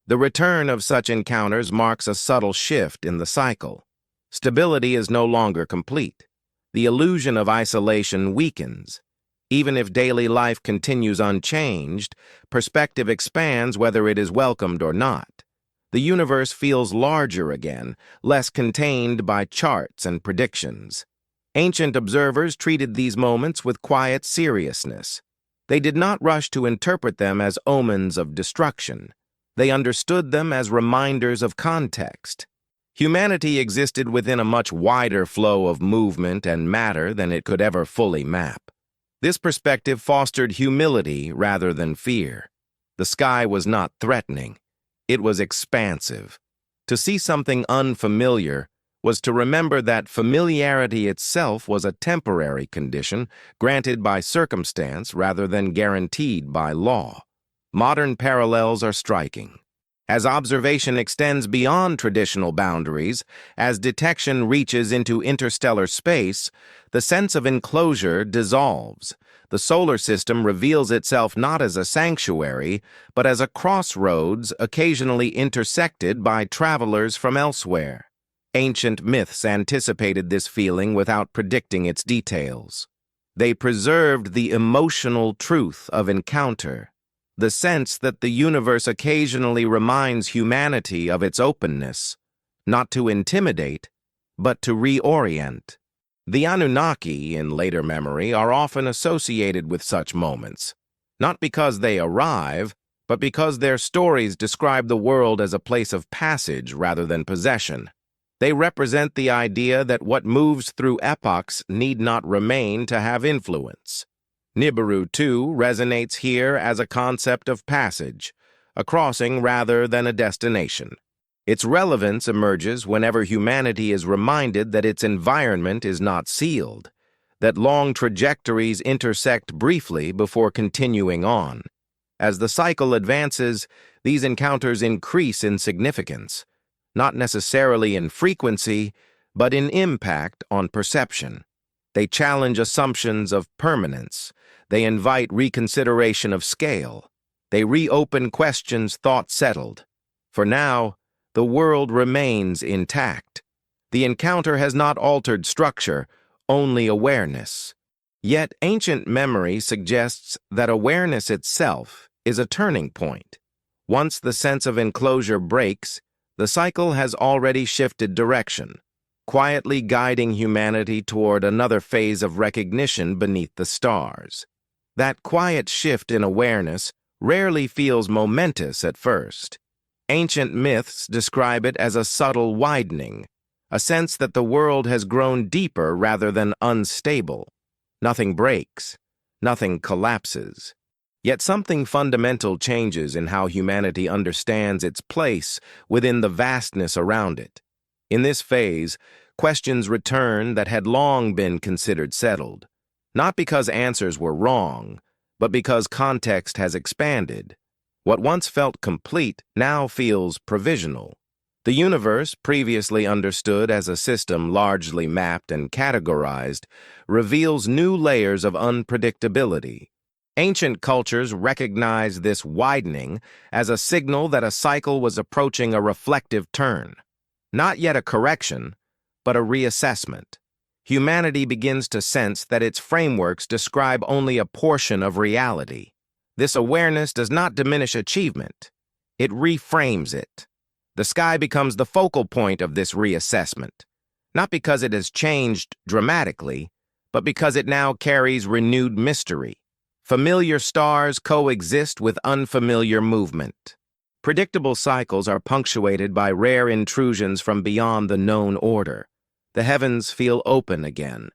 The return of such encounters marks a subtle shift in the cycle. Stability is no longer complete. The illusion of isolation weakens. Even if daily life continues unchanged, perspective expands whether it is welcomed or not. The universe feels larger again, less contained by charts and predictions. Ancient observers treated these moments with quiet seriousness. They did not rush to interpret them as omens of destruction. They understood them as reminders of context. Humanity existed within a much wider flow of movement and matter than it could ever fully map. This perspective fostered humility rather than fear. The sky was not threatening. It was expansive. To see something unfamiliar was to remember that familiarity itself was a temporary condition granted by circumstance rather than guaranteed by law. Modern parallels are striking. As observation extends beyond traditional boundaries, as detection reaches into interstellar space, the sense of enclosure dissolves. The solar system reveals itself not as a sanctuary, but as a crossroads occasionally intersected by travelers from elsewhere. Ancient myths anticipated this feeling without predicting its details. They preserved the emotional truth of encounter, the sense that the universe occasionally reminds humanity of its openness, not to intimidate, but to reorient. The Anunnaki, in later memory, are often associated with such moments, not because they arrive, but because their stories describe the world as a place of passage rather than possession. They represent the idea that what moves through epochs need not remain to have influence. Nibiru, too, resonates here as a concept of passage, a crossing rather than a destination. Its relevance emerges whenever humanity is reminded that its environment is not sealed, that long trajectories intersect briefly before continuing on. As the cycle advances, these encounters increase in significance, not necessarily in frequency, but in impact on perception. They challenge assumptions of permanence. They invite reconsideration of scale. They reopen questions thought settled. For now, the world remains intact. The encounter has not altered structure, only awareness. Yet ancient memory suggests that awareness itself is a turning point. Once the sense of enclosure breaks, the cycle has already shifted direction, quietly guiding humanity toward another phase of recognition beneath the stars. That quiet shift in awareness rarely feels momentous at first. Ancient myths describe it as a subtle widening, a sense that the world has grown deeper rather than unstable. Nothing breaks, nothing collapses. Yet something fundamental changes in how humanity understands its place within the vastness around it. In this phase, questions return that had long been considered settled, not because answers were wrong, but because context has expanded. What once felt complete now feels provisional. The universe, previously understood as a system largely mapped and categorized, reveals new layers of unpredictability. Ancient cultures recognized this widening as a signal that a cycle was approaching a reflective turn. Not yet a correction, but a reassessment. Humanity begins to sense that its frameworks describe only a portion of reality. This awareness does not diminish achievement. It reframes it. The sky becomes the focal point of this reassessment, not because it has changed dramatically, but because it now carries renewed mystery. Familiar stars coexist with unfamiliar movement. Predictable cycles are punctuated by rare intrusions from beyond the known order. The heavens feel open again.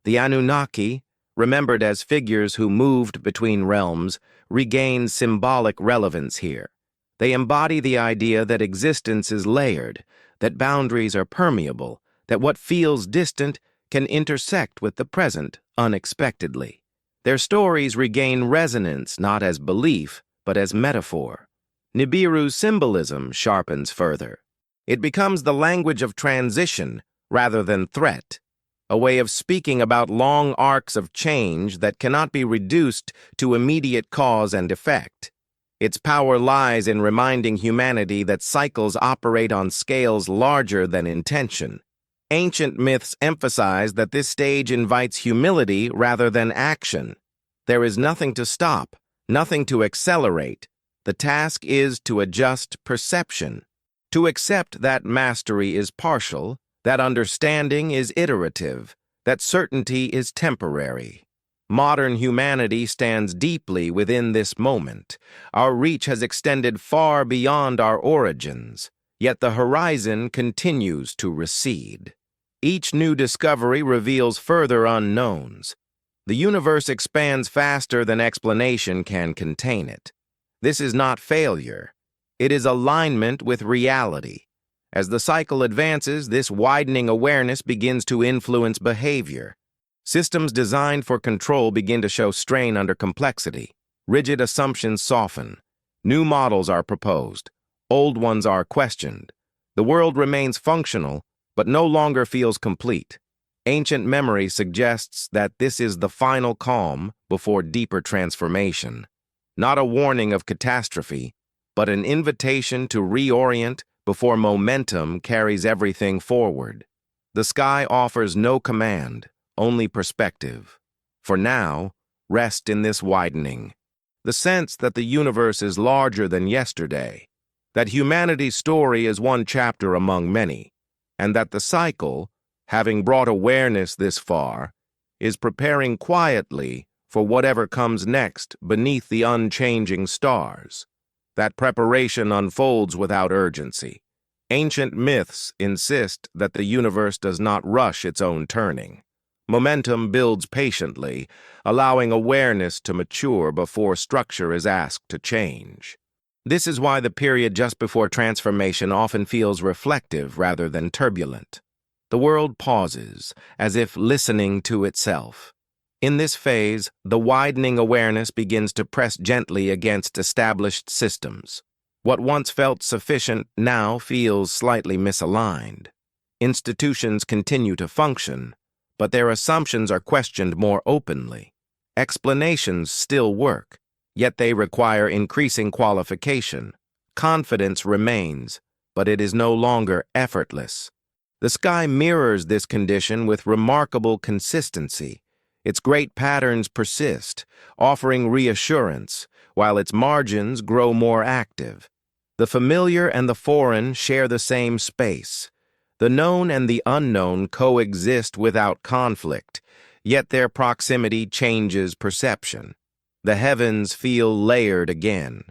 The Anunnaki, remembered as figures who moved between realms, regain symbolic relevance here. They embody the idea that existence is layered, that boundaries are permeable, that what feels distant can intersect with the present unexpectedly. Their stories regain resonance not as belief, but as metaphor. Nibiru's symbolism sharpens further. It becomes the language of transition rather than threat, a way of speaking about long arcs of change that cannot be reduced to immediate cause and effect. Its power lies in reminding humanity that cycles operate on scales larger than intention. Ancient myths emphasize that this stage invites humility rather than action. There is nothing to stop, nothing to accelerate. The task is to adjust perception, to accept that mastery is partial, that understanding is iterative, that certainty is temporary. Modern humanity stands deeply within this moment. Our reach has extended far beyond our origins, yet the horizon continues to recede. Each new discovery reveals further unknowns. The universe expands faster than explanation can contain it. This is not failure. It is alignment with reality. As the cycle advances, this widening awareness begins to influence behavior. Systems designed for control begin to show strain under complexity. Rigid assumptions soften. New models are proposed. Old ones are questioned. The world remains functional, but no longer feels complete. Ancient memory suggests that this is the final calm before deeper transformation. Not a warning of catastrophe, but an invitation to reorient before momentum carries everything forward. The sky offers no command, only perspective. For now, rest in this widening. The sense that the universe is larger than yesterday, that humanity's story is one chapter among many, and that the cycle, having brought awareness this far, is preparing quietly for whatever comes next beneath the unchanging stars. That preparation unfolds without urgency. Ancient myths insist that the universe does not rush its own turning. Momentum builds patiently, allowing awareness to mature before structure is asked to change. This is why the period just before transformation often feels reflective rather than turbulent. The world pauses, as if listening to itself. In this phase, the widening awareness begins to press gently against established systems. What once felt sufficient now feels slightly misaligned. Institutions continue to function, but their assumptions are questioned more openly. Explanations still work, yet they require increasing qualification. Confidence remains, but it is no longer effortless. The sky mirrors this condition with remarkable consistency. Its great patterns persist, offering reassurance, while its margins grow more active. The familiar and the foreign share the same space. The known and the unknown coexist without conflict, yet their proximity changes perception. The heavens feel layered again.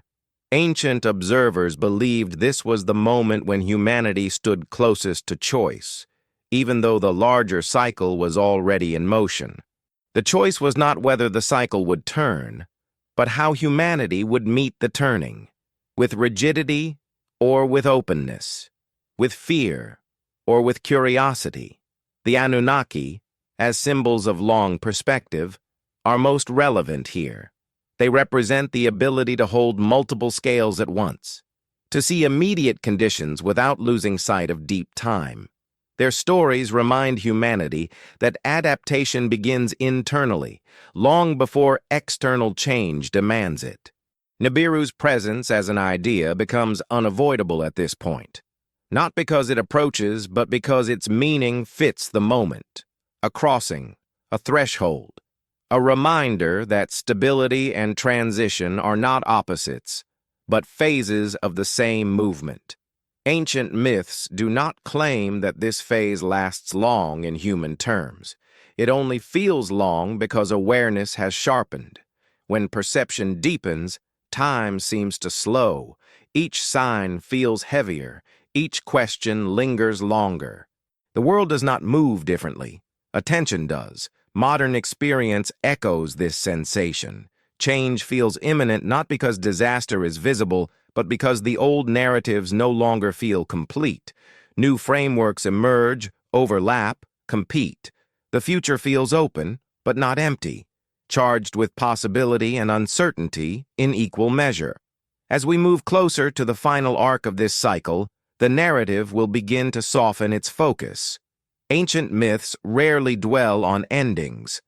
Ancient observers believed this was the moment when humanity stood closest to choice, even though the larger cycle was already in motion. The choice was not whether the cycle would turn, but how humanity would meet the turning, with rigidity or with openness, with fear or with curiosity. The Anunnaki, as symbols of long perspective, are most relevant here. They represent the ability to hold multiple scales at once, to see immediate conditions without losing sight of deep time. Their stories remind humanity that adaptation begins internally, long before external change demands it. Nibiru's presence as an idea becomes unavoidable at this point, not because it approaches, but because its meaning fits the moment. A crossing, a threshold, a reminder that stability and transition are not opposites, but phases of the same movement. Ancient myths do not claim that this phase lasts long in human terms. It only feels long because awareness has sharpened. When perception deepens, time seems to slow. Each sign feels heavier. Each question lingers longer. The world does not move differently. Attention does. Modern experience echoes this sensation. Change feels imminent not because disaster is visible, but because the old narratives no longer feel complete. New frameworks emerge, overlap, compete. The future feels open, but not empty, charged with possibility and uncertainty in equal measure. As we move closer to the final arc of this cycle, the narrative will begin to soften its focus. Ancient myths rarely dwell on endings.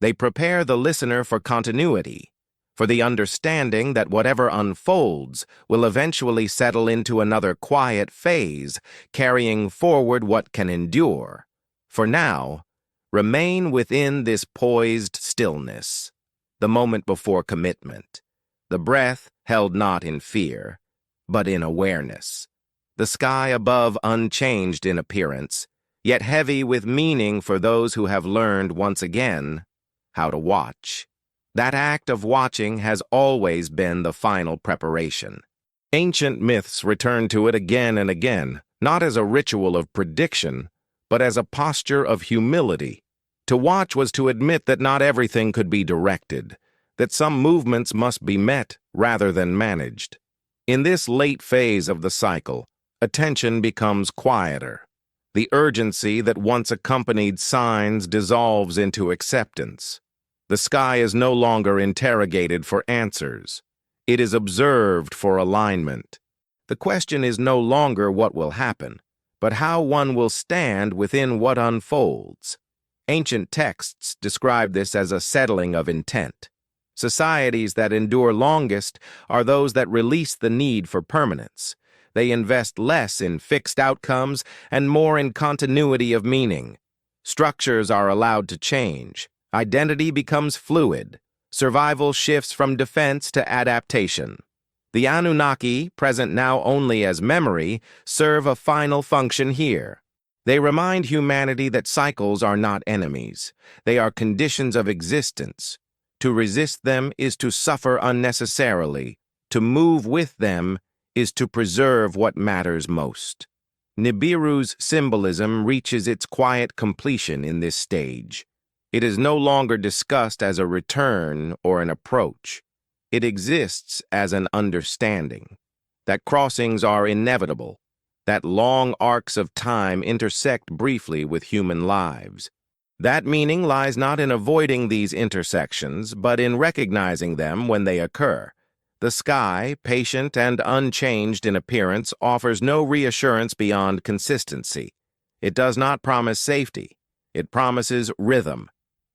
They prepare the listener for continuity, for the understanding that whatever unfolds will eventually settle into another quiet phase, carrying forward what can endure. For now, remain within this poised stillness, the moment before commitment, the breath held not in fear, but in awareness, the sky above unchanged in appearance, yet heavy with meaning for those who have learned once again how to watch. That act of watching has always been the final preparation. Ancient myths return to it again and again, not as a ritual of prediction, but as a posture of humility, To watch was to admit that not everything could be directed, that some movements must be met rather than managed. In this late phase of the cycle, attention becomes quieter. The urgency that once accompanied signs dissolves into acceptance. The sky is no longer interrogated for answers. It is observed for alignment. The question is no longer what will happen, but how one will stand within what unfolds. Ancient texts describe this as a settling of intent. Societies that endure longest are those that release the need for permanence. They invest less in fixed outcomes and more in continuity of meaning. Structures are allowed to change. Identity becomes fluid. Survival shifts from defense to adaptation. The Anunnaki, present now only as memory, serve a final function here. They remind humanity that cycles are not enemies. They are conditions of existence. To resist them is to suffer unnecessarily. To move with them is to preserve what matters most. Nibiru's symbolism reaches its quiet completion in this stage. It is no longer discussed as a return or an approach. It exists as an understanding. That crossings are inevitable. That long arcs of time intersect briefly with human lives. That meaning lies not in avoiding these intersections, but in recognizing them when they occur. The sky, patient and unchanged in appearance, offers no reassurance beyond consistency. It does not promise safety. It promises rhythm.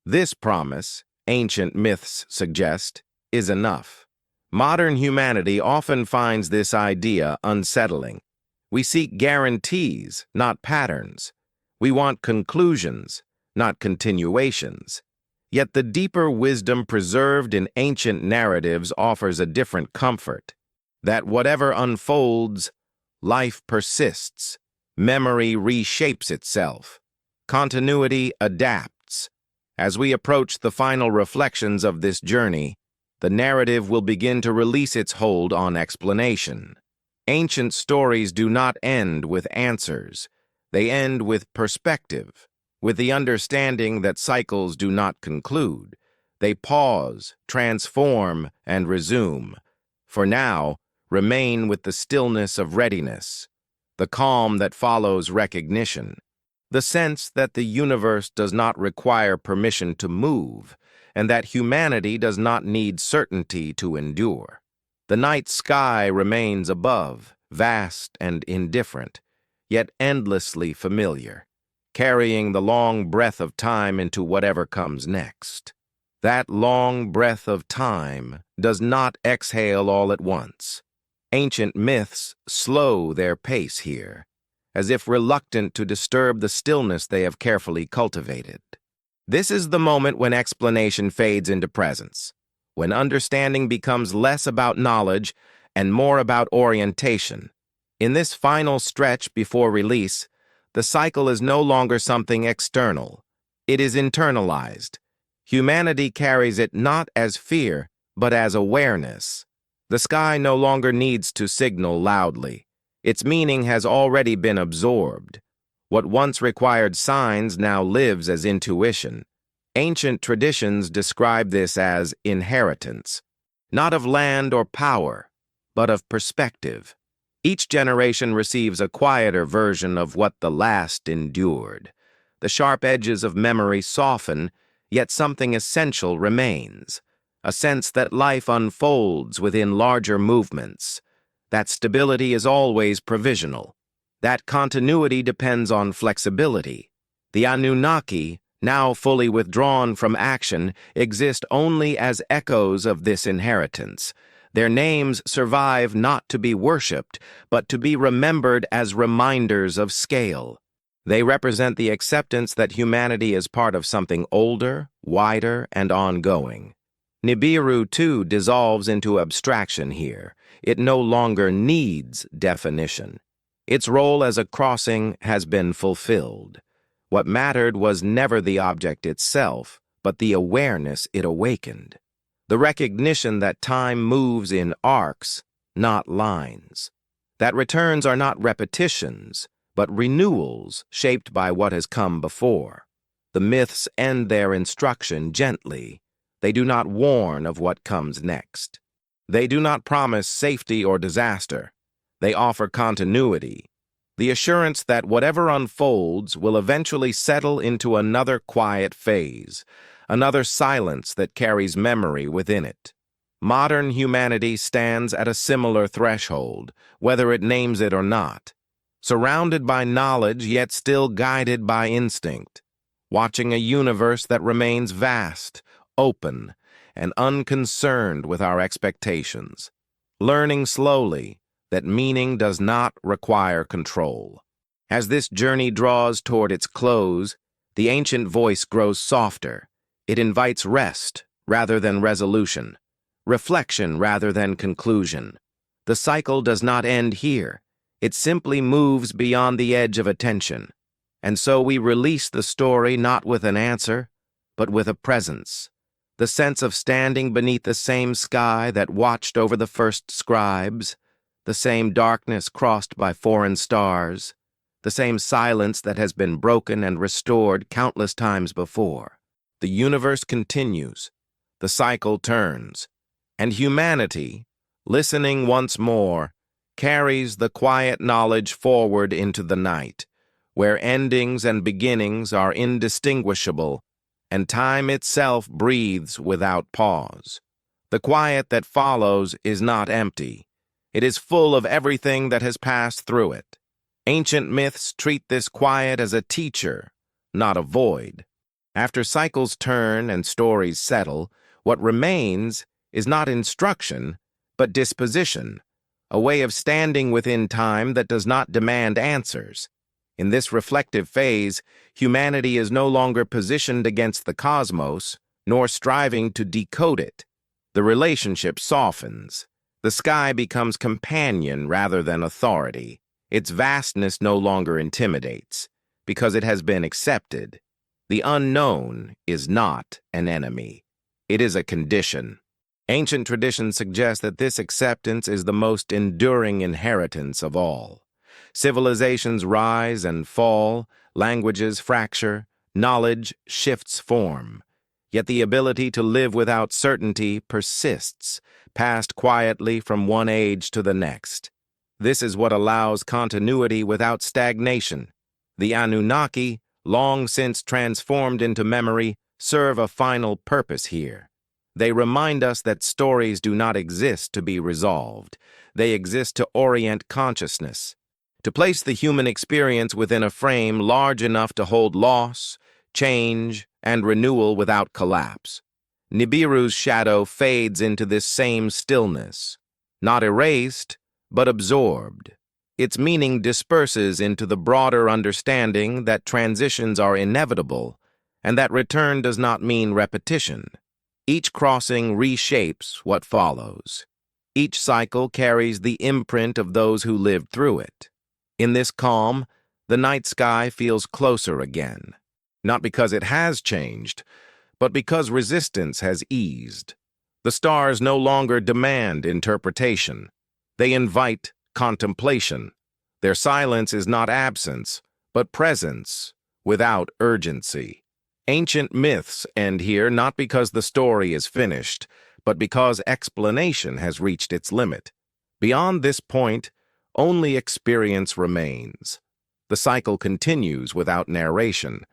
This promise, ancient myths suggest, is enough. Modern humanity often finds this idea unsettling. We seek guarantees, not patterns. We want conclusions, not continuations. Yet the deeper wisdom preserved in ancient narratives offers a different comfort. That whatever unfolds, life persists. Memory reshapes itself. Continuity adapts. As we approach the final reflections of this journey, the narrative will begin to release its hold on explanation. Ancient stories do not end with answers. They end with perspective, with the understanding that cycles do not conclude. They pause, transform, and resume. For now, remain with the stillness of readiness, the calm that follows recognition, the sense that the universe does not require permission to move, and that humanity does not need certainty to endure. The night sky remains above, vast and indifferent, yet endlessly familiar, carrying the long breath of time into whatever comes next. That long breath of time does not exhale all at once. Ancient myths slow their pace here, as if reluctant to disturb the stillness they have carefully cultivated. This is the moment when explanation fades into presence, when understanding becomes less about knowledge and more about orientation. In this final stretch before release, the cycle is no longer something external. It is internalized. Humanity carries it not as fear, but as awareness. The sky no longer needs to signal loudly. Its meaning has already been absorbed. What once required signs now lives as intuition. Ancient traditions describe this as inheritance, not of land or power, but of perspective. Each generation receives a quieter version of what the last endured. The sharp edges of memory soften, yet something essential remains, a sense that life unfolds within larger movements. That stability is always provisional. That continuity depends on flexibility. The Anunnaki, now fully withdrawn from action, exist only as echoes of this inheritance. Their names survive not to be worshipped, but to be remembered as reminders of scale. They represent the acceptance that humanity is part of something older, wider, and ongoing. Nibiru, too, dissolves into abstraction here. It no longer needs definition. Its role as a crossing has been fulfilled. What mattered was never the object itself, but the awareness it awakened. The recognition that time moves in arcs, not lines. That returns are not repetitions, but renewals shaped by what has come before. The myths end their instruction gently. They do not warn of what comes next. They do not promise safety or disaster. They offer continuity, the assurance that whatever unfolds will eventually settle into another quiet phase, another silence that carries memory within it. Modern humanity stands at a similar threshold, whether it names it or not, surrounded by knowledge yet still guided by instinct, watching a universe that remains vast, open, and unconcerned with our expectations, learning slowly that meaning does not require control. As this journey draws toward its close, the ancient voice grows softer. It invites rest rather than resolution, reflection rather than conclusion. The cycle does not end here. It simply moves beyond the edge of attention. And so we release the story not with an answer, but with a presence. The sense of standing beneath the same sky that watched over the first scribes, the same darkness crossed by foreign stars, the same silence that has been broken and restored countless times before. The universe continues, the cycle turns, and humanity, listening once more, carries the quiet knowledge forward into the night, where endings and beginnings are indistinguishable, and time itself breathes without pause. The quiet that follows is not empty. It is full of everything that has passed through it. Ancient myths treat this quiet as a teacher, not a void. After cycles turn and stories settle, what remains is not instruction, but disposition, a way of standing within time that does not demand answers. In this reflective phase, humanity is no longer positioned against the cosmos, nor striving to decode it. The relationship softens. The sky becomes companion rather than authority. Its vastness no longer intimidates, because it has been accepted. The unknown is not an enemy. It is a condition. Ancient traditions suggest that this acceptance is the most enduring inheritance of all. Civilizations rise and fall, languages fracture, knowledge shifts form. Yet the ability to live without certainty persists, passed quietly from one age to the next. This is what allows continuity without stagnation. The Anunnaki, long since transformed into memory, serve a final purpose here. They remind us that stories do not exist to be resolved. They exist to orient consciousness, to place the human experience within a frame large enough to hold loss, change, and renewal without collapse. Nibiru's shadow fades into this same stillness, not erased, but absorbed. Its meaning disperses into the broader understanding that transitions are inevitable and that return does not mean repetition. Each crossing reshapes what follows. Each cycle carries the imprint of those who lived through it. In this calm, the night sky feels closer again, not because it has changed, but because resistance has eased. The stars no longer demand interpretation. They invite contemplation. Their silence is not absence, but presence, without urgency. Ancient myths end here not because the story is finished, but because explanation has reached its limit. Beyond this point, only experience remains. The cycle continues without narration.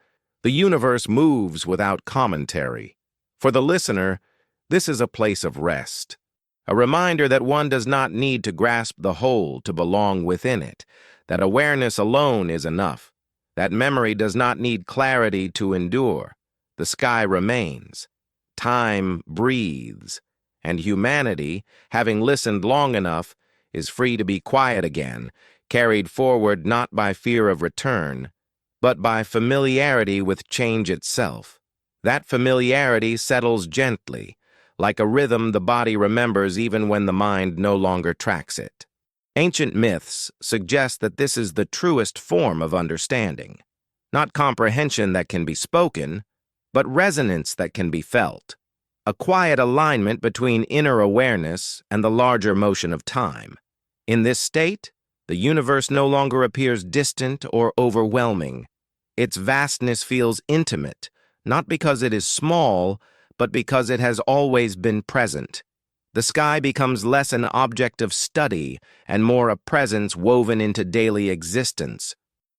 The universe moves without commentary. For the listener, this is a place of rest, a reminder that one does not need to grasp the whole to belong within it, that awareness alone is enough, that memory does not need clarity to endure. The sky remains, time breathes, and humanity, having listened long enough, is free to be quiet again, carried forward not by fear of return, but by familiarity with change itself. That familiarity settles gently, like a rhythm the body remembers even when the mind no longer tracks it. Ancient myths suggest that this is the truest form of understanding, not comprehension that can be spoken, but resonance that can be felt, a quiet alignment between inner awareness and the larger motion of time. In this state, the universe no longer appears distant or overwhelming. Its vastness feels intimate, not because it is small, but because it has always been present. The sky becomes less an object of study and more a presence woven into daily existence.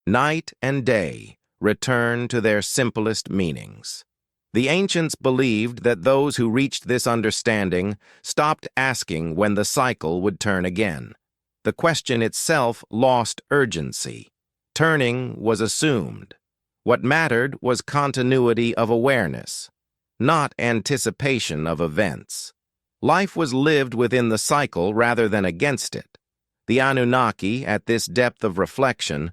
Night and day return to their simplest meanings. The ancients believed that those who reached this understanding stopped asking when the cycle would turn again. The question itself lost urgency. Turning was assumed. What mattered was continuity of awareness, not anticipation of events. Life was lived within the cycle rather than against it. The Anunnaki, at this depth of reflection,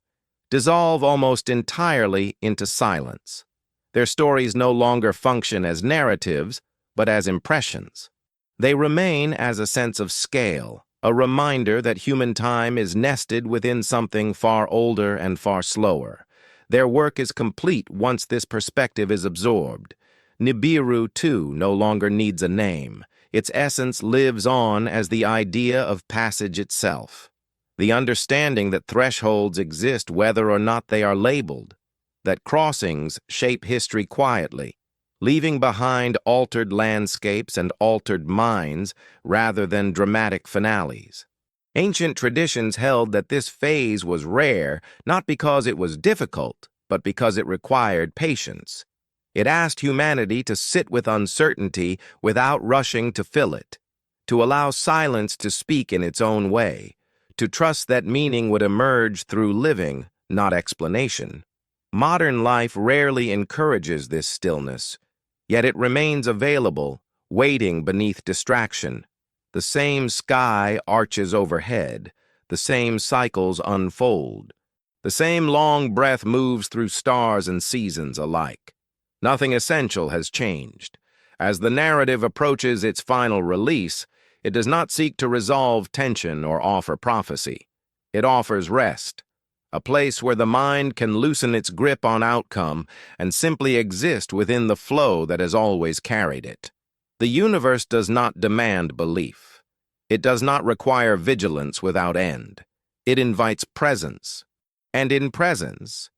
dissolve almost entirely into silence. Their stories no longer function as narratives, but as impressions. They remain as a sense of scale, a reminder that human time is nested within something far older and far slower. Their work is complete once this perspective is absorbed. Nibiru, too, no longer needs a name. Its essence lives on as the idea of passage itself. The understanding that thresholds exist whether or not they are labeled, that crossings shape history quietly, leaving behind altered landscapes and altered minds rather than dramatic finales. Ancient traditions held that this phase was rare not because it was difficult, but because it required patience. It asked humanity to sit with uncertainty without rushing to fill it, to allow silence to speak in its own way, to trust that meaning would emerge through living, not explanation. Modern life rarely encourages this stillness, yet it remains available, waiting beneath distraction. The same sky arches overhead, the same cycles unfold, the same long breath moves through stars and seasons alike. Nothing essential has changed. As the narrative approaches its final release, it does not seek to resolve tension or offer prophecy. It offers rest, a place where the mind can loosen its grip on outcome and simply exist within the flow that has always carried it. The universe does not demand belief. It does not require vigilance without end. It invites presence. And in presence,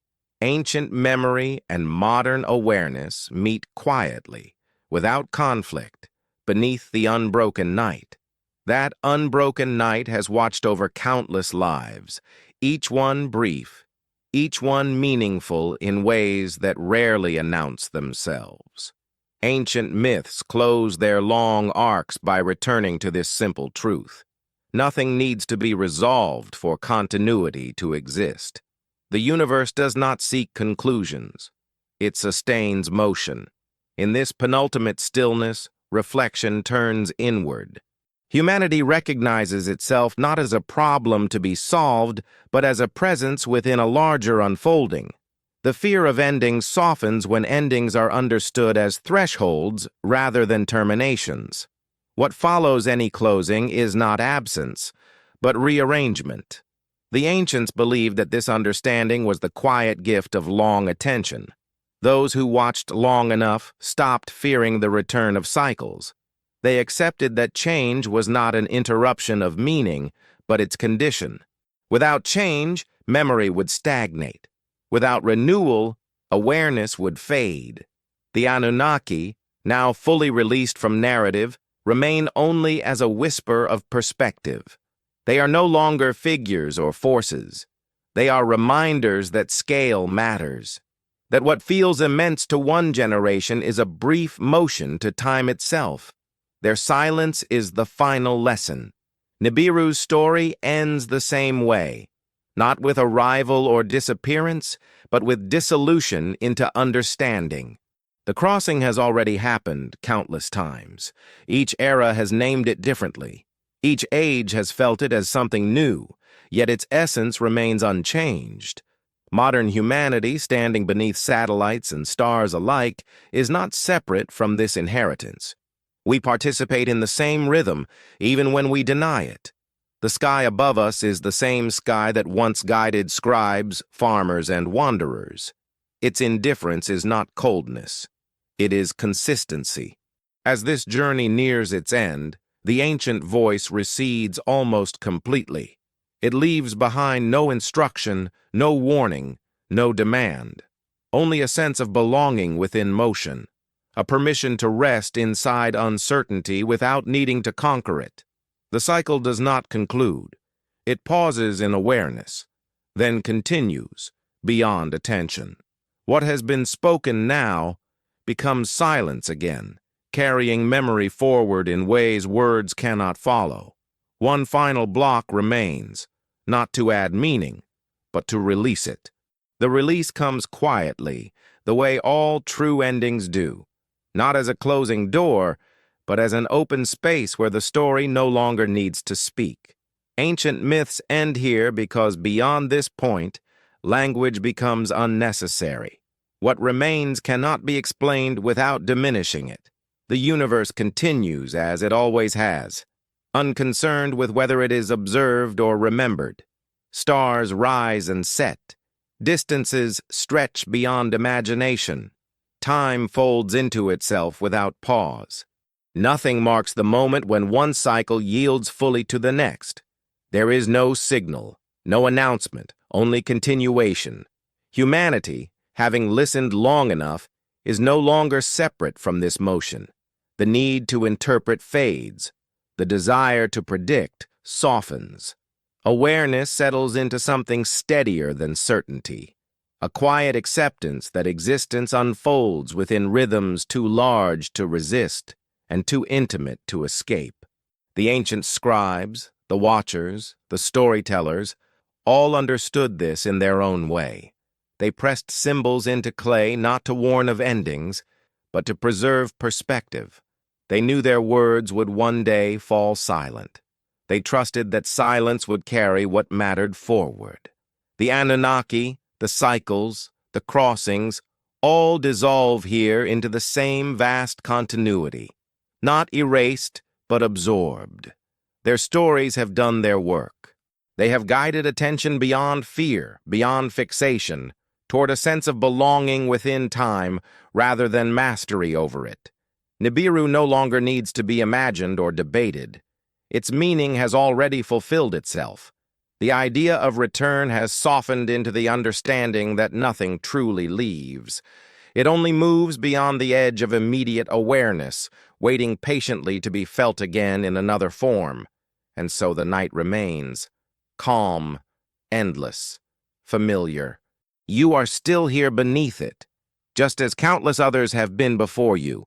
ancient memory and modern awareness meet quietly, without conflict, beneath the unbroken night. That unbroken night has watched over countless lives, each one brief, each one meaningful in ways that rarely announce themselves. Ancient myths close their long arcs by returning to this simple truth. Nothing needs to be resolved for continuity to exist. The universe does not seek conclusions. It sustains motion. In this penultimate stillness, reflection turns inward. Humanity recognizes itself not as a problem to be solved, but as a presence within a larger unfolding. The fear of endings softens when endings are understood as thresholds rather than terminations. What follows any closing is not absence, but rearrangement. The ancients believed that this understanding was the quiet gift of long attention. Those who watched long enough stopped fearing the return of cycles. They accepted that change was not an interruption of meaning, but its condition. Without change, memory would stagnate. Without renewal, awareness would fade. The Anunnaki, now fully released from narrative, remain only as a whisper of perspective. They are no longer figures or forces. They are reminders that scale matters, that what feels immense to one generation is a brief motion to time itself. Their silence is the final lesson. Nibiru's story ends the same way, not with arrival or disappearance, but with dissolution into understanding. The crossing has already happened countless times. Each era has named it differently. Each age has felt it as something new, yet its essence remains unchanged. Modern humanity, standing beneath satellites and stars alike, is not separate from this inheritance. We participate in the same rhythm, even when we deny it. The sky above us is the same sky that once guided scribes, farmers, and wanderers. Its indifference is not coldness. It is consistency. As this journey nears its end, the ancient voice recedes almost completely. It leaves behind no instruction, no warning, no demand. only a sense of belonging within motion, a permission to rest inside uncertainty without needing to conquer it. The cycle does not conclude. It pauses in awareness, then continues beyond attention. What has been spoken now becomes silence again, carrying memory forward in ways words cannot follow. One final block remains, not to add meaning, but to release it. The release comes quietly, the way all true endings do, not as a closing door, but as an open space where the story no longer needs to speak. Ancient myths end here because beyond this point, language becomes unnecessary. What remains cannot be explained without diminishing it. The universe continues as it always has, unconcerned with whether it is observed or remembered. Stars rise and set. Distances stretch beyond imagination. Time folds into itself without pause. Nothing marks the moment when one cycle yields fully to the next. There is no signal, no announcement, only continuation. Humanity, having listened long enough, is no longer separate from this motion. The need to interpret fades. The desire to predict softens. Awareness settles into something steadier than certainty, a quiet acceptance that existence unfolds within rhythms too large to resist and too intimate to escape. The ancient scribes, the watchers, the storytellers, all understood this in their own way. They pressed symbols into clay not to warn of endings, but to preserve perspective. They knew their words would one day fall silent. They trusted that silence would carry what mattered forward. The Anunnaki, the cycles, the crossings, all dissolve here into the same vast continuity, not erased, but absorbed. Their stories have done their work. They have guided attention beyond fear, beyond fixation, toward a sense of belonging within time rather than mastery over it. Nibiru no longer needs to be imagined or debated. Its meaning has already fulfilled itself. The idea of return has softened into the understanding that nothing truly leaves. It only moves beyond the edge of immediate awareness, waiting patiently to be felt again in another form. And so the night remains, calm, endless, familiar. You are still here beneath it, just as countless others have been before you,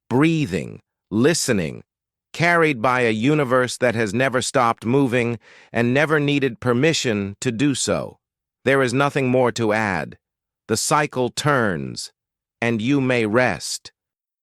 breathing, listening, carried by a universe that has never stopped moving and never needed permission to do so. There is nothing more to add. The cycle turns, and you may rest.